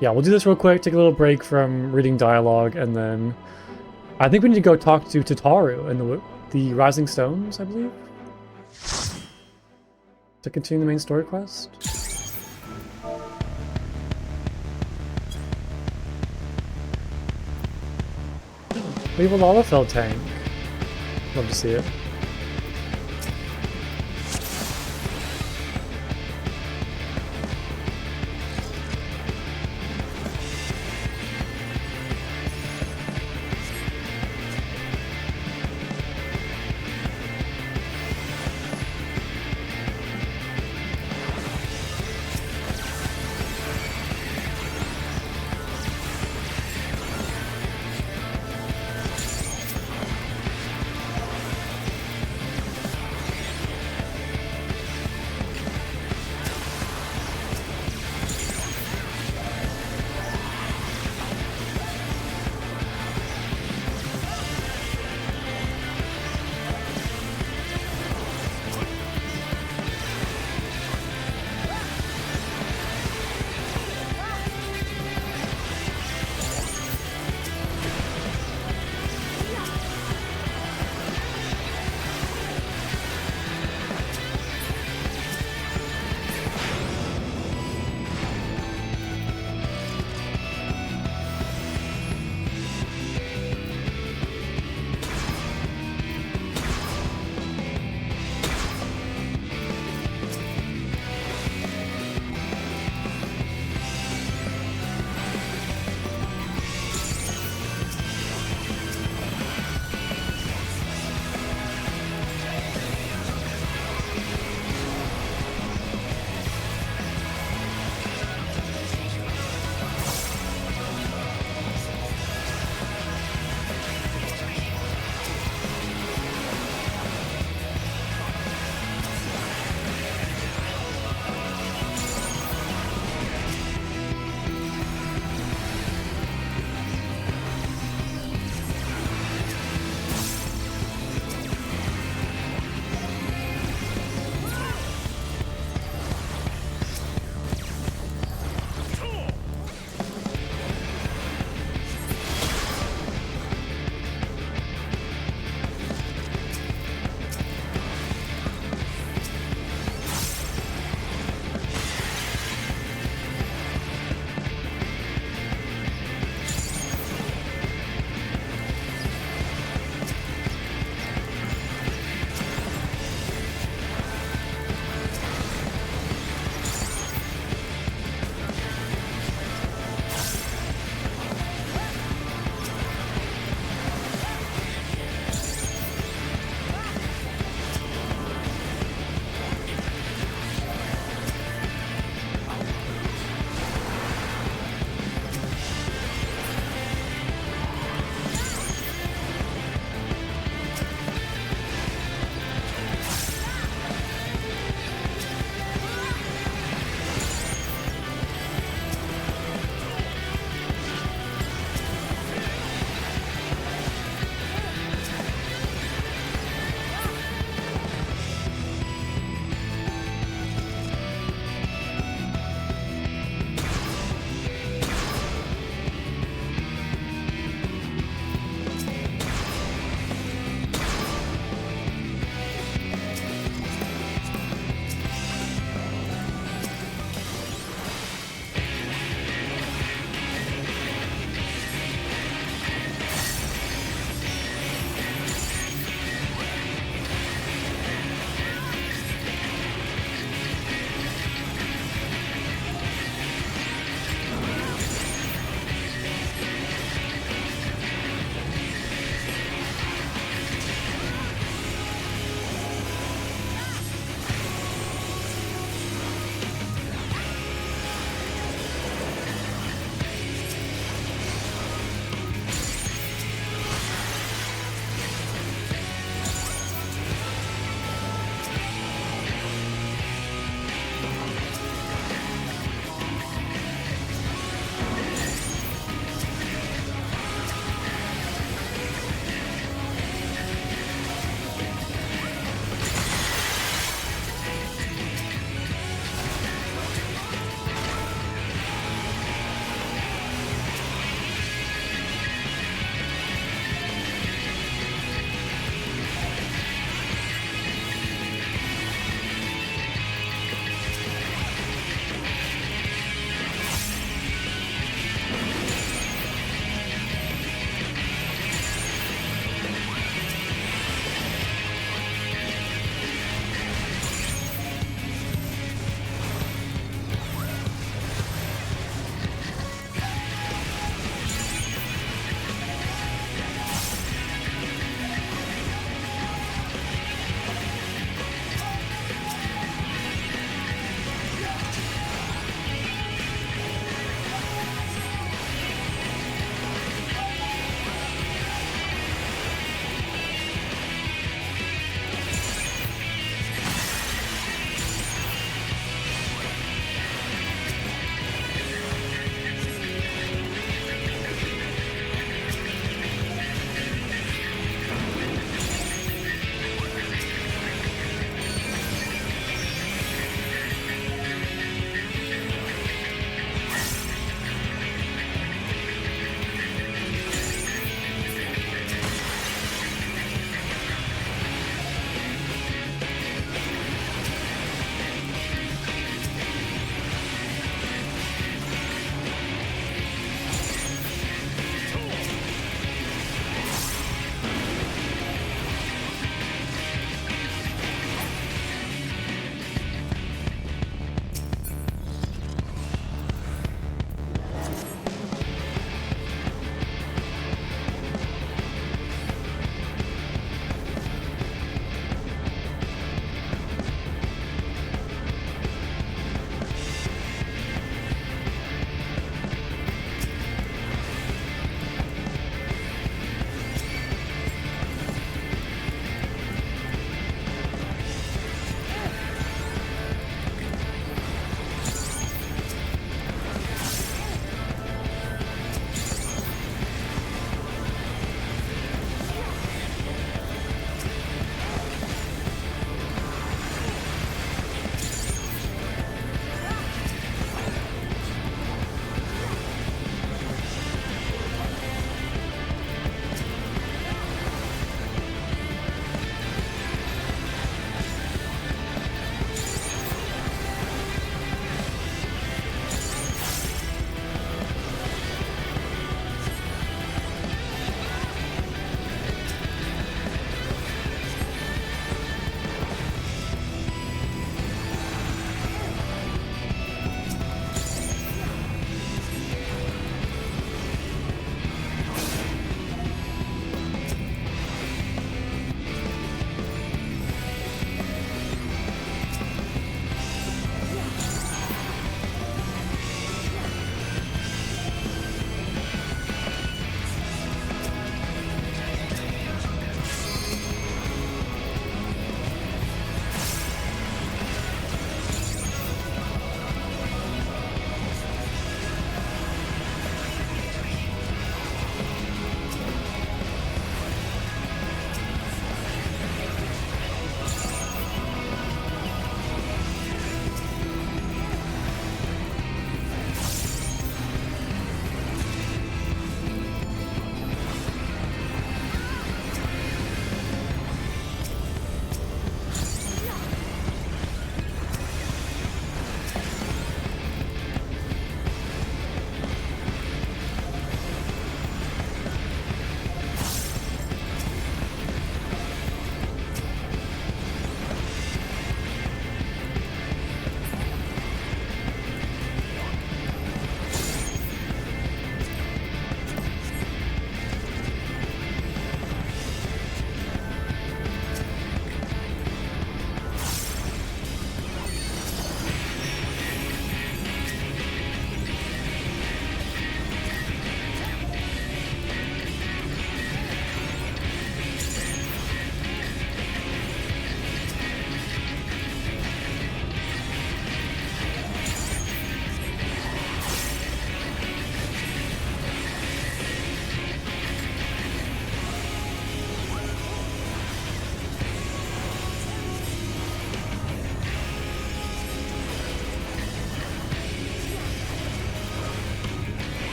Yeah, we'll do this real quick, take a little break from reading dialogue, and then I think we need to go talk to Tataru and the Rising Stones, I believe, to continue the main story quest. We have a Lalafell tank. Love to see it.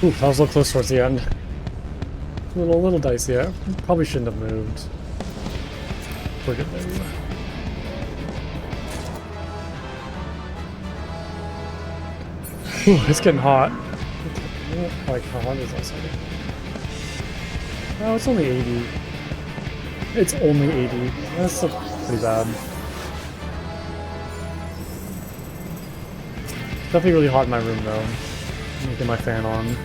Ooh, that was a little close towards the end. A little dicey. Yeah. Probably shouldn't have moved. We're good there. Ooh, it's getting hot. Like, how hot is outside? Oh, it's only 80. It's only 80. That's still pretty bad. Definitely really hot in my room though. Let me get my fan on.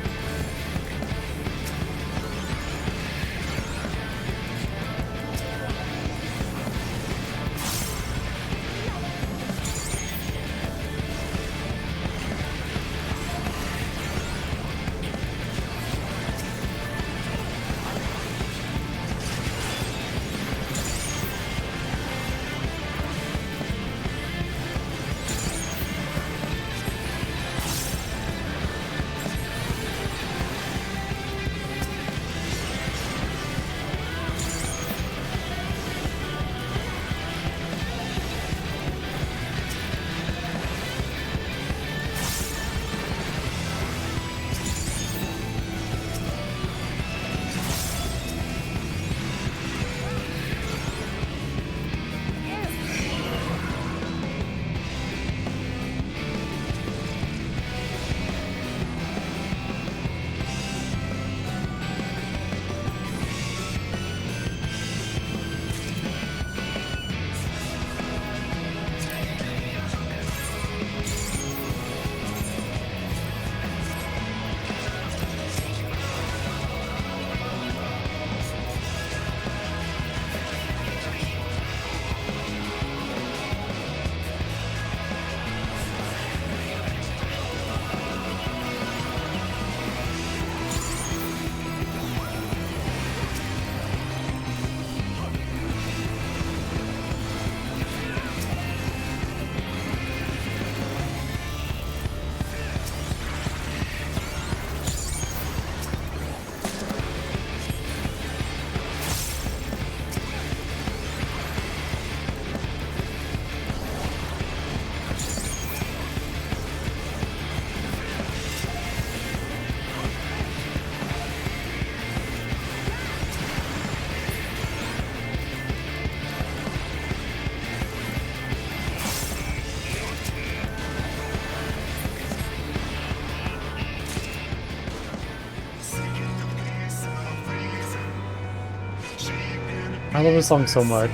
I love this song so much.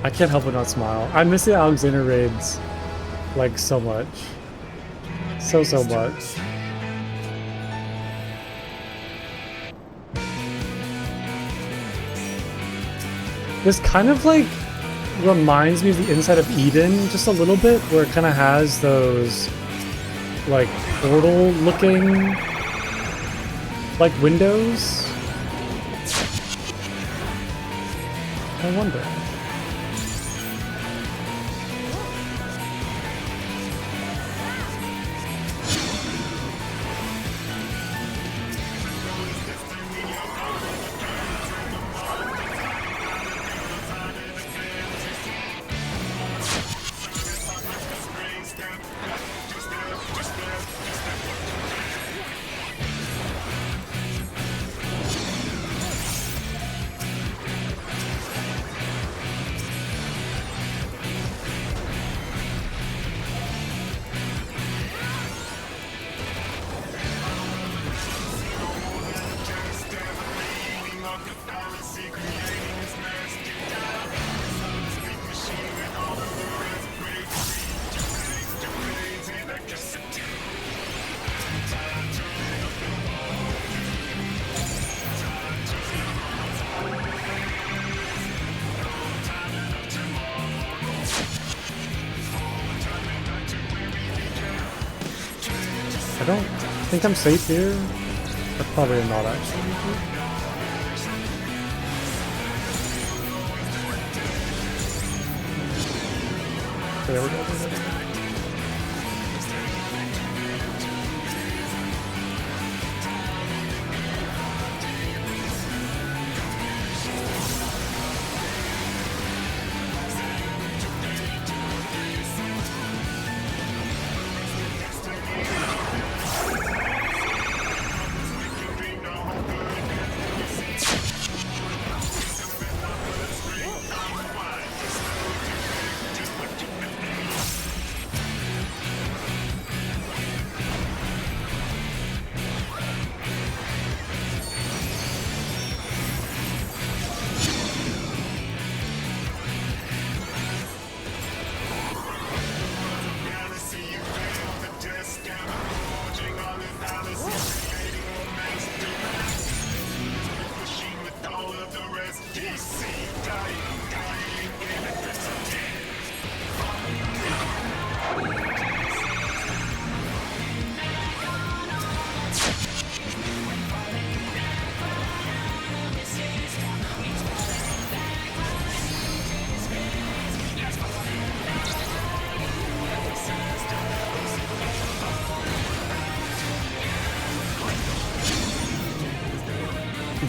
I can't help but not smile. I miss the Alexander raids like so much. So much. This kind of like reminds me of the inside of Eden just a little bit, where it kind of has those like portal looking like windows. I wonder. I don't think I'm safe here. But probably not actually. Okay, there we go.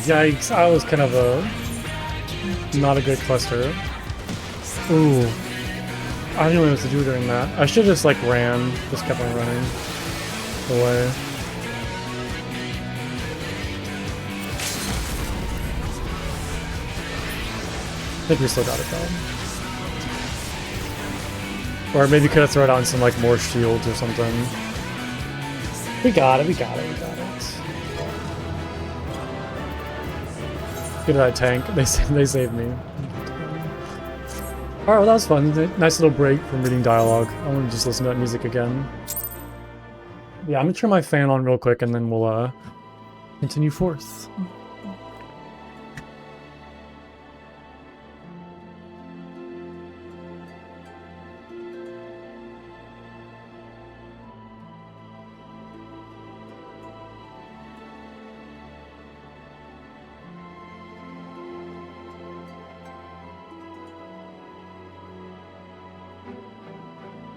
Yikes, I was kind of not a good cluster. Ooh. I didn't know what to do during that. I should have just like ran, just kept on running away. I think we still got it though. Or maybe could have thrown on some like more shields or something. We got it, we got it, we got it. Get that tank. They saved me. Alright, well that was fun. Nice little break from reading dialogue. I want to just listen to that music again. Yeah, I'm gonna turn my fan on real quick and then we'll continue forth.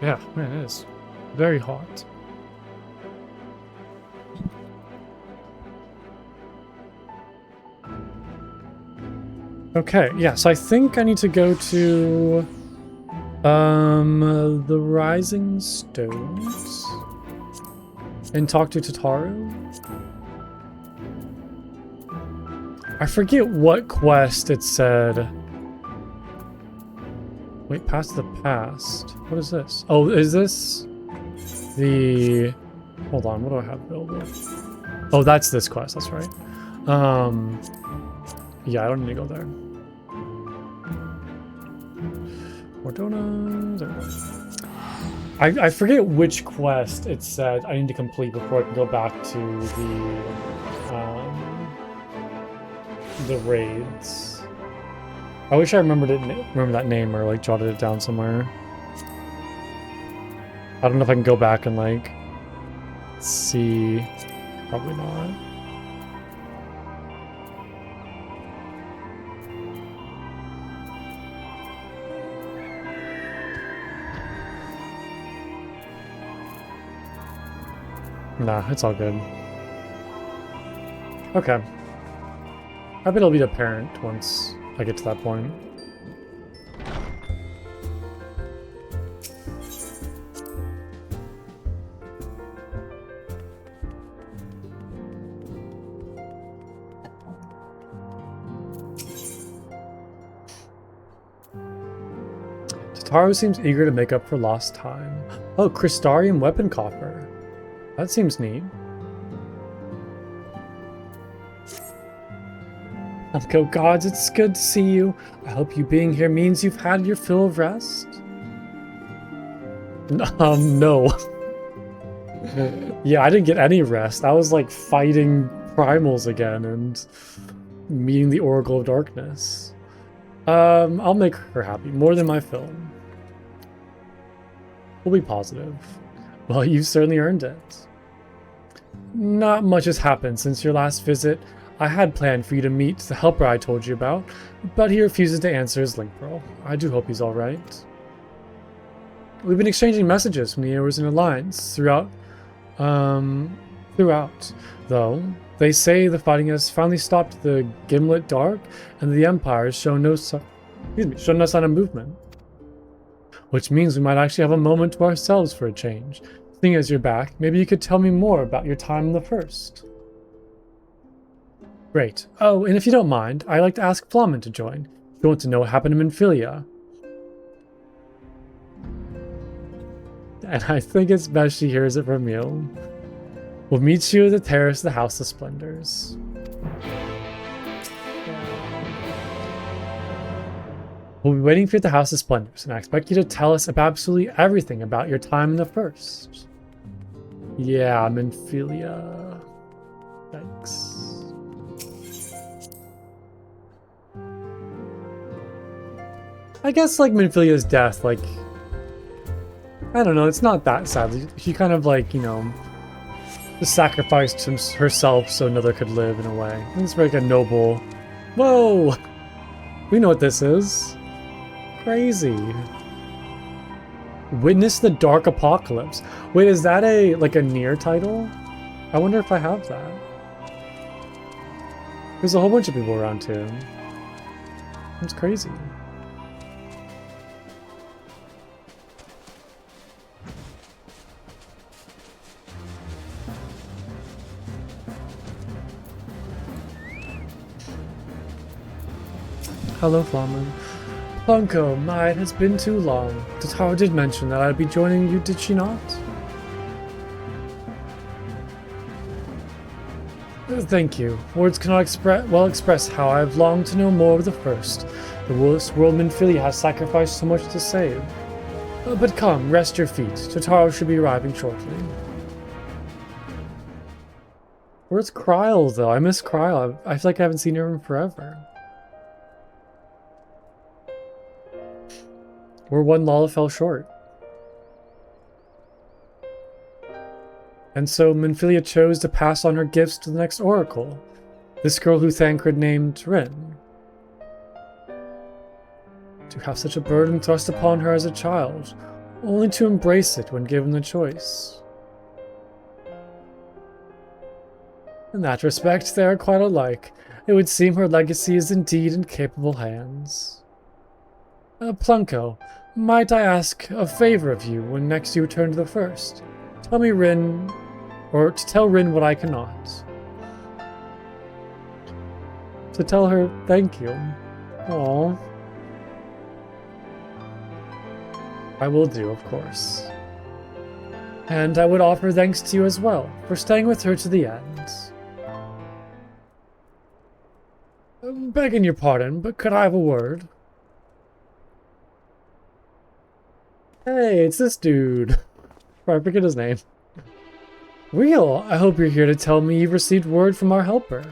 Yeah, man, it is very hot. Okay, yeah, so I think I need to go to the Rising Stones and talk to Tataru. I forget what quest it said. Wait, past the past. What is this? Oh, is this the... Hold on, what do I have available? Oh, that's this quest, that's right. Yeah, I don't need to go there. Mordona... There we go. I forget which quest it said I need to complete before I can go back to the raids. I wish I remember that name or like jotted it down somewhere. I don't know if I can go back and like see. Probably not. Nah, it's all good. Okay. I bet it'll be apparent once I get to that point. Tataru seems eager to make up for lost time. Oh, Crystarium weapon coffer. That seems neat. Go gods, it's good to see you. I hope you being here means you've had your fill of rest. No. Yeah, I didn't get any rest. I was like fighting primals again and meeting the Oracle of Darkness. I'll make her happy, more than my fill. We'll be positive. Well, you've certainly earned it. Not much has happened since your last visit. I had planned for you to meet the helper I told you about, but he refuses to answer his link pearl. I do hope he's alright. We've been exchanging messages from the Arisen Alliance throughout, though. They say the fighting has finally stopped the Gimlet Dark, and the Empire has shown no sign of movement. Which means we might actually have a moment to ourselves for a change. Seeing as you're back, maybe you could tell me more about your time in the First. Great. Oh, and if you don't mind, I'd like to ask Flamen to join. If you want to know what happened to Minfilia. And I think it's best she hears it from you. We'll meet you at the terrace of the House of Splendors. We'll be waiting for you at the House of Splendors, and I expect you to tell us about absolutely everything about your time in the First. Yeah, Minfilia. Thanks. I guess, like, Minfilia's death, like... I don't know, it's not that sad. She kind of, like, you know... just sacrificed herself so another could live, in a way. It's like a noble... Whoa! We know what this is. Crazy. Witness the Dark Apocalypse. Wait, is that a, like, a near title? I wonder if I have that. There's a whole bunch of people around too. That's crazy. Hello, Flamen. Plunko, it has been too long. Tatara did mention that I'd be joining you, did she not? Thank you. Words cannot express how I have longed to know more of the First. The world Minfilia has sacrificed so much to save. But come, rest your feet. Tatara should be arriving shortly. Where's Kryl, though? I miss Kryl. I feel like I haven't seen her in forever. We're one Lala fell short. And so Minfilia chose to pass on her gifts to the next Oracle, this girl who Thancred named Rin. To have such a burden thrust upon her as a child, only to embrace it when given the choice. In that respect, they are quite alike. It would seem her legacy is indeed in capable hands. Plunko, might I ask a favor of you when next you return to the First? Tell me Rin, or to tell Rin what I cannot. To tell her thank you. Aww. I will do, of course. And I would offer thanks to you as well, for staying with her to the end. Begging your pardon, but could I have a word? Hey, it's this dude. I forget his name. Real, I hope you're here to tell me you've received word from our helper.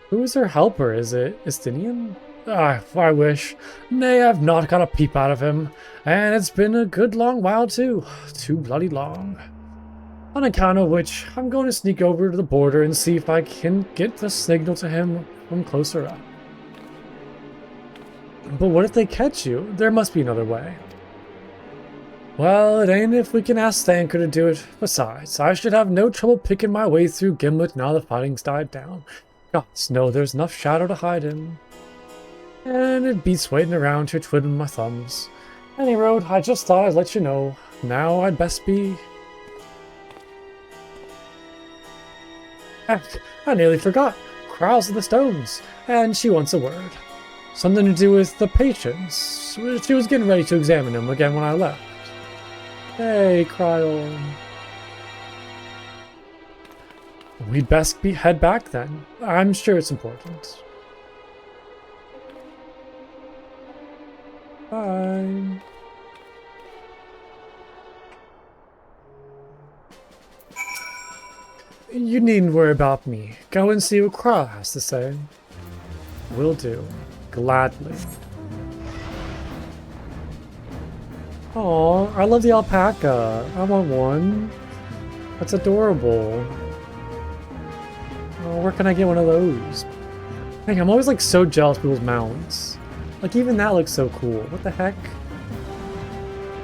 Who is her helper? Is it Estinian? Ah, I wish. Nay, I've not got a peep out of him. And it's been a good long while too. Too bloody long. On account of which, I'm going to sneak over to the border and see if I can get the signal to him from closer up. But what if they catch you? There must be another way. Well, it ain't if we can ask Thanker to do it. Besides, I should have no trouble picking my way through Gimlet now the fighting's died down. Gods know there's enough shadow to hide in. And it beats waiting around here twiddling my thumbs. Any road, I just thought I'd let you know. Now I'd best be... Heck, I nearly forgot. Crowds of the Stones, and she wants a word. Something to do with the patients. She was getting ready to examine them again when I left. Hey, Kryl. We'd best head back then. I'm sure it's important. Bye. You needn't worry about me. Go and see what Kryl has to say. Will do. Gladly. Aw, I love the alpaca. I want one. That's adorable. Oh, where can I get one of those? Dang, I'm always like so jealous of people's mounts. Like even that looks so cool. What the heck?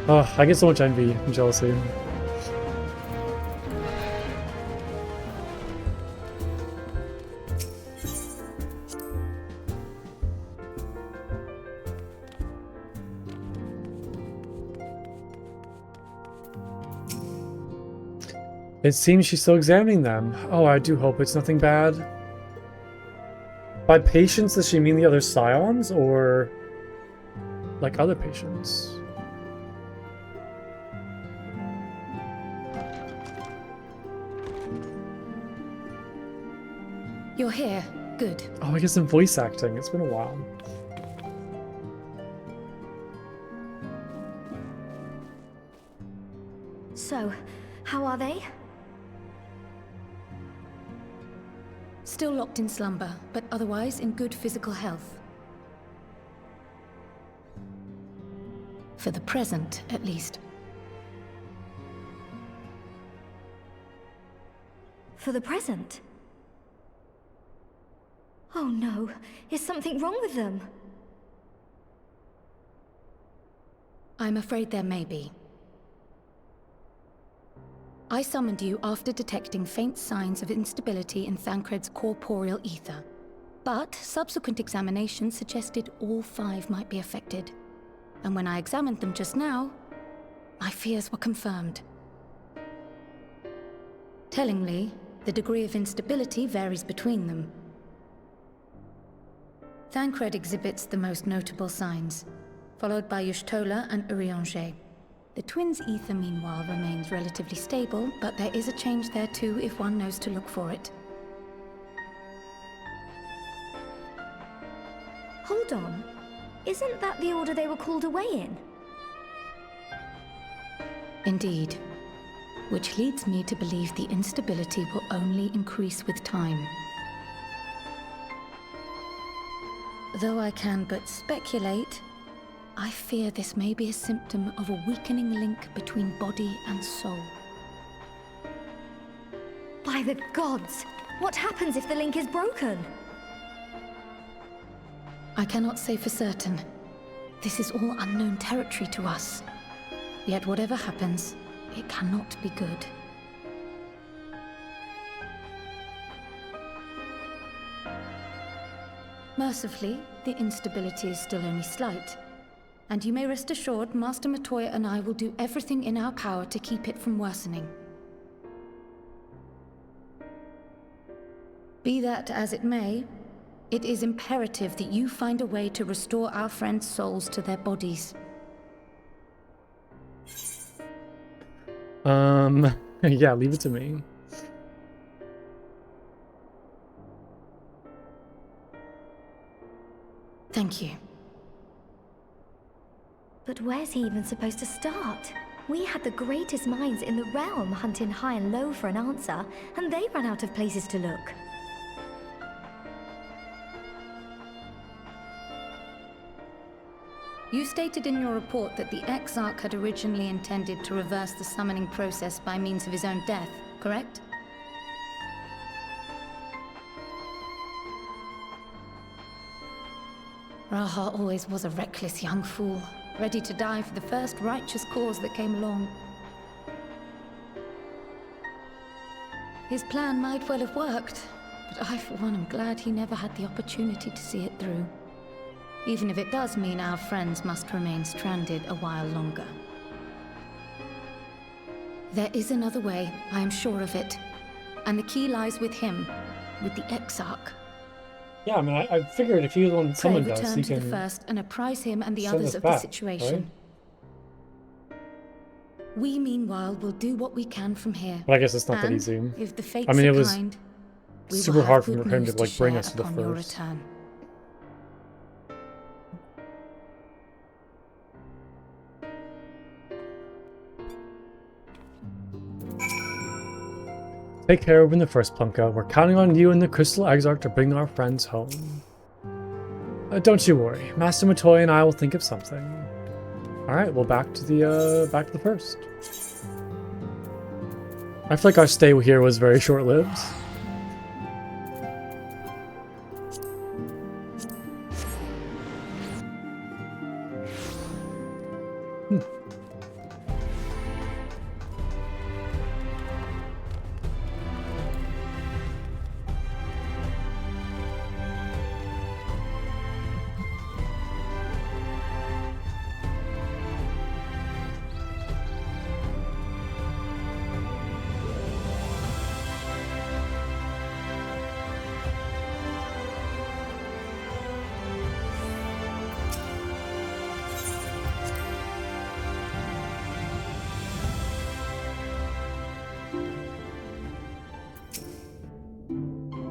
Oh, I get so much envy and jealousy. It seems she's still examining them. Oh, I do hope it's nothing bad. By patients, does she mean the other scions, or like other patients? You're here. Good. Oh, I guess in voice acting. It's been a while. So, how are they? Still locked in slumber, but otherwise in good physical health. For the present, at least. For the present? Oh no, is something wrong with them? I'm afraid there may be. I summoned you after detecting faint signs of instability in Thancred's corporeal ether. But subsequent examination suggested all 5 might be affected. And when I examined them just now, my fears were confirmed. Tellingly, the degree of instability varies between them. Thancred exhibits the most notable signs, followed by Y'shtola and Urianger. The twins' ether, meanwhile, remains relatively stable, but there is a change there too if one knows to look for it. Hold on. Isn't that the order they were called away in? Indeed. Which leads me to believe the instability will only increase with time. Though I can but speculate, I fear this may be a symptom of a weakening link between body and soul. By the gods! What happens if the link is broken? I cannot say for certain. This is all unknown territory to us. Yet whatever happens, it cannot be good. Mercifully, the instability is still only slight. And you may rest assured Master Matoya and I will do everything in our power to keep it from worsening. Be that as it may, it is imperative that you find a way to restore our friends' souls to their bodies. Yeah, leave it to me. Thank you. But where's he even supposed to start? We had the greatest minds in the realm hunting high and low for an answer, and they ran out of places to look. You stated in your report that the Exarch had originally intended to reverse the summoning process by means of his own death, correct? Raha always was a reckless young fool, ready to die for the first righteous cause that came along. His plan might well have worked, but I, for one, am glad he never had the opportunity to see it through. Even if it does mean our friends must remain stranded a while longer. There is another way, I am sure of it. And the key lies with him, with the Exarch. Yeah, I mean, I figured if he was on someone Pray does, return he to the can first and apprise him and the send others us of back, the situation. right? We, meanwhile, will do what we can from here. But I guess it's not that And easy. if the fates I mean, it are was kind, we will super have hard for good him news to like bring share us to the upon your first. return. Take care over in the first, Plunka. We're counting on you and the Crystal Exarch to bring our friends home. Don't you worry. Master Matoya and I will think of something. Alright, well back to the first. I feel like our stay here was very short-lived.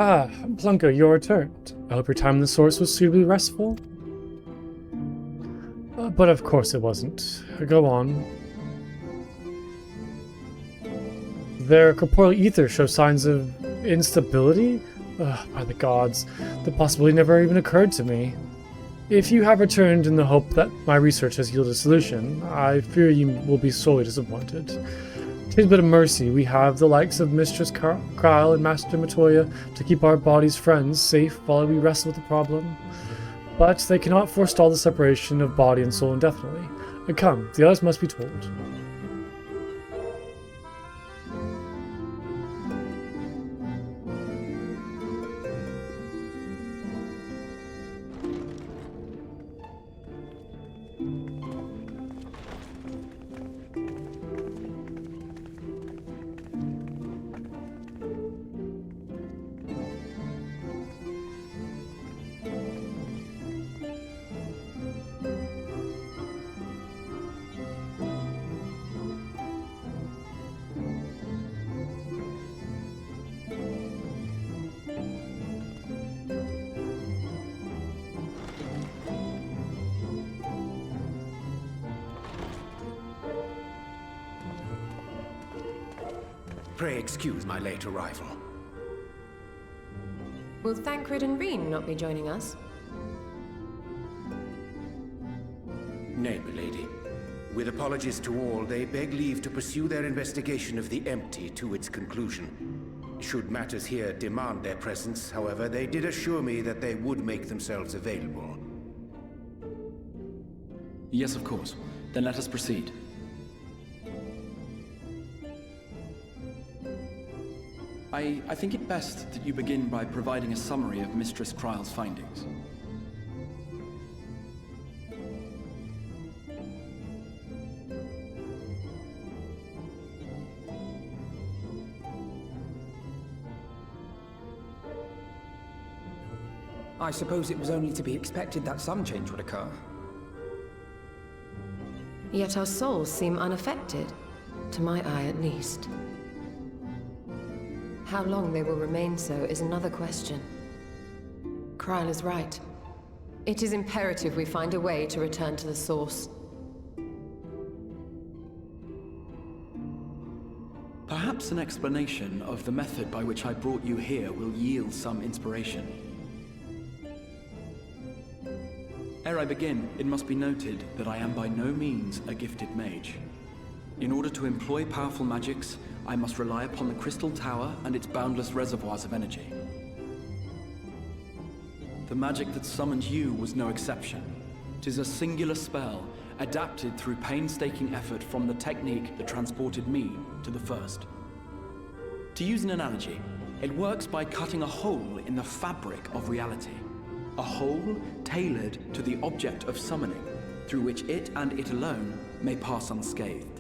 Ah, Plunka, you're returned. I hope your time in the source was suitably restful. But of course it wasn't. Go on. Their corporeal ether shows signs of instability? By the gods, the possibility never even occurred to me. If you have returned in the hope that my research has yielded a solution, I fear you will be sorely disappointed. 'Tis but a mercy we have the likes of Mistress Kyle and Master Matoya to keep our bodies friends safe while we wrestle with the problem. But they cannot forestall the separation of body and soul indefinitely. Come, the others must be told. Pray excuse my late arrival. Will Thancred and Reen not be joining us? Nay, milady. With apologies to all, they beg leave to pursue their investigation of the empty to its conclusion. Should matters here demand their presence, however, they did assure me that they would make themselves available. Yes, of course. Then let us proceed. I think it best that you begin by providing a summary of Mistress Kryle's findings. I suppose it was only to be expected that some change would occur. Yet our souls seem unaffected, to my eye at least. How long they will remain so is another question. Kryle is right. It is imperative we find a way to return to the source. Perhaps an explanation of the method by which I brought you here will yield some inspiration. Ere I begin, it must be noted that I am by no means a gifted mage. In order to employ powerful magics, I must rely upon the Crystal Tower and its boundless reservoirs of energy. The magic that summoned you was no exception. 'Tis a singular spell, adapted through painstaking effort from the technique that transported me to the first. To use an analogy, it works by cutting a hole in the fabric of reality. A hole tailored to the object of summoning, through which it and it alone may pass unscathed.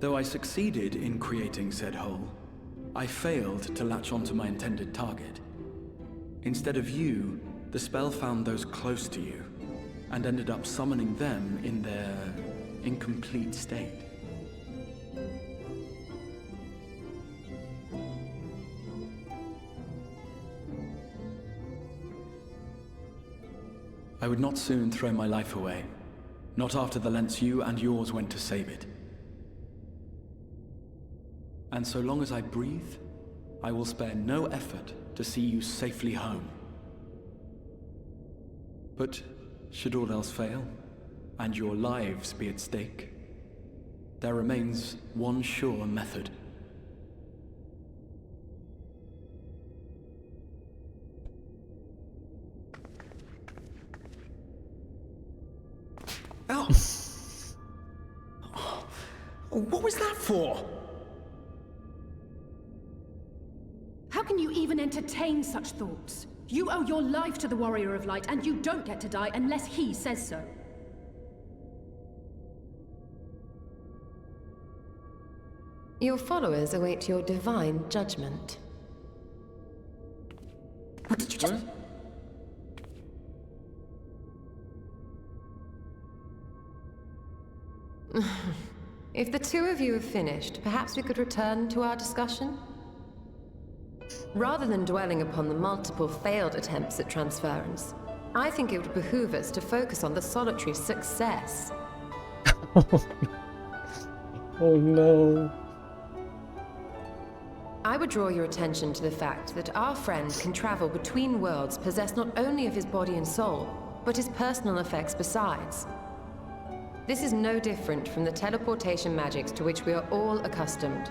Though I succeeded in creating said hole, I failed to latch onto my intended target. Instead of you, the spell found those close to you, and ended up summoning them in their incomplete state. I would not soon throw my life away, not after the lengths you and yours went to save it. And so long as I breathe, I will spare no effort to see you safely home. But should all else fail, and your lives be at stake, there remains one sure method. Oh. What was that for? How can you even entertain such thoughts? You owe your life to the Warrior of Light, and you don't get to die unless he says so. Your followers await your divine judgment. What did you just... If the two of you have finished, perhaps we could return to our discussion? Rather than dwelling upon the multiple failed attempts at transference, I think it would behoove us to focus on the solitary success. Oh no. I would draw your attention to the fact that our friend can travel between worlds possessed not only of his body and soul, but his personal effects besides. This is no different from the teleportation magics to which we are all accustomed.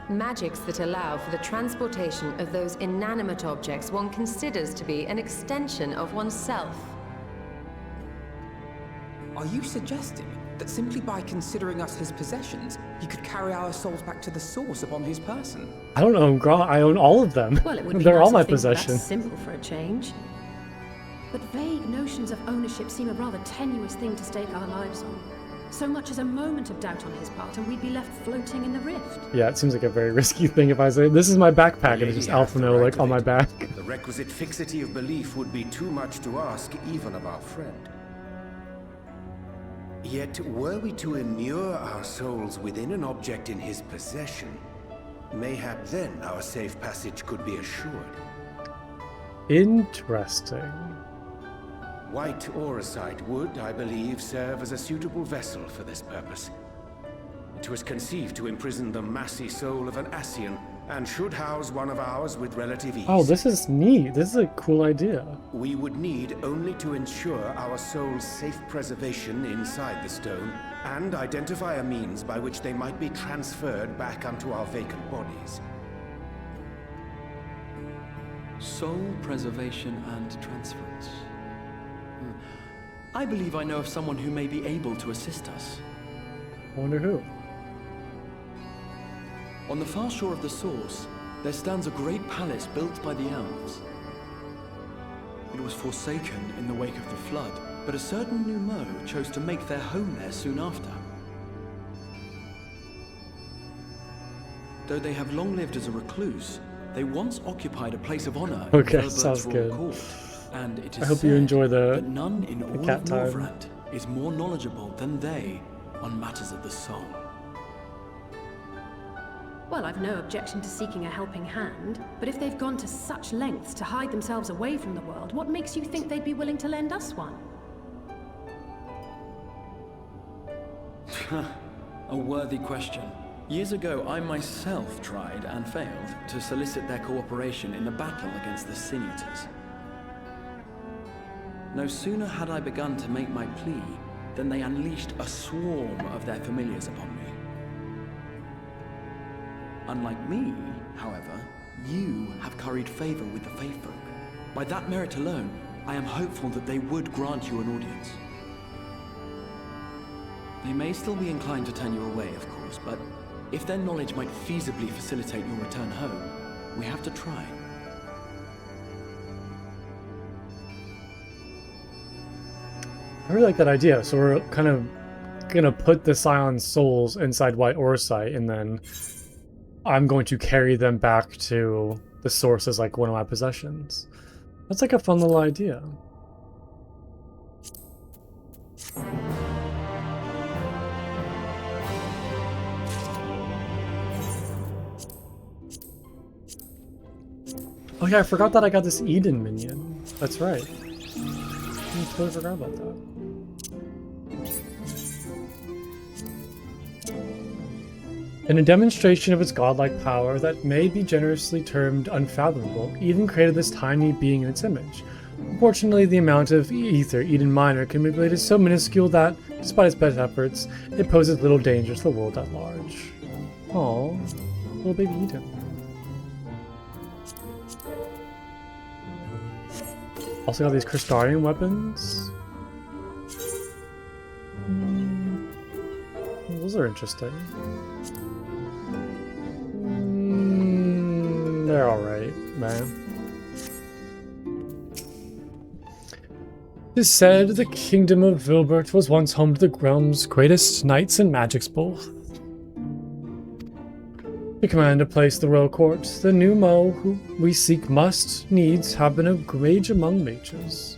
Magics that allow for the transportation of those inanimate objects one considers to be an extension of oneself. Are you suggesting that simply by considering us his possessions, he could carry our souls back to the source upon his person? I don't own I own all of them. Well, it would be They're nice all my to think possession. that's simple for a change. But vague notions of ownership seem a rather tenuous thing to stake our lives on. So much as a moment of doubt on his part, and we'd be left floating in the rift. Yeah, it seems like a very risky thing if I say, this is my backpack, and it's just Alpha No, like, on my back. The requisite fixity of belief would be too much to ask even of our friend. Yet, were we to immure our souls within an object in his possession, mayhap then our safe passage could be assured. Interesting. White Auracite would, I believe, serve as a suitable vessel for this purpose. It was conceived to imprison the massy soul of an Ascian, and should house one of ours with relative ease. Oh, this is neat. This is a cool idea. We would need only to ensure our soul's safe preservation inside the stone, and identify a means by which they might be transferred back onto our vacant bodies. Soul preservation and transference. I believe I know of someone who may be able to assist us. I wonder who. On the far shore of the source, there stands a great palace built by the elves. It was forsaken in the wake of the flood, but a certain Numo chose to make their home there soon after. Though they have long lived as a recluse, they once occupied a place of honor in Okay, Herbert's sounds royal good. court, and it is I hope you said enjoy that none in all cat of time. Norvrand is more knowledgeable than they on matters of the soul. Well, I've no objection to seeking a helping hand, but if they've gone to such lengths to hide themselves away from the world, what makes you think they'd be willing to lend us one? A worthy question. Years ago, I myself tried and failed to solicit their cooperation in the battle against the Sin Eaters. No sooner had I begun to make my plea than they unleashed a swarm of their familiars upon me. Unlike me, however, you have curried favor with the Fae Folk. By that merit alone, I am hopeful that they would grant you an audience. They may still be inclined to turn you away, of course, but if their knowledge might feasibly facilitate your return home, we have to try. I really like that idea. So we're kind of gonna put the Scion souls inside White Orsite, and then I'm going to carry them back to the source as like one of my possessions. That's like a fun little idea. Oh yeah, I forgot that I got this Eden minion. That's right. I totally forgot about that. In a demonstration of its godlike power that may be generously termed unfathomable, Eden created this tiny being in its image. Unfortunately, the amount of ether Eden Minor can manipulate is so minuscule that, despite its best efforts, it poses little danger to the world at large. Aww, little baby Eden. Also got these Crystarian weapons. Those are interesting. They're alright, man. It is said the kingdom of Vilbert was once home to the realm's greatest knights and magics both. To command a place in the royal court, the new Mo who we seek must needs have been a rage among mages.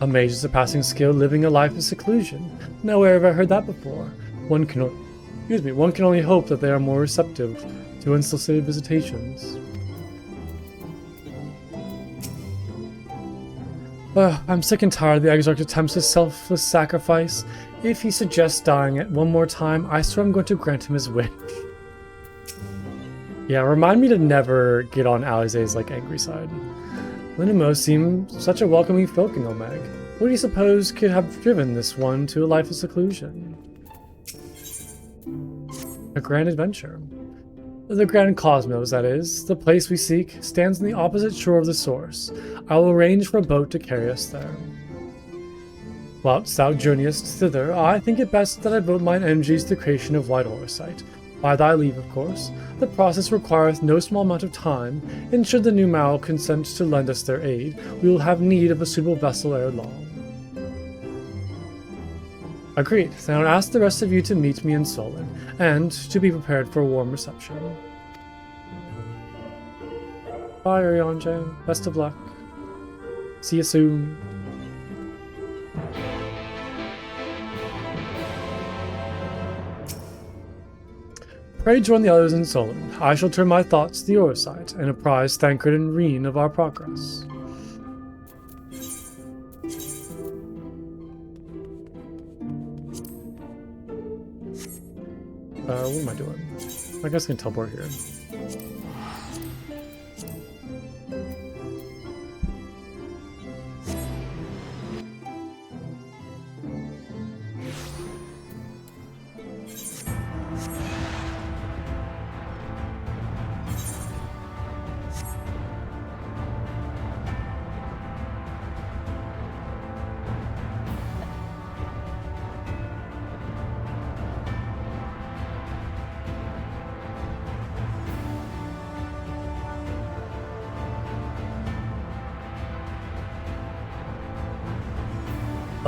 A mage is a passing skill living a life of seclusion. Nowhere have I heard that before. One can only hope that they are more receptive to unsolicited visitations. I'm sick and tired of the Exarch's attempts at selfless sacrifice. If he suggests dying it one more time, I swear I'm going to grant him his wish. Yeah, remind me to never get on Alize's angry side. Linimo seemed such a welcoming folk in Omeg. What do you suppose could have driven this one to a life of seclusion? A grand adventure. The Grand Cosmos, that is, the place we seek, stands on the opposite shore of the source. I will arrange for a boat to carry us there. Whilst thou journeyest thither, I think it best that I devote mine energies to the creation of White Orsite. By thy leave, of course. The process requireth no small amount of time, and should the new Mao consent to lend us their aid, we will have need of a suitable vessel ere long. Agreed. Then I'll ask the rest of you to meet me in Solon, and to be prepared for a warm reception. Bye, Orionje. Best of luck. See you soon. Pray join the others in Solon. I shall turn my thoughts to the Orsite, and apprise Thancred and Reen of our progress. what am I doing? I guess I can teleport here.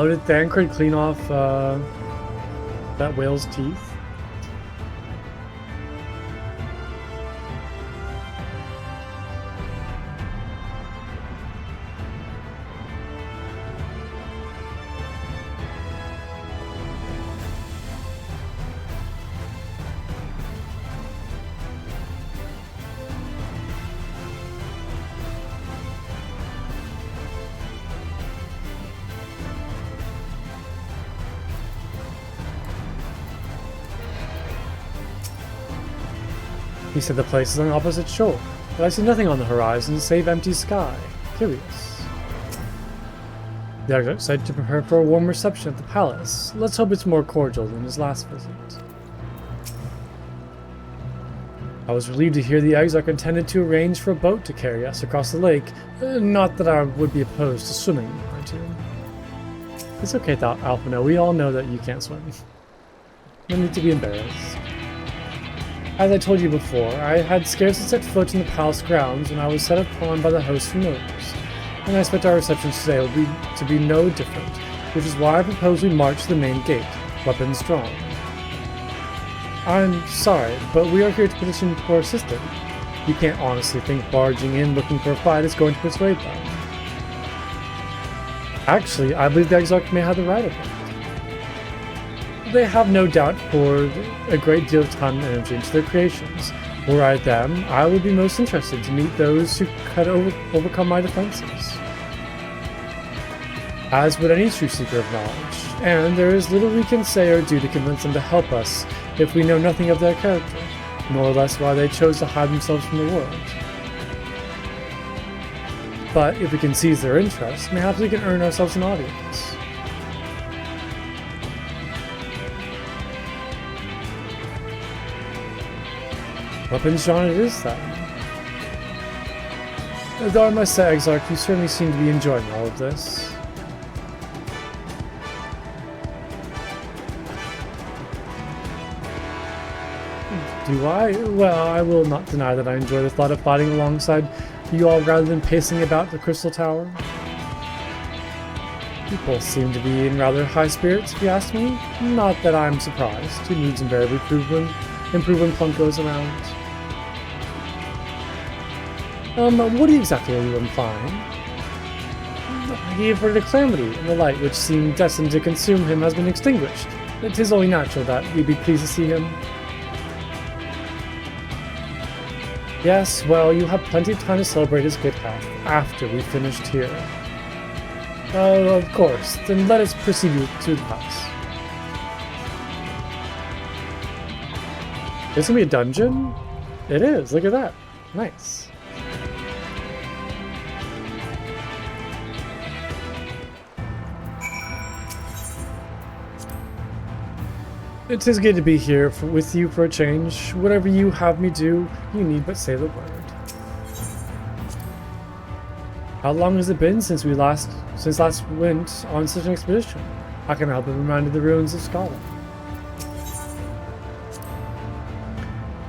Oh, did Thancred clean off that whale's teeth? He said the place is on the opposite shore, but I see nothing on the horizon save empty sky. Curious. They are excited to prepare for a warm reception at the palace. Let's hope it's more cordial than his last visit. I was relieved to hear the Exarch intended to arrange for a boat to carry us across the lake. Not that I would be opposed to swimming, mind you. It's okay, Alphino. We all know that you can't swim. No need to be embarrassed. As I told you before, I had scarcely set foot in the palace grounds when I was set upon by the host from Rose, and I expect our reception today will be no different, which is why I propose we march to the main gate, weapons drawn. I'm sorry, but we are here to petition for assistance. You can't honestly think barging in looking for a fight is going to persuade them. Actually, I believe the Exarch may have the right of it. They have no doubt poured a great deal of time and energy into their creations. Were I them, I would be most interested to meet those who could overcome my defenses. As would any true seeker of knowledge, and there is little we can say or do to convince them to help us if we know nothing of their character, nor less why they chose to hide themselves from the world. But if we can seize their interest, perhaps we can earn ourselves an audience. Weapons drawn it is, then. Though I must say, Exarch, you certainly seem to be enjoying all of this. Do I? Well, I will not deny that I enjoy the thought of fighting alongside you all rather than pacing about the Crystal Tower. People seem to be in rather high spirits, if you ask me. Not that I'm surprised. Two moods invariably improve when Plunk goes around. What exactly are you implying? He averted a calamity, and the light which seemed destined to consume him has been extinguished. It is only natural that we'd be pleased to see him. Yes, well, you have plenty of time to celebrate his good health after we've finished here. Oh, of course. Then let us proceed to the house. Is this gonna be a dungeon? It is, look at that. Nice. It is good to be here with you for a change. Whatever you have me do, you need but say the word. How long has it been since last went on such an expedition? I can help be reminded of the ruins of Scotland.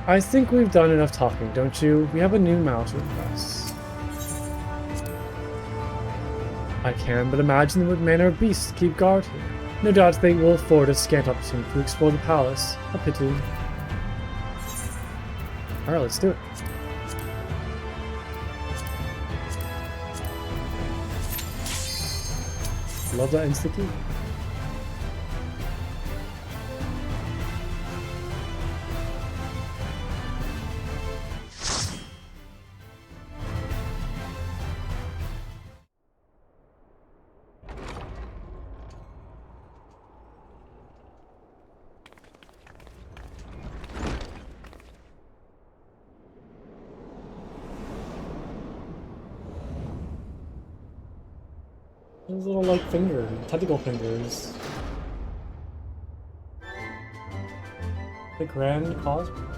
I think we've done enough talking, don't you? We have a new Mao to impress. I can but imagine what manner of beasts keep guard here. No doubt they will afford us scant opportunity to explore the palace. A pity. Alright, let's do it. Love that insta-key. Those little like tentacle fingers. The Grand Cosmos.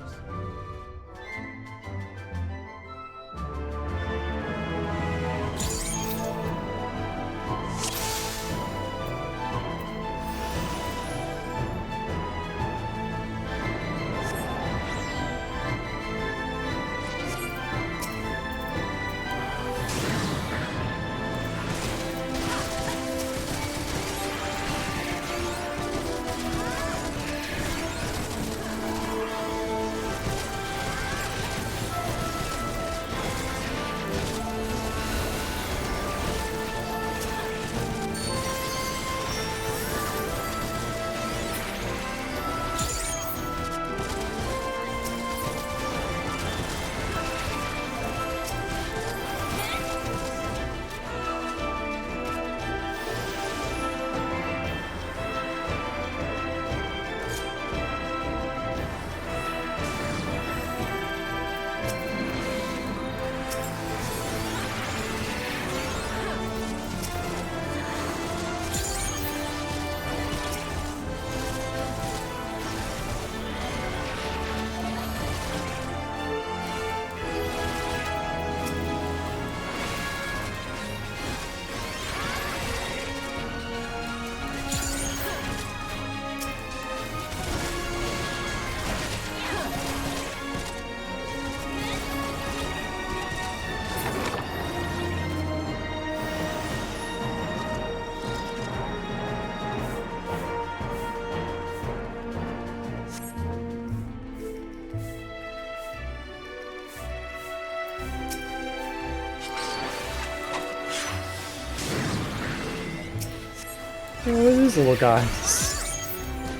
Oh, look at these little guys.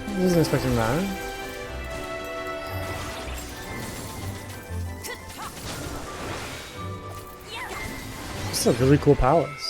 I wasn't expecting that. This is a really cool palace.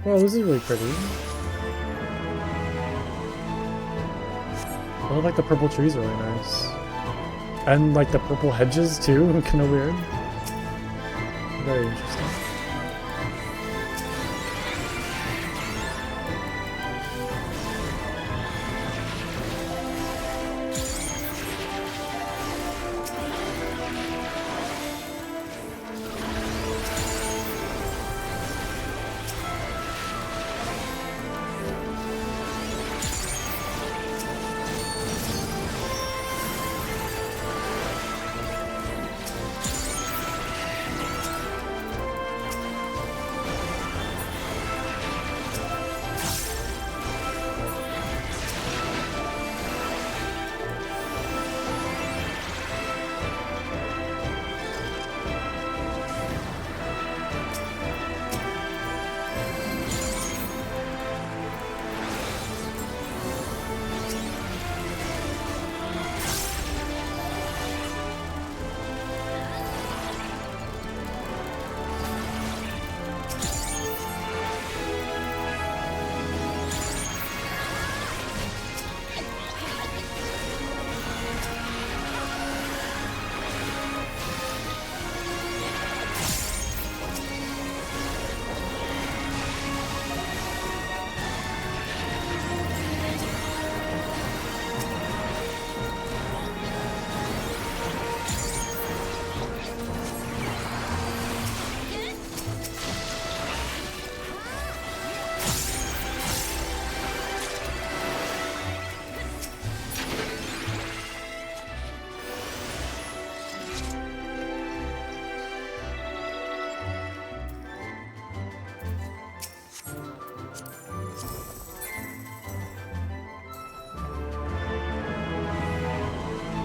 Well, this is really pretty. I like the purple trees are really nice. And like the purple hedges too, kind of weird. Very interesting.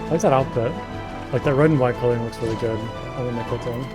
I like that outfit. Like that red and white coloring looks really good on the Nicholton.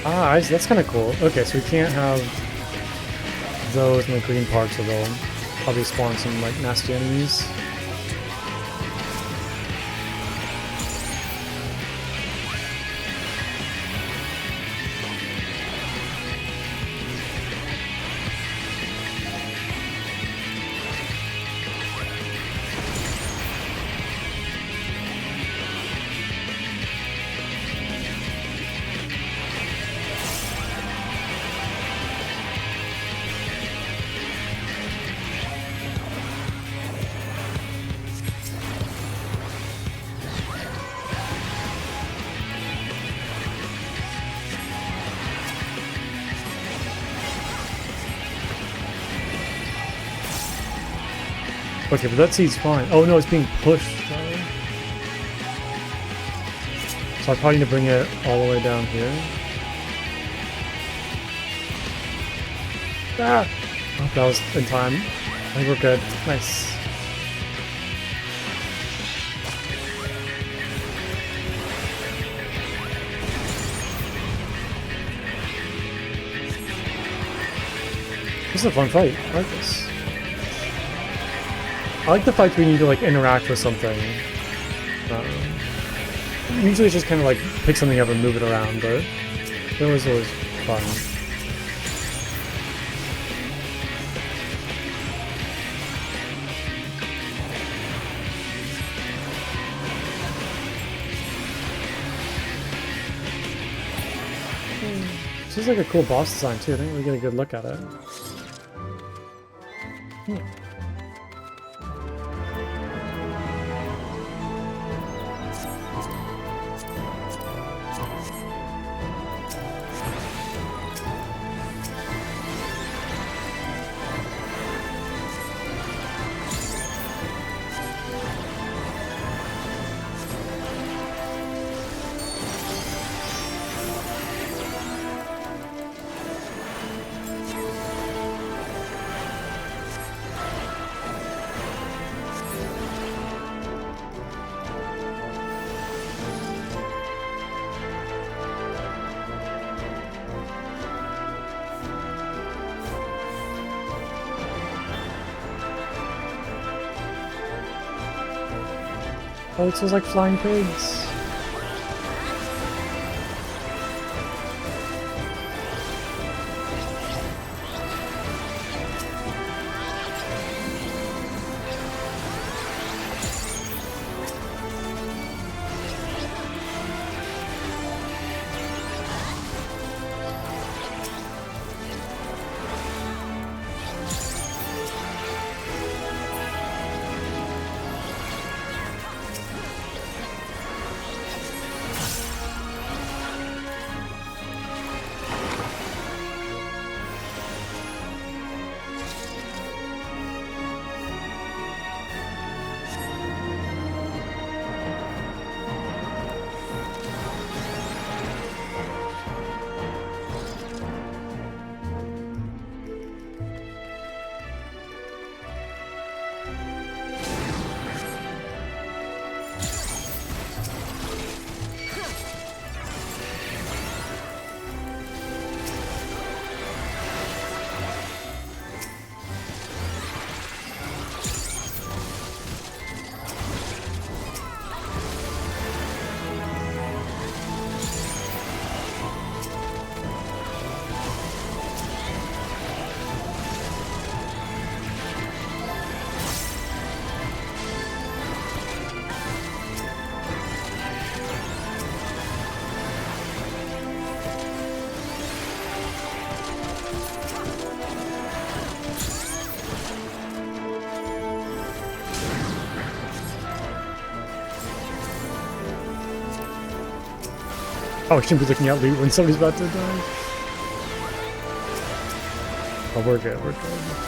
Ah, that's kind of cool. Okay, so we can't have those in the green parts, or they'll probably spawn some like nasty enemies. Okay, but that seat's fine. Oh no, it's being pushed. Sorry. So I probably need to bring it all the way down here. Ah! Oh, that was in time. I think we're good. Nice. This is a fun fight. I like this. I like the fights where you need to like interact with something. Usually it's just kind of like pick something up and move it around, but it was always fun. This is like a cool boss design too. I think we get a good look at it. Oh, it smells like flying pigs. Oh, I shouldn't be looking at loot when somebody's about to die. Oh, we're good, we're good.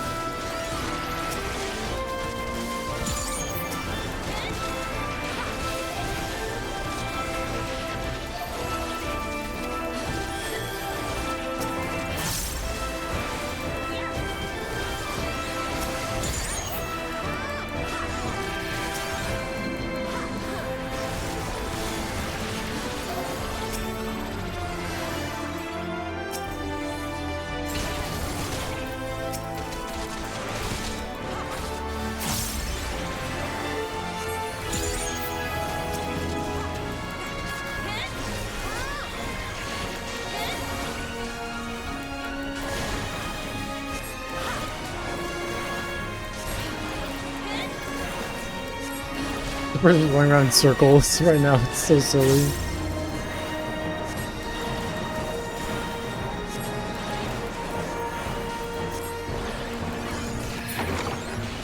We're just going around in circles right now. It's so silly.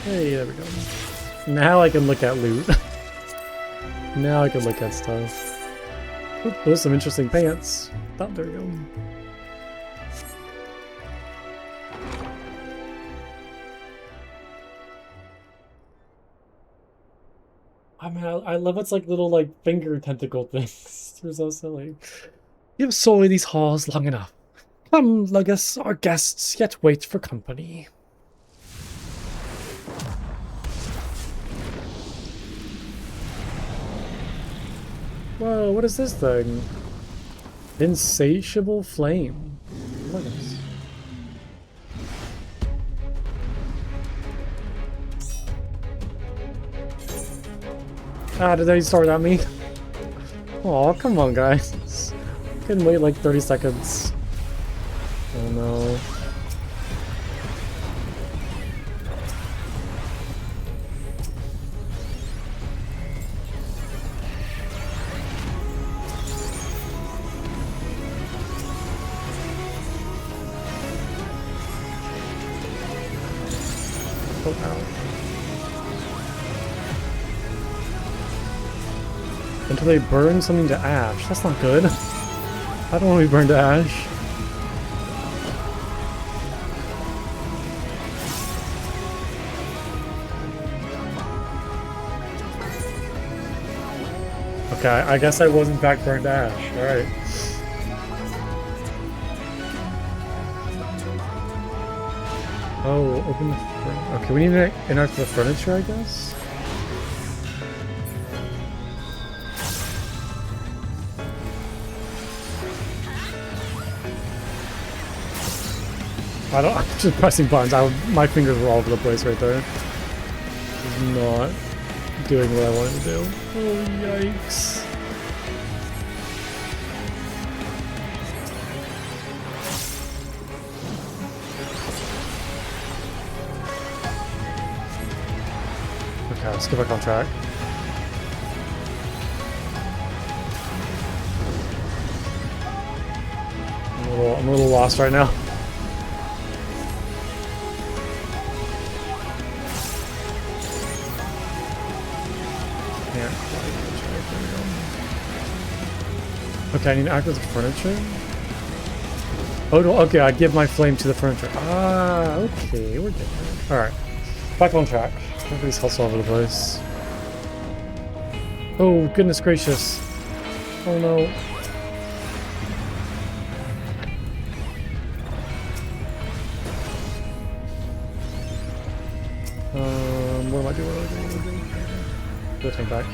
Hey, there we go. Now I can look at loot. Now I can look at stuff. Oop, those are some interesting pants. Oh, there we go. I mean, I love its like little like finger tentacle things. They're so silly. You've sullied these halls long enough. Come, Lugus, our guests yet wait for company. Whoa, what is this thing? Insatiable flame. Look at this. Ah, did they start at me? Aw, come on, guys. Couldn't wait like 30 seconds. Oh no. Oh, ow. Until they burn something to ash. That's not good. I don't want to be burned to ash. Okay, I guess I was in fact burned to ash. Alright. Oh, open the front. Okay, we need to interact with the furniture, I guess? I'm just pressing buttons. My fingers were all over the place right there. It's not doing what I wanted to do. Oh, yikes. Okay, let's get back on track. I'm a little lost right now. Okay, I need to activate the furniture. Oh no, okay, I give my flame to the furniture. Ah, okay, we're good. Alright. Back on track. Everybody's hustle all over the place. Oh, goodness gracious. Oh no. What am I doing? Go tank back.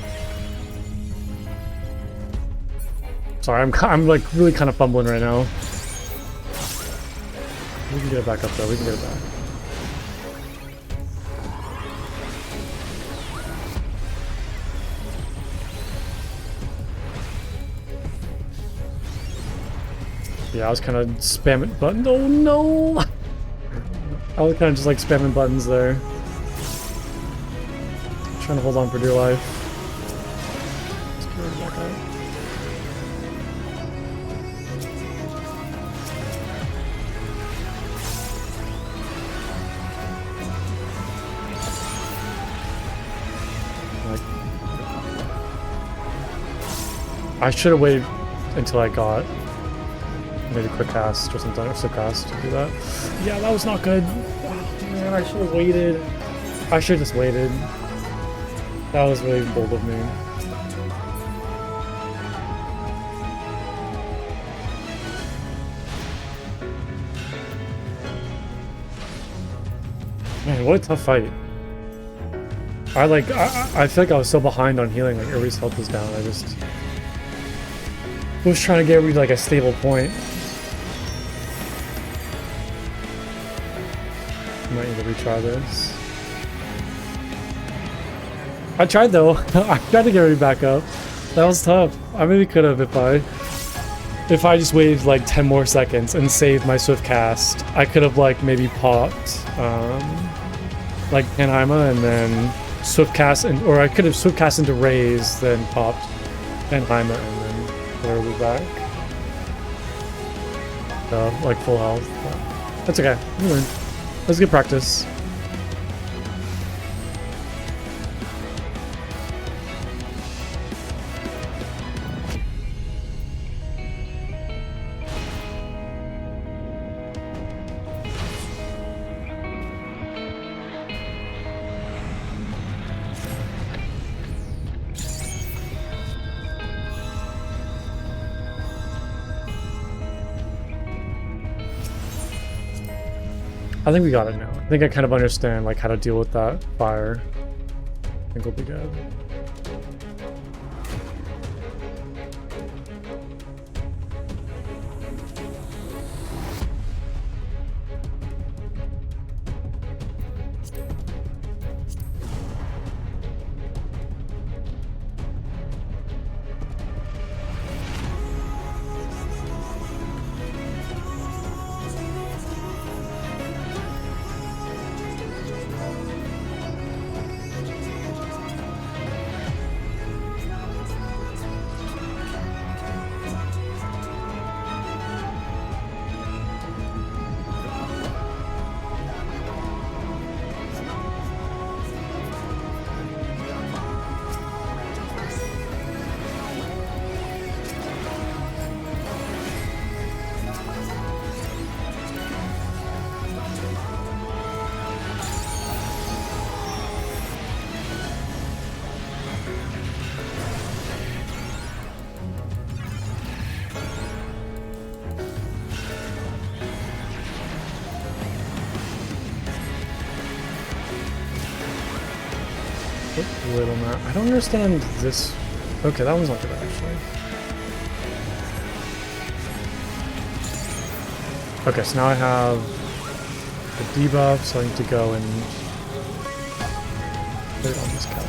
Sorry, I'm like really kind of fumbling right now. We can get it back up though. We can get it back. Yeah, I was kind of spamming buttons. Oh no! I was kind of just like spamming buttons there. Trying to hold on for dear life. Let's get rid of that guy. I should have waited until I got maybe quick cast or something, or slip cast to do that. Yeah, that was not good. Oh, man, I should have waited. I should have just waited. That was really bold of me. Man, what a tough fight. I feel like I was so behind on healing, like everybody's health was down. I just was trying to get everybody like a stable point. Might need to retry this. I tried though. I tried to get everybody back up. That was tough. I really could have if I just waited like 10 more seconds and saved my swift cast. I could have like maybe popped like Panheima and then swift cast, or I could have swift cast into Raze, then popped Panheima and then put everybody back. Like full health. But that's okay. We learned. That's good practice. I think we got it now. I think I kind of understand like how to deal with that fire. I think we'll be good. Little map. I don't understand this. Okay, that one's not good actually. Okay, so now I have the debuff, so I need to go and put it on this couch.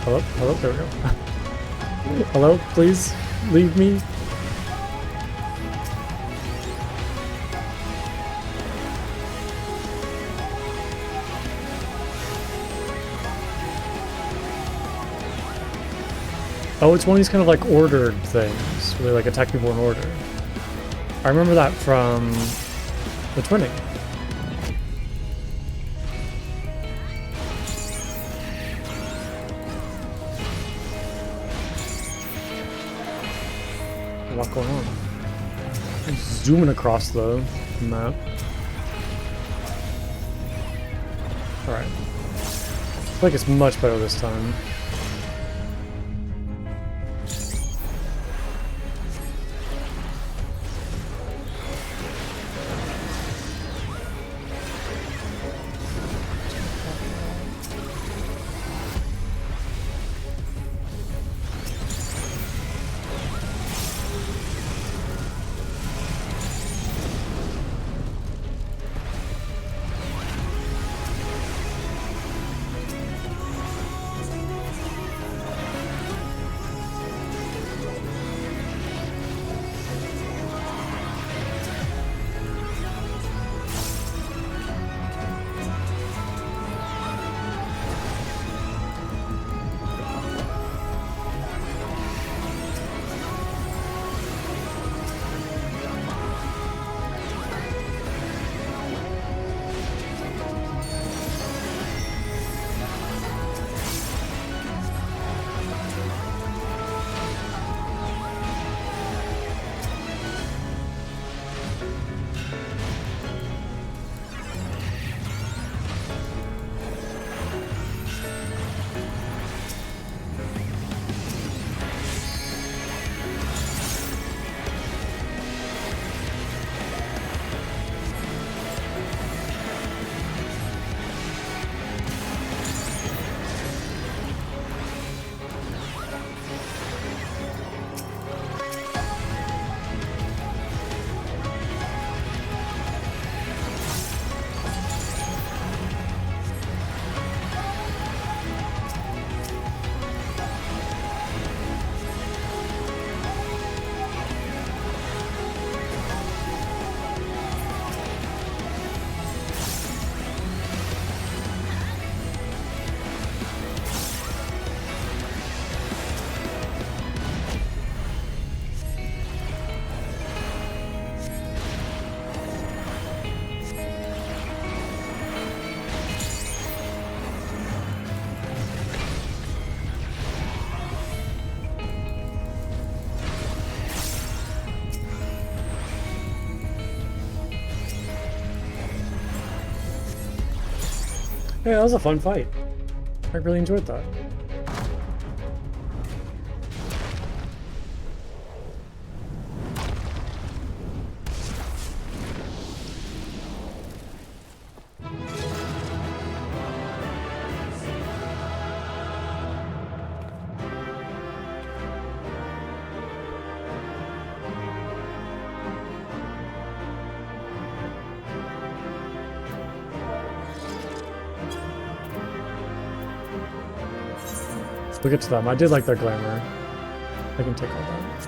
Hello? Hello? There we go. Hello? Please leave me. Oh, it's one of these kind of like ordered things, where they like attack people in order. I remember that from the twinning. A lot going on. I'm zooming across the map. Alright. I feel like it's much better this time. Yeah, that was a fun fight. I really enjoyed that. We'll get to them. I did like their glamour. I can take all that.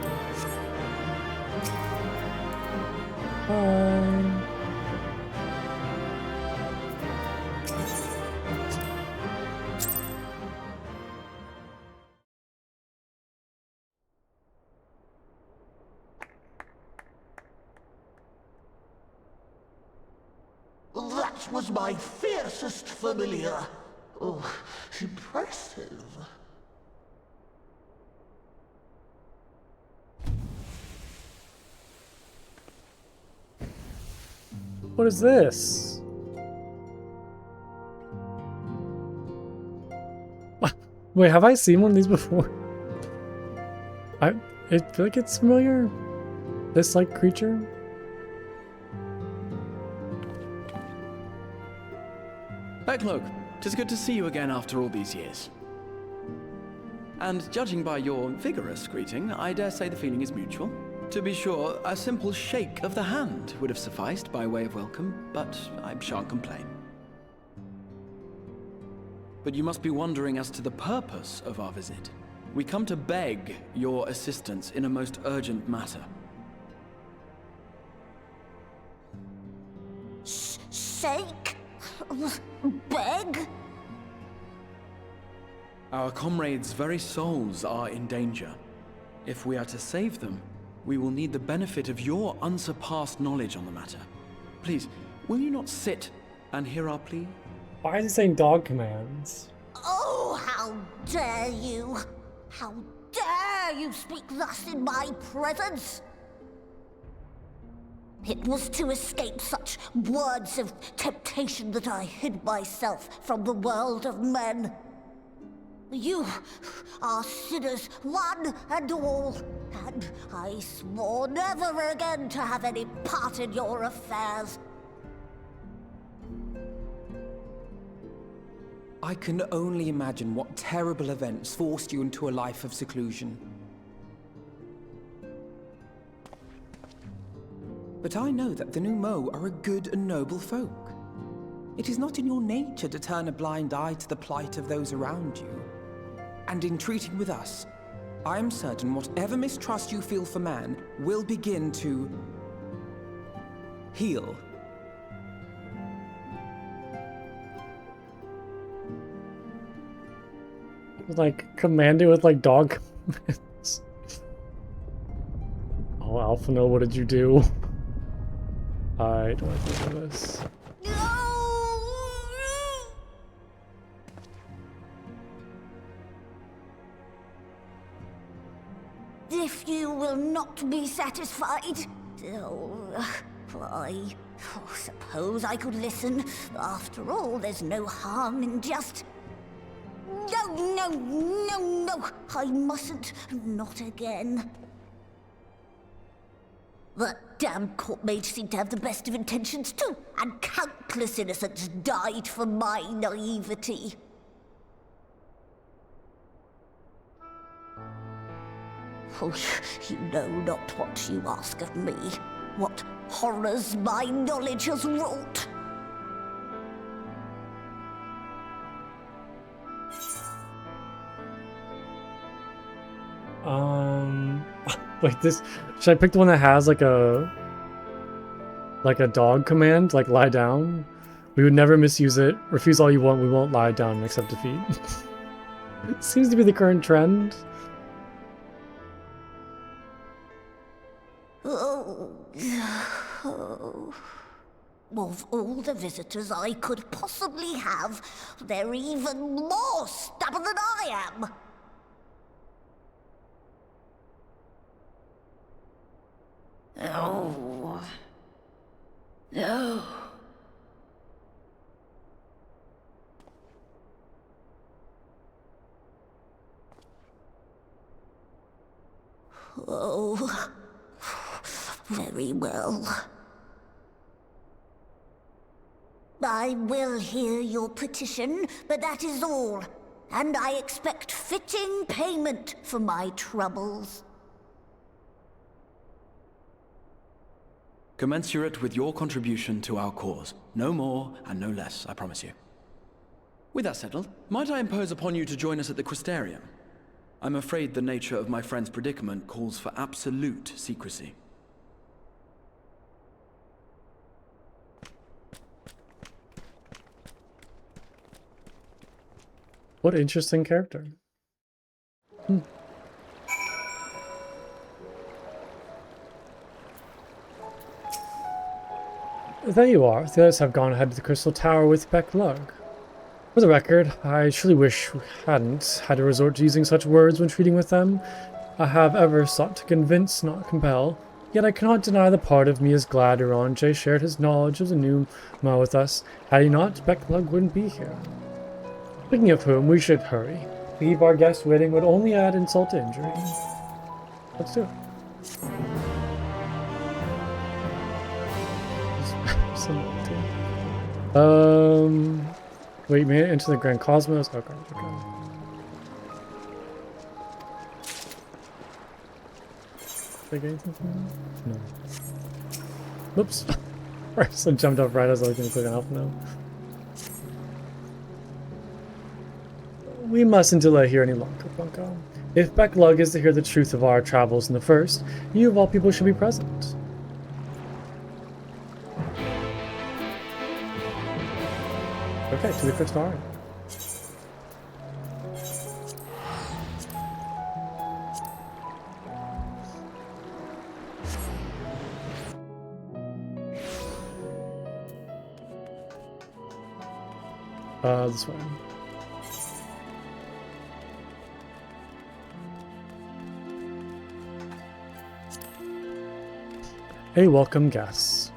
That was my fiercest familiar. Oh, impressive. What is this? Wait, have I seen one of these before? I feel like it's familiar. This like creature. Backlook, 'tis good to see you again after all these years. And judging by your vigorous greeting, I dare say the feeling is mutual. To be sure, a simple shake of the hand would have sufficed by way of welcome, but I shan't complain. but you must be wondering as to the purpose of our visit. We come to beg your assistance in a most urgent matter. Sake? Beg? Our comrades' very souls are in danger. If we are to save them, we will need the benefit of your unsurpassed knowledge on the matter. Please, will you not sit and hear our plea? Why is he saying dog commands? Oh, how dare you! How dare you speak thus in my presence! It was to escape such words of temptation that I hid myself from the world of men. You are sinners, one and all, and I swore never again to have any part in your affairs. I can only imagine what terrible events forced you into a life of seclusion. But I know that the Numo are a good and noble folk. It is not in your nature to turn a blind eye to the plight of those around you. And in treating with us, I am certain whatever mistrust you feel for man will begin to heal. Like, commanded with, like, dog commands. Oh, Alphino, what did you do? I don't want to do this. If you will not be satisfied, I suppose I could listen. After all, there's no harm in just... No, I mustn't. Not again. That damn court mage seemed to have the best of intentions too, and countless innocents died for my naivety. Oh, you know not what you ask of me, what horrors my knowledge has wrought. Wait, this... Should I pick the one that has, like a dog command? Like, lie down? We would never misuse it. Refuse all you want, we won't lie down and accept defeat. It seems to be the current trend. Of all the visitors I could possibly have, they're even more stubborn than I am. No. No. Oh, very well. I will hear your petition, but that is all. And I expect fitting payment for my troubles. Commensurate with your contribution to our cause. No more and no less, I promise you. With that settled, might I impose upon you to join us at the Crystarium? I'm afraid the nature of my friend's predicament calls for absolute secrecy. What interesting character. There you are. The others have gone ahead to the Crystal Tower with Beck Lug. For the record, I truly wish we hadn't had to resort to using such words when treating with them. I have ever sought to convince, not compel. Yet I cannot deny the part of me is glad Orange shared his knowledge of the new Ma with us. Had he not, Beck Lug wouldn't be here. Speaking of whom, we should hurry. Leave our guest waiting would only add insult to injury. Let's do it. Wait, made it into the Grand Cosmos? Okay, okay. Take anything from him? No. Whoops. Right, so I jumped up right as I was going to click on Alpha now. We mustn't delay here any longer, Bunko. If Becklug is to hear the truth of our travels in the first, you of all people should be present. Okay, to the first arm. This way. A welcome guest.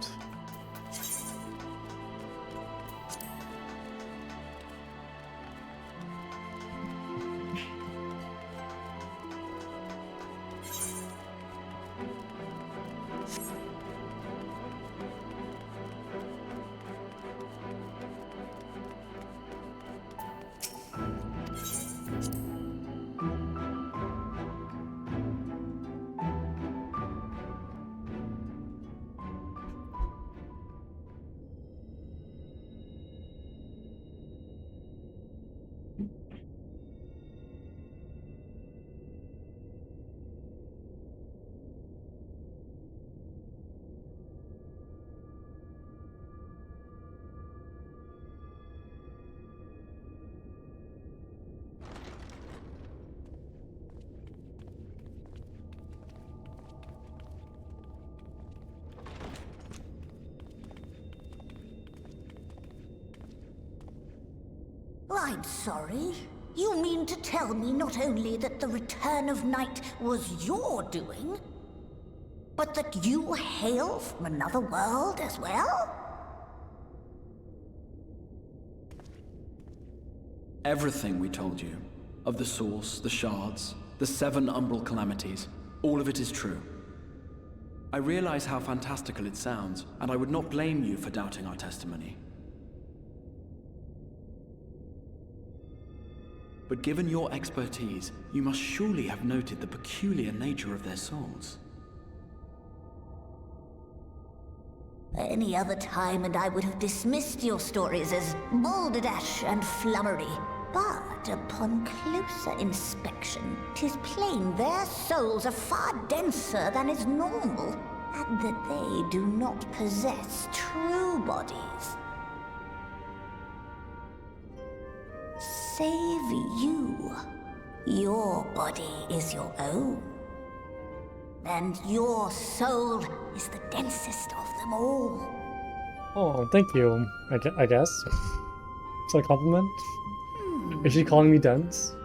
I'm sorry. You mean to tell me not only that the return of night was your doing, but that you hail from another world as well? Everything we told you, of the source, the shards, the 7 umbral calamities, all of it is true. I realize how fantastical it sounds, and I would not blame you for doubting our testimony. But given your expertise, you must surely have noted the peculiar nature of their souls. Any other time and I would have dismissed your stories as balderdash and flummery. But upon closer inspection, 'tis plain their souls are far denser than is normal, and that they do not possess true bodies. Save you. Your body is your own. And your soul is the densest of them all. Oh, thank you, I guess. Is that a compliment? Is she calling me dense?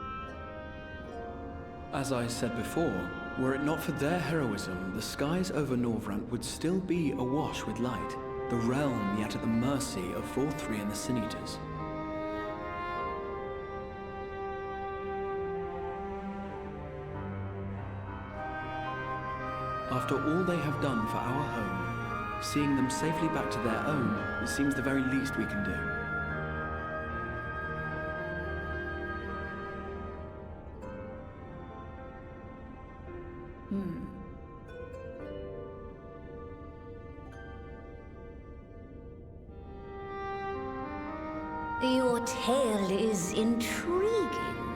As I said before, were it not for their heroism, the skies over Norvrant would still be awash with light, the realm yet at the mercy of Vorthri and the Sin Eaters. After all they have done for our home, seeing them safely back to their own, it seems the very least we can do. Your tale is intriguing.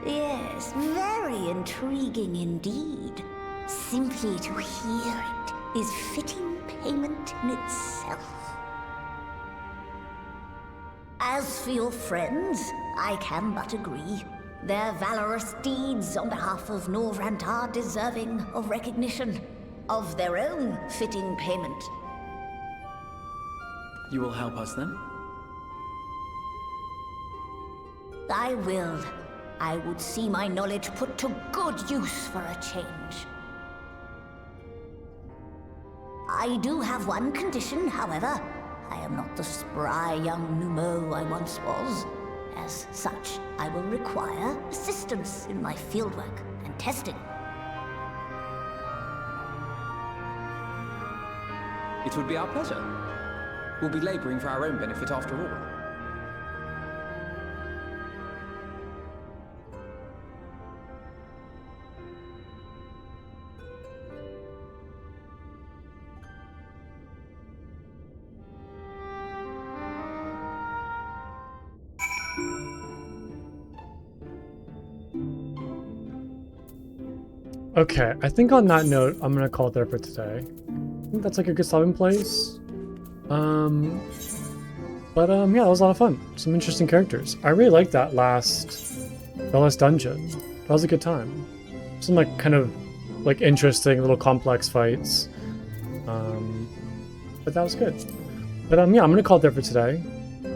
Yes, very intriguing indeed. Simply to hear it is fitting payment in itself. As for your friends, I can but agree. Their valorous deeds on behalf of Norvrant are deserving of recognition, of their own fitting payment. You will help us then? I will. I would see my knowledge put to good use for a change. I do have one condition, however. I am not the spry young Numo I once was. As such, I will require assistance in my fieldwork and testing. It would be our pleasure. We'll be laboring for our own benefit after all. Okay, I think on that note, I'm gonna call it there for today. I think that's like a good stopping place. Yeah, that was a lot of fun. Some interesting characters. I really liked that last dungeon. That was a good time. Some like kind of like interesting little complex fights. But that was good. But yeah, I'm gonna call it there for today.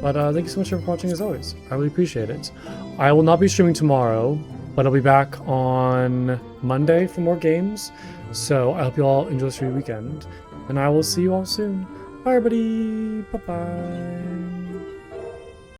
But thank you so much for watching as always. I really appreciate it. I will not be streaming tomorrow, but I'll be back on Monday for more games. So I hope you all enjoy the weekend. And I will see you all soon. Bye everybody. Bye-bye.